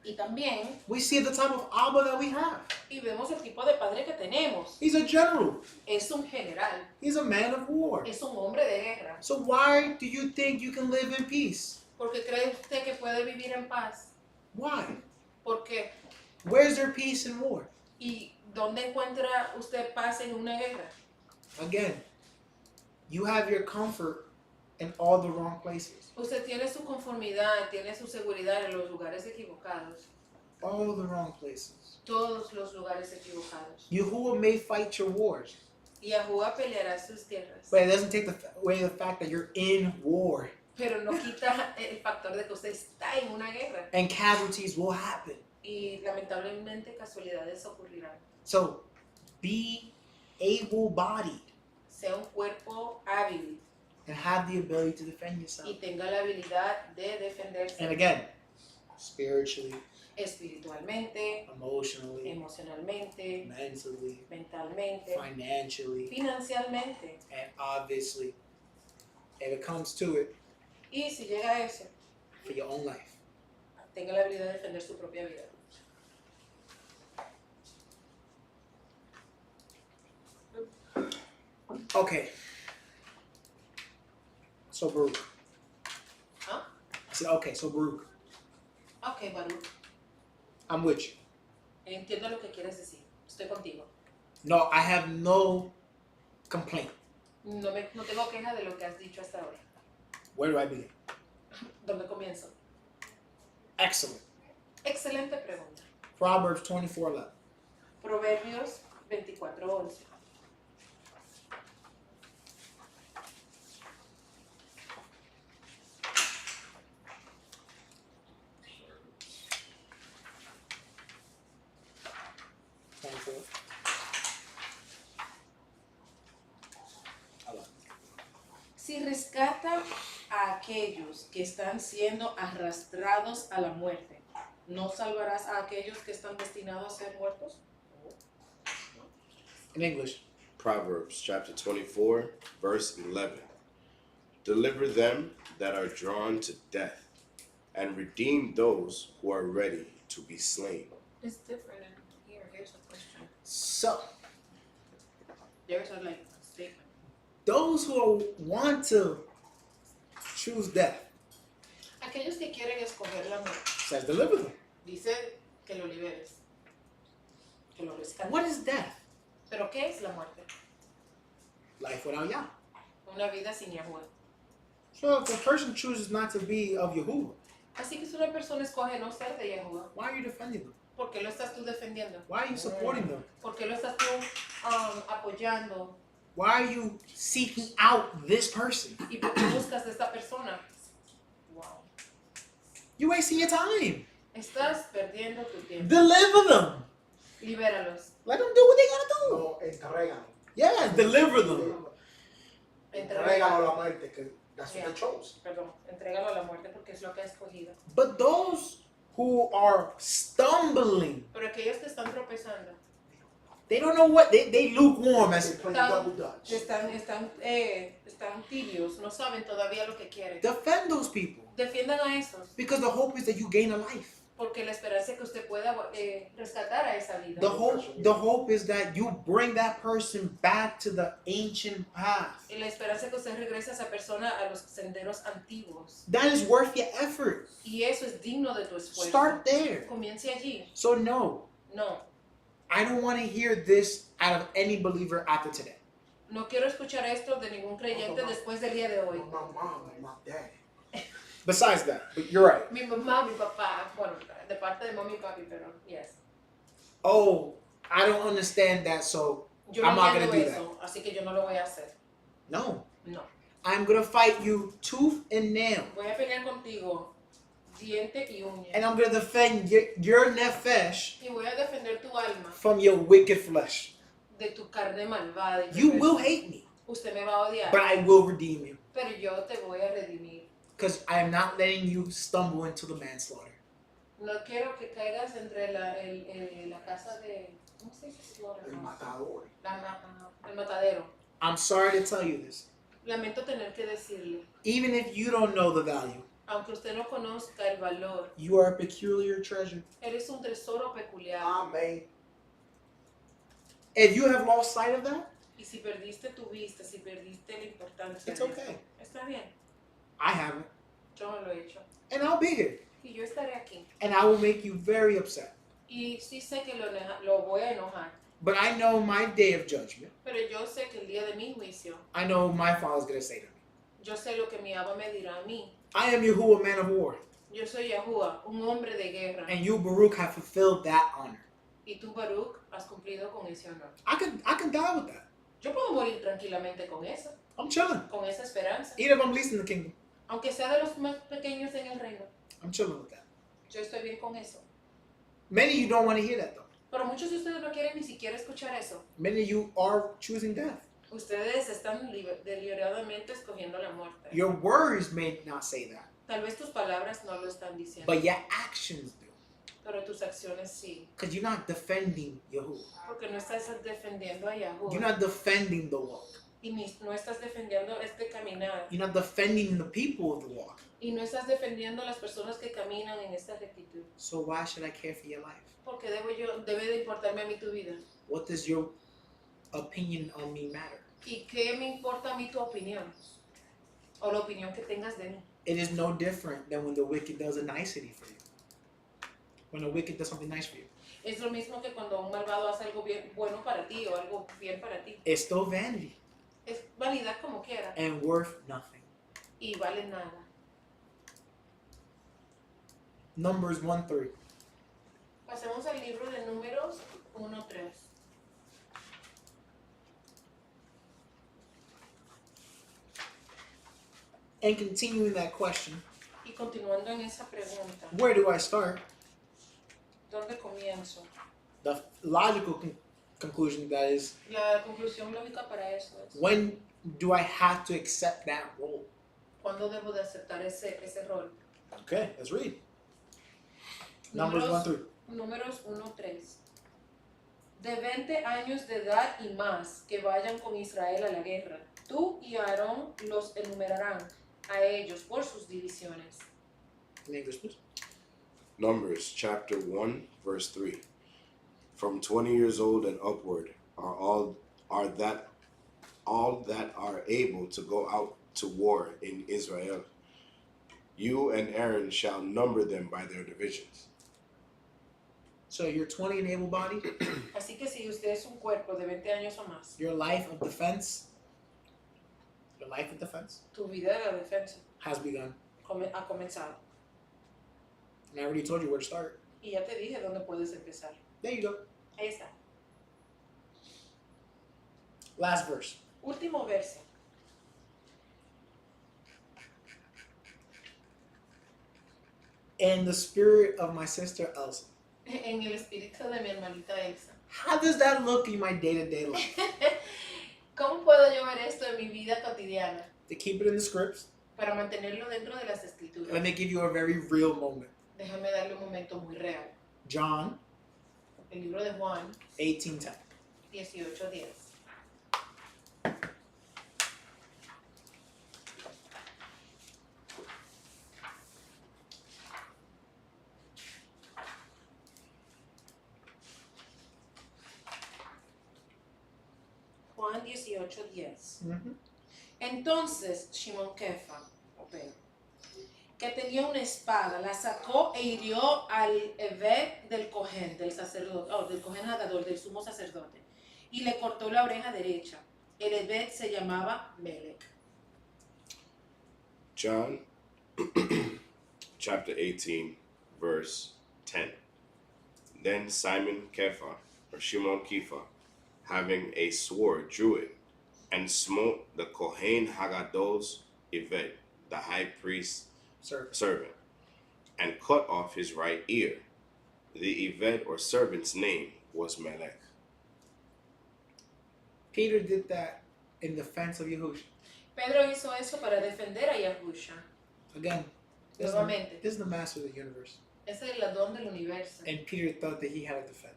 S2: Y también,
S1: we see the type of Abba that we have.
S2: y vemos el tipo de padre que tenemos.
S1: He's a general.
S2: Es un general,
S1: He's a man of war.
S2: es un hombre de guerra.
S1: So why do you think you can live in peace?
S2: Porque cree usted que puede vivir en paz.
S1: Why?
S2: Porque,
S1: Where's there peace in war?
S2: ¿y dónde encuentra usted paz en una guerra?
S1: Again, you have your comfort in all the wrong places.
S2: Usted tiene su conformidad, tiene su seguridad en los lugares equivocados.
S1: All the wrong places.
S2: Todos los lugares equivocados.
S1: Yahuwah may fight your wars,
S2: Y Yahuwah peleará sus tierras.
S1: but it doesn't take away the fact that you're in war.
S2: Pero no quita el factor de que usted está en una guerra.
S1: And casualties will happen.
S2: Y lamentablemente casualidades ocurrirán.
S1: So be able-bodied
S2: Sea un cuerpo hábil
S1: and have the ability to defend yourself.
S2: y tenga la habilidad de defenderse.
S1: And again, spiritually,
S2: espiritualmente,
S1: emotionally,
S2: emocionalmente,
S1: mentally,
S2: mentalmente,
S1: financially,
S2: financieramente.
S1: and obviously, if it comes to it,
S2: Y si llega a eso,
S1: for your own life.
S2: tenga la habilidad de defender su propia vida.
S1: Okay. So Baruch.
S2: Huh?
S1: I said, okay, so Baruch,
S2: Ok, Baruch,
S1: I'm with you.
S2: entiendo lo que quieres decir. Estoy contigo.
S1: No, I have no complaint.
S2: No tengo queja de lo que has dicho hasta ahora.
S1: Where do I begin?
S2: ¿Dónde comienzo?
S1: Excellent.
S2: Excelente pregunta.
S1: Proverbs 24:11.
S2: Proverbios 24:11. Si rescata a aquellos que están siendo arrastrados a la muerte, ¿no salvarás a aquellos que están destinados a ser muertos?
S1: In English.
S6: Proverbs chapter 24, verse 11. Deliver them that are drawn to death, and redeem those who are ready to be slain.
S2: It's different in here. Here's a question.
S1: So,
S2: There's a statement.
S1: those who want to choose death,
S2: Aquellos que quieren escoger la muerte,
S1: says deliver them.
S2: dice que lo liberes, que lo rescates.
S1: What is death?
S2: ¿Pero qué es la muerte?
S1: Life without Yah.
S2: Una vida sin Yahuwah.
S1: So if a person chooses not to be of Yahuwah,
S2: Así que si una persona escoge no ser de Yahuwah,
S1: why are you defending them?
S2: ¿por qué lo estás tú defendiendo?
S1: Why are you supporting them?
S2: ¿Por qué lo estás tú apoyando?
S1: Why are you seeking out this person?
S2: ¿Y por qué buscas de esta persona? Wow.
S1: You're wasting your time.
S2: Estás perdiendo tu tiempo.
S1: Deliver them.
S2: Libéralos.
S1: Let them do what they gotta do.
S3: No, entrégalo.
S1: Yeah, deliver them.
S3: Entrégalo a la muerte, que that's what
S2: Yeah.
S3: they chose.
S2: Perdón, entrégalo a la muerte porque es lo que ha escogido.
S1: But those who are stumbling,
S2: Pero aquellos que están tropezando,
S1: they don't know what they lukewarm.
S3: They
S1: As
S3: play
S2: Están-
S3: double dutch.
S2: están tibios, no saben todavía lo que quieren.
S1: defend those people,
S2: Defiendan a esos,
S1: because the hope is that you gain a life.
S2: porque la esperanza es que usted pueda rescatar a esa vida.
S1: The hope is that you bring that person back to the ancient path.
S2: Y la esperanza es que usted regrese a esa persona a los senderos antiguos.
S1: That is worth your effort.
S2: Y eso es digno de tu esfuerzo.
S1: Start there.
S2: Comience allí.
S1: So no,
S2: No,
S1: I don't want to hear this out of any believer after today.
S2: no quiero escuchar esto de ningún creyente después del día de hoy.
S3: My mom and my dad.
S1: Besides that, but you're right.
S2: Mi mamá, mi papá, bueno, de parte de mami y papi, pero yes.
S1: Oh, I don't understand that, so
S2: Yo
S1: I'm
S2: no
S1: not gonna
S2: entiendo
S1: do
S2: eso, así que yo no lo voy a hacer.
S1: no.
S2: No.
S1: I'm gonna fight you tooth and nail,
S2: Voy a pelear contigo, diente y uña.
S1: and I'm gonna defend your nefesh
S2: Y voy a defender tu alma
S1: from your wicked flesh.
S2: de tu carne malvada. y
S1: You
S2: perversa.
S1: will hate me,
S2: Usted me va a odiar,
S1: but I will redeem you,
S2: pero yo te voy a redimir.
S1: because I am not letting you stumble into the manslaughter.
S2: No quiero que caigas entre la casa de... ¿Cómo se dice? Slaughter
S3: El
S2: house.
S3: matador.
S2: El matadero.
S1: I'm sorry to tell you this.
S2: Lamento tener que decirle,
S1: Even if you don't know the value,
S2: aunque usted no conozca el valor,
S1: you are a peculiar treasure.
S2: eres un tesoro peculiar.
S3: Amén.
S1: If you have lost sight of that,
S2: Y si perdiste tu vista, si perdiste la importancia
S1: It's
S2: de
S1: okay.
S2: esto, está bien,
S1: I haven't,
S2: yo no lo he hecho.
S1: and I'll be here,
S2: Y yo estaré aquí.
S1: and I will make you very upset.
S2: Y sí sé que lo voy a enojar,
S1: But I know my day of judgment.
S2: pero yo sé que el día de mi juicio,
S1: I know my Father's gonna say to me,
S2: yo sé lo que mi Abba me dirá a mí.
S1: I am Yahuwah, man of war,
S2: Yo soy Yahuwah, un hombre de guerra.
S1: and you, Baruch, have fulfilled that honor.
S2: Y tú, Baruch, has cumplido con ese honor.
S1: I can die with that.
S2: Yo puedo morir tranquilamente con eso,
S1: I'm chilling.
S2: con esa esperanza.
S1: Even if I'm least in the kingdom,
S2: Aunque sea de los más pequeños en el reino,
S1: I'm chilling with that.
S2: yo estoy bien con eso.
S1: Many of you don't want to hear that though.
S2: Pero muchos de ustedes no quieren ni siquiera escuchar eso.
S1: Many of you are choosing death.
S2: Ustedes están deliberadamente escogiendo la muerte.
S1: Your words may not say that,
S2: Tal vez tus palabras no lo están diciendo,
S1: but your actions do.
S2: pero tus acciones sí.
S1: Because you're not defending Yahuwah.
S2: Porque no estás defendiendo a Yahuwah.
S1: You're not defending the walk.
S2: Y no estás defendiendo este caminar.
S1: You're not defending the people of the walk.
S2: Y no estás defendiendo a las personas que caminan en esta rectitud.
S1: So why should I care for your life?
S2: Porque debe de importarme a mí tu vida.
S1: What does your opinion on me matter?
S2: ¿Y qué me importa a mí tu opinión? O la opinión que tengas de mí.
S1: It is no different than when the wicked does a nicety for you. When the wicked does something nice for you.
S2: Es lo mismo que cuando un malvado hace algo bien, bueno para ti o algo bien para ti.
S1: It's still vanity
S2: Es vanidad como quiera
S1: and worth nothing.
S2: y vale nada.
S1: Numbers 1:3.
S2: Pasemos al libro de Números 1:3.
S1: And continuing that question,
S2: Y continuando en esa pregunta,
S1: where do I start?
S2: ¿dónde comienzo?
S1: The logical conclusion that is,
S2: La conclusión lógica para eso es,
S1: when do I have to accept that role?
S2: ¿cuándo debo de aceptar ese rol?
S1: Okay, let's read. Numbers
S2: Números
S1: 1:3.
S2: Números 1:3. De 20 años de edad y más que vayan con Israel a la guerra, tú y Aarón los enumerarán a ellos por sus divisiones.
S1: In English, please.
S6: Numbers chapter 1 verse 3. From 20 years old and upward are that are able to go out to war in Israel. You and Aaron shall number them by their divisions.
S1: So you're 20 and able-bodied.
S2: Así que si usted es un cuerpo de 20 años o más,
S1: Your life of defense
S2: tu vida de la defensa
S1: has begun.
S2: ha comenzado.
S1: And I already told you where to start.
S2: Y ya te dije dónde puedes empezar.
S1: There you go.
S2: Ahí está.
S1: Last verse.
S2: Último verso.
S1: In the spirit of my sister Elsa.
S2: En el espíritu de mi hermanita Elsa.
S1: How does that look in my day-to-day life?
S2: ¿Cómo puedo yo ver esto en mi vida cotidiana?
S1: To keep it in the scripts,
S2: Para mantenerlo dentro de las escrituras.
S1: let me give you a very real moment.
S2: Déjame darle un momento muy real.
S1: John
S2: El libro de Juan
S1: 18:10.
S2: 18:10. Juan 18:10.
S1: Mm-hmm.
S2: Entonces Shimon Kefa, o Pedro, que tenía una espada, la sacó e hirió al Eved del Cohen, del sacerdote, del Cohen Hagadol, del sumo sacerdote, y le cortó la oreja derecha. El Eved se llamaba Melech.
S6: John chapter 18 verse 10. Then Simon Kepha, or Shimon Kepha, having a sword, drew it, and smote the Kohen Hagadol's Eved, the high priest's servant, and cut off his right ear. The Eved or servant's name was Melech.
S1: Peter did that in defense of Yahushua.
S2: Pedro hizo eso para defender a Yahusha.
S1: Again, this
S2: Nuevamente,
S1: is the master of the universe.
S2: ese es el ladrón del universo.
S1: And Peter thought that he had to defend.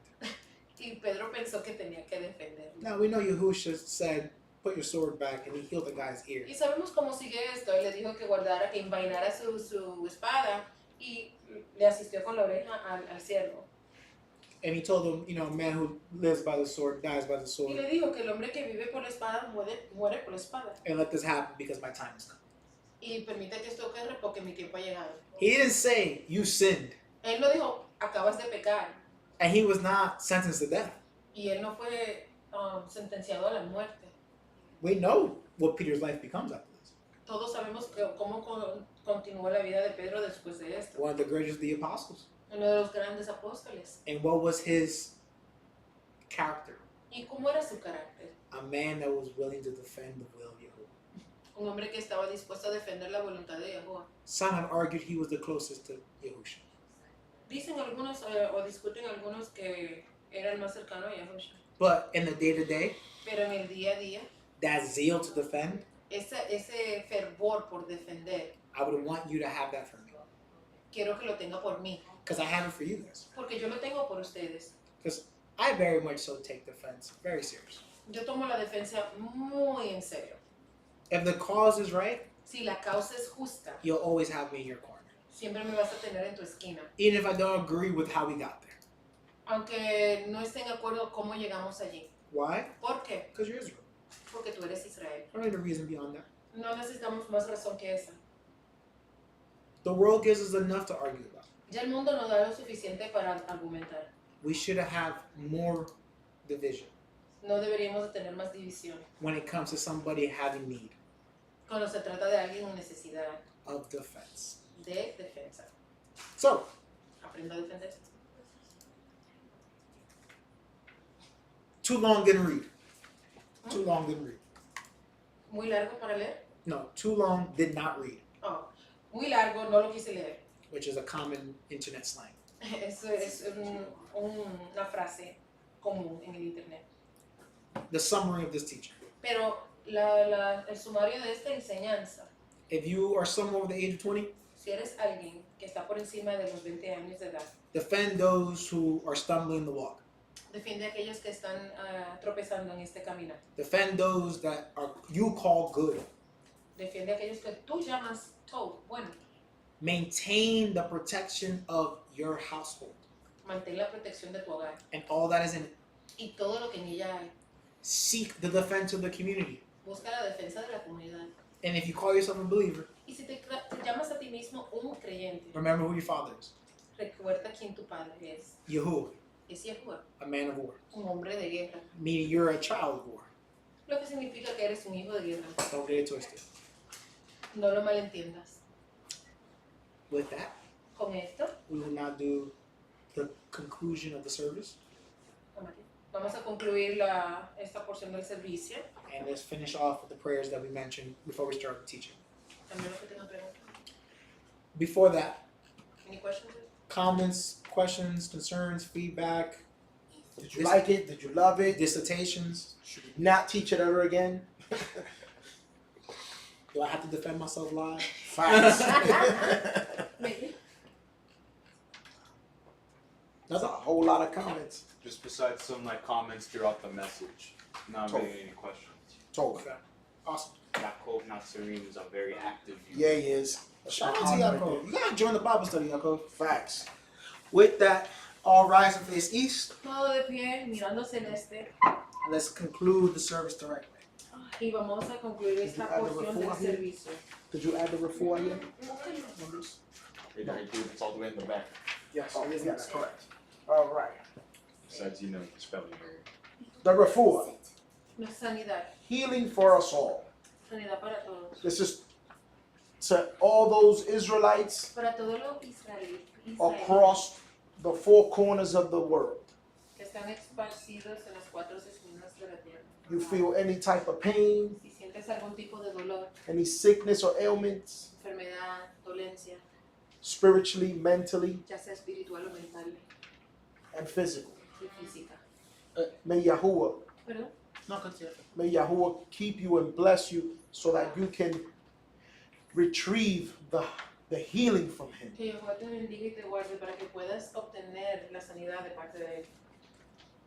S2: Y Pedro pensó que tenía que defenderlo.
S1: Now we know Yahushua said, put your sword back, and he healed the guy's ear.
S2: Y sabemos cómo sigue esto. Él le dijo que guardara, que envainara su espada y le asistió con la oreja al siervo.
S1: And he told him, a man who lives by the sword dies by the
S2: Y
S1: sword.
S2: le dijo que el hombre que vive por la espada muere por la espada.
S1: And let this happen because my time is come.
S2: Y permite que esto ocurra porque mi tiempo ha llegado.
S1: He didn't say, you sinned.
S2: Él no dijo, acabas de pecar.
S1: And he was not sentenced to death.
S2: Y él no fue sentenciado a la muerte.
S1: We know what Peter's life becomes after this.
S2: Todos sabemos cómo continuó la vida de Pedro después de esto.
S1: One of the greatest of the apostles.
S2: Uno de los grandes apóstoles.
S1: And what was his character?
S2: ¿Y cómo era su carácter?
S1: A man that was willing to defend the will of Yahuwah.
S2: Un hombre que estaba dispuesto a defender la voluntad de Yahuwah.
S1: Some have argued he was the closest to Yahushua.
S2: Dicen algunos o discuten algunos que era el más cercano a Yahushua.
S1: But in the day-to-day,
S2: Pero en el día a día,
S1: that zeal to defend
S2: ese fervor por defender
S1: I would want you to have that for me.
S2: Quiero que lo tenga por mí.
S1: Because I have it for you guys.
S2: Porque yo lo tengo por ustedes.
S1: Because I very much so take defense very serious.
S2: Yo tomo la defensa muy en serio.
S1: If the cause is right,
S2: Si la causa es justa,
S1: you'll always have me in your corner.
S2: siempre me vas a tener en tu esquina.
S1: Even if I don't agree with how we got there.
S2: Aunque no esté de acuerdo cómo llegamos allí.
S1: Why?
S2: ¿Por qué?
S1: Because you're Israel.
S2: Porque tú eres Israel.
S1: I don't need a reason beyond that.
S2: No necesitamos más razón que esa.
S1: The world gives us enough to argue about.
S2: Ya el mundo nos da lo suficiente para argumentar.
S1: We should have more division
S2: No deberíamos de tener más división
S1: when it comes to somebody having need
S2: cuando se trata de alguien en necesidad
S1: of defense.
S2: de defensa.
S1: So,
S2: Aprenda a defenderse.
S1: too long didn't read. Too long didn't read.
S2: Muy largo para leer.
S1: No, too long did not read,
S2: Oh, muy largo, no lo quise leer.
S1: which is a common internet slang.
S2: Eso es una frase común en el internet.
S1: The summary of this teaching.
S2: Pero el sumario de esta enseñanza,
S1: If you are someone over the age of 20,
S2: si eres alguien que está por encima de los 20 años de edad,
S1: defend those who are stumbling the walk.
S2: defiende a aquellos que están tropezando en este camino.
S1: Defend those that are you call good.
S2: Defiende a aquellos que tú llamas todo bueno.
S1: Maintain the protection of your household
S2: Mantén la protección de tu hogar
S1: and all that is in it.
S2: y todo lo que en ella hay.
S1: Seek the defense of the community.
S2: Busca la defensa de la comunidad.
S1: And if you call yourself a believer,
S2: Y si te llamas a ti mismo un creyente,
S1: remember who your father is.
S2: recuerda quién tu padre es.
S1: Yahuwah,
S2: Es Yahuwah,
S1: a man of war.
S2: un hombre de guerra.
S1: Meaning you're a child of war.
S2: Lo que significa que eres un hijo de guerra.
S1: Don't get it twisted.
S2: No lo malentiendas.
S1: With that,
S2: Con esto,
S1: we will now do the conclusion of the service.
S2: vamos a concluir esta porción del servicio.
S1: And let's finish off with the prayers that we mentioned before we start the teaching.
S2: También lo que tengan preguntas.
S1: Before that,
S2: Any questions?
S1: comments, questions, concerns, feedback,
S3: Did you like it? Did you love it?
S1: dissertations.
S3: Should we not teach it ever again?
S1: Do I have to defend myself live?
S3: Facts.
S2: Maybe.
S3: That's a whole lot of comments.
S4: Just besides some comments throughout the message, not
S3: Totally.
S4: really any questions.
S3: Totally.
S1: Okay. Awesome.
S4: Yaakov Nazarene is a very active user.
S3: Yeah, he is.
S1: Shout out to Yaakov. You gotta join the Bible study, Yaakov.
S3: Facts.
S1: With that, all rise and face east.
S2: Todo de pie, mirando celeste.
S1: Let's conclude the service directly.
S2: Y vamos a concluir esta
S3: add the
S2: porción del
S3: refuah here?
S2: servicio.
S3: Did you add the refuah here?
S4: It's all the way in the back.
S1: Yes,
S3: Oh,
S1: it is
S3: yes,
S1: correct.
S3: correct. All right.
S4: Besides, the spelling error.
S3: The refuah.
S2: No es sanidad.
S3: Healing for us all.
S2: Sanidad para todos.
S3: This is to all those Israelites
S2: Para todos los israelíes
S3: across the four corners of the world.
S2: que están esparcidos en las cuatro esquinas de la tierra.
S3: You feel any type of pain,
S2: Si sientes algún tipo de dolor,
S3: any sickness or ailments,
S2: enfermedad, dolencia,
S3: spiritually, mentally,
S2: ya sea espiritual o mental
S3: and physical.
S2: y física.
S3: May Yahuwah,
S2: ¿Perdón?
S1: No, continue.
S3: may Yahuwah keep you and bless you so that you can retrieve the healing from Him.
S2: Que Jehová te bendiga y te guarde para que puedas obtener la sanidad de parte de Él.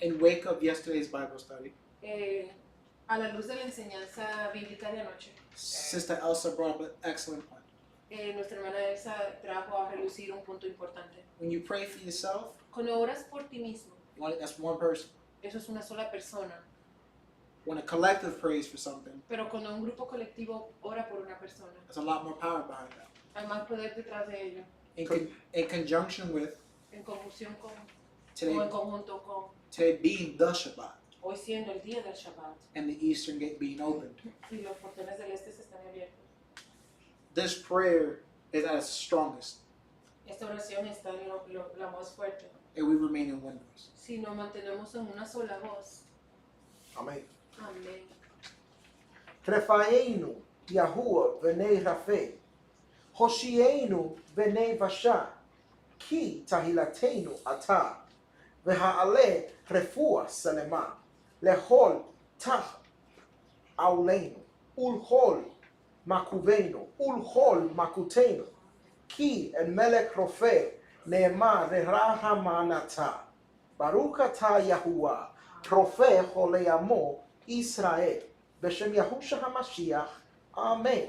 S1: In wake of yesterday's Bible study,
S2: A la luz de la enseñanza bíblica de anoche,
S1: Sister Elsa brought up an excellent point.
S2: nuestra hermana Elsa trajo a relucir un punto importante.
S1: When you pray for yourself,
S2: Cuando oras por ti mismo,
S1: that's one person.
S2: eso es una sola persona.
S1: When a collective prays for something,
S2: Pero cuando un grupo colectivo ora por una persona,
S1: there's a lot more power behind that.
S2: hay más poder detrás de ello,
S1: In conjunction with
S2: en conjunción con, o
S1: today,
S2: en conjunto con
S1: today being the Shabbat
S2: hoy siendo el día del Shabbat
S1: and the Eastern Gate being opened,
S2: y los portones del este se están abiertos.
S1: this prayer is at its strongest,
S2: Esta oración está en la más fuerte.
S1: and we remain in one voice.
S2: Si nos mantenemos en una sola voz,
S3: Amén.
S2: amén.
S3: Refaeinu, Yahuwah, v'nei Rafe. Hoshienu, v'nei Vasha. Ki tahilatenu ata. V'ha'ale refuah salema. Lehol tach aulenu. Ulhol makuvenu, ulchol makutenu. Ki el melech rofe, ne'emar rerahamanata. Baruch ata Yahuwah, rofe choleamo Israel. Beshem Yahusha HaMashiach. Amen.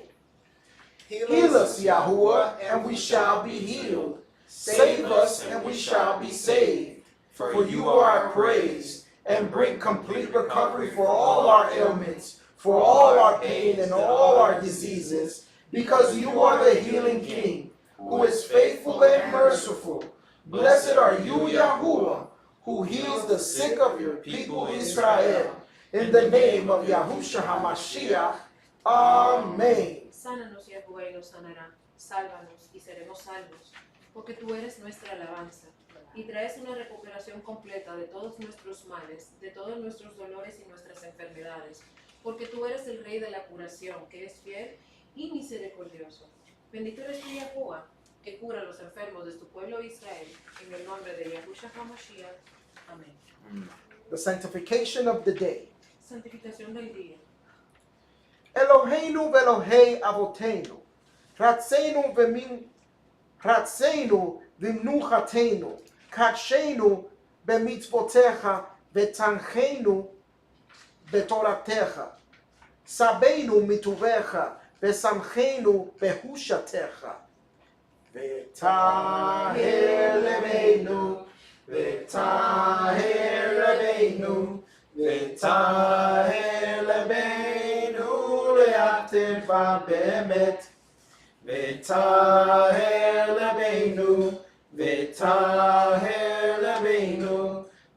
S3: Heal us, Yahuwah, and we shall be healed. Save us, and we shall be saved. For you are our praise, and bring complete recovery for all our ailments, for all our pain and all our diseases, because you are the healing King, who is faithful and merciful. Blessed are you, Yahuwah, who heals the sick of your people Israel. In the name of Yahusha HaMashiach. Amen.
S2: Sánanos, Yahuwah, y nos sanará. Sálvanos y seremos salvos, porque tú eres nuestra alabanza. Y traes una recuperación completa de todos nuestros males, de todos nuestros dolores y nuestras enfermedades, porque tú eres el Rey de la curación, que es fiel y misericordioso. Bendito eres tú, Yahuwah, que cura a los enfermos de tu pueblo Israel, en el nombre de Yahushua HaMashiach. Amén.
S3: The sanctification of the day.
S2: Santificación del día.
S3: Eloheinu ve'Elohei avotenu, ratzenu v'mnuchatenu, kachenu b'mitzvotecha v'tanchenu b'toratecha, sabenu mituvecha v'samchenu b'hushatecha. V'taher lebeinu, v'taher lebeinu, v'taher lebeinu le'ateva be'emet. V'taher lebeinu, v'taher lebeinu,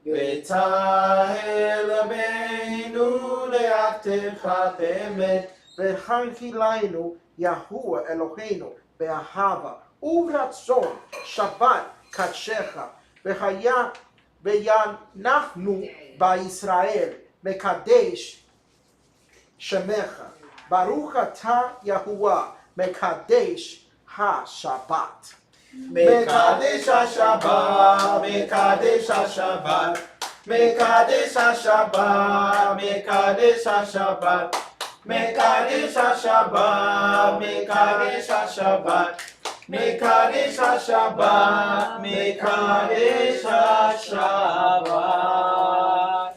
S3: v'taher lebeinu le'ateva be'emet. V'hanchilaynu Yahuwah Eloheinu be'ahava uratzon Shabbat kadshecha v'yanachnu ba'Yisrael mekadesh shemecha. Baruch ata Yahuwah mekadesh ha-Shabbat. Mekadesh ha-Shabbat, mekadesh ha-Shabbat, mekadesh ha-Shabbat, mekadesh ha-Shabbat, mekadesh ha-Shabbat, mekadesh ha-Shabbat, mekadesh ha-Shabbat, mekadesh ha-Shabbat.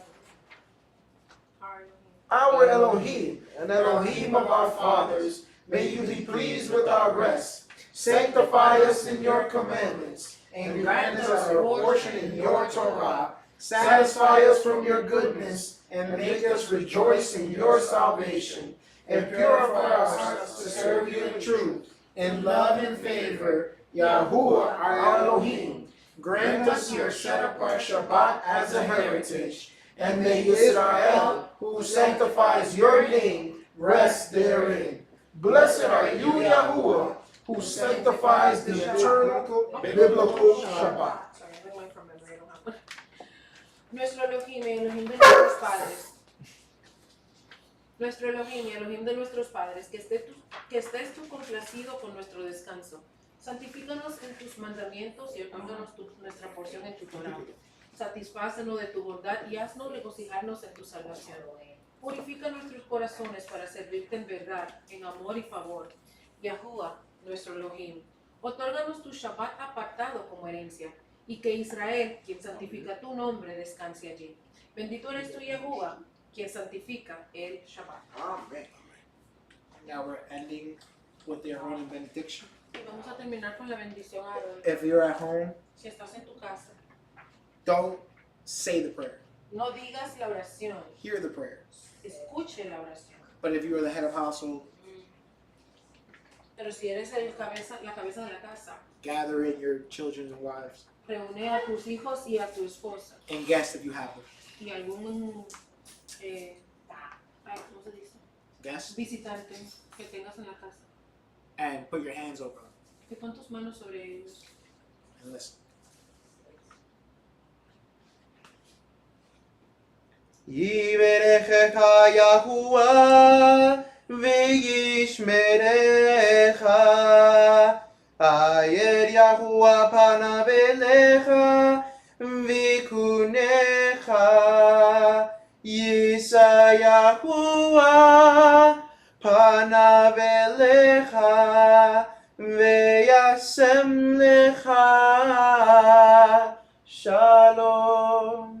S3: Our Elohim, and Elohim of our fathers, may you be pleased with our rest. Sanctify us in your commandments, and grant us our portion in your Torah. Satisfy us from your goodness, and make us rejoice in your salvation. And purify our hearts to serve you in truth, in love and favor. Yahuwah, our Elohim, grant us your set-apart Shabbat as a heritage. And may Israel, who sanctifies your name, rest therein. Blessed are you, Yahuwah, who sanctifies the eternal biblical Shabbat.
S2: Sorry, I went from memory, I don't have one. Nuestro Elohim y Elohim de nuestros padres. Nuestro Elohim y Elohim de nuestros padres, que estés tú complacido con nuestro descanso. Santifícanos en tus mandamientos y ocúltanos nuestra porción en tu Torah. Satisfácenos de tu bondad y haznos regocijarnos en tu salvación. Purifica nuestros corazones para servirte en verdad, en amor y favor. Yahuwah, nuestro Elohim, otórganos tu Shabbat apartado como herencia, y que Israel, quien santifica tu nombre, descanse allí. Bendito eres tú, Yahuwah, quien santifica el Shabbat.
S1: Amen. Now we're ending with the Aaronic benediction.
S2: Y vamos a terminar con la bendición a Aarón.
S1: If you're at home,
S2: Si estás en tu casa,
S1: don't say the prayer.
S2: no digas la oración,
S1: Hear the prayer.
S2: escuche la oración.
S1: But if you are the head of household,
S2: Pero si eres la cabeza de la casa,
S1: gather in your children and wives
S2: reúne a tus hijos y a tu esposa
S1: and guests if you have them.
S2: y algún ¿cómo se dice?
S1: Guests,
S2: Visitante que tengas en la casa.
S1: and put your hands over them
S2: Que pon tus manos sobre ellos.
S1: and listen.
S4: Yiberechecha Yahuwah v'yishmerecha. Ayer Yahuwah panav elecha v'kunecha. Yisa Yahuwah פניו אליך וישם לך שלום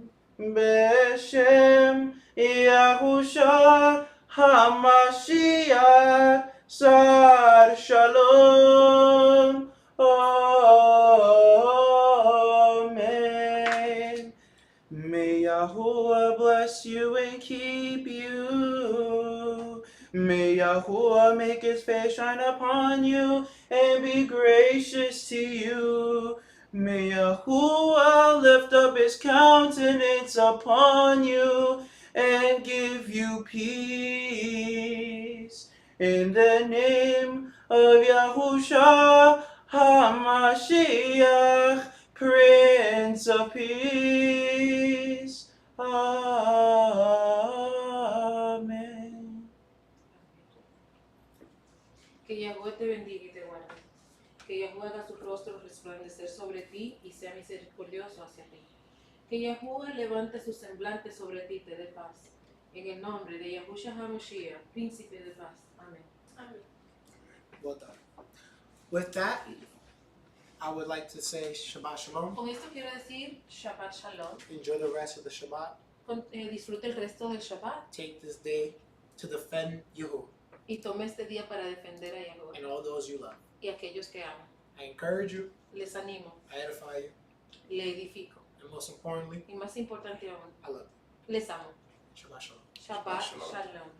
S4: בשם יהושע המשיח שר שלום. Amen. May Yahuwah bless you and keep you. May Yahuwah make his face shine upon you and be gracious to you. May Yahuwah lift up his countenance upon you and give you peace. In the name of Yahushua HaMashiach, Prince of Peace. Amen.
S2: Que Yahweh te bendiga y te guarde. Que Yahweh haga su rostro resplandecer sobre ti y sea misericordioso hacia ti. Que Yahweh levante su semblante sobre ti y te dé paz. En el nombre de Yahushua HaMashiach, Príncipe de paz. Amén.
S5: Amén.
S1: Well done. With that, I would like to say Shabbat Shalom.
S2: Con esto quiero decir Shabbat Shalom.
S1: Enjoy the rest of the Shabbat.
S2: Disfrute el resto del Shabbat
S1: Take this day to defend Yahuwah
S2: y tome este día para defender a Yahweh
S1: and all those you love.
S2: y a aquellos que aman.
S1: I encourage you,
S2: Les animo,
S1: I edify you,
S2: le edifico
S1: and most importantly,
S2: y más importante aún,
S1: I love you.
S2: les amo.
S1: Shabbat Shalom.
S2: Shabbat
S6: Shalom.
S2: Shalom.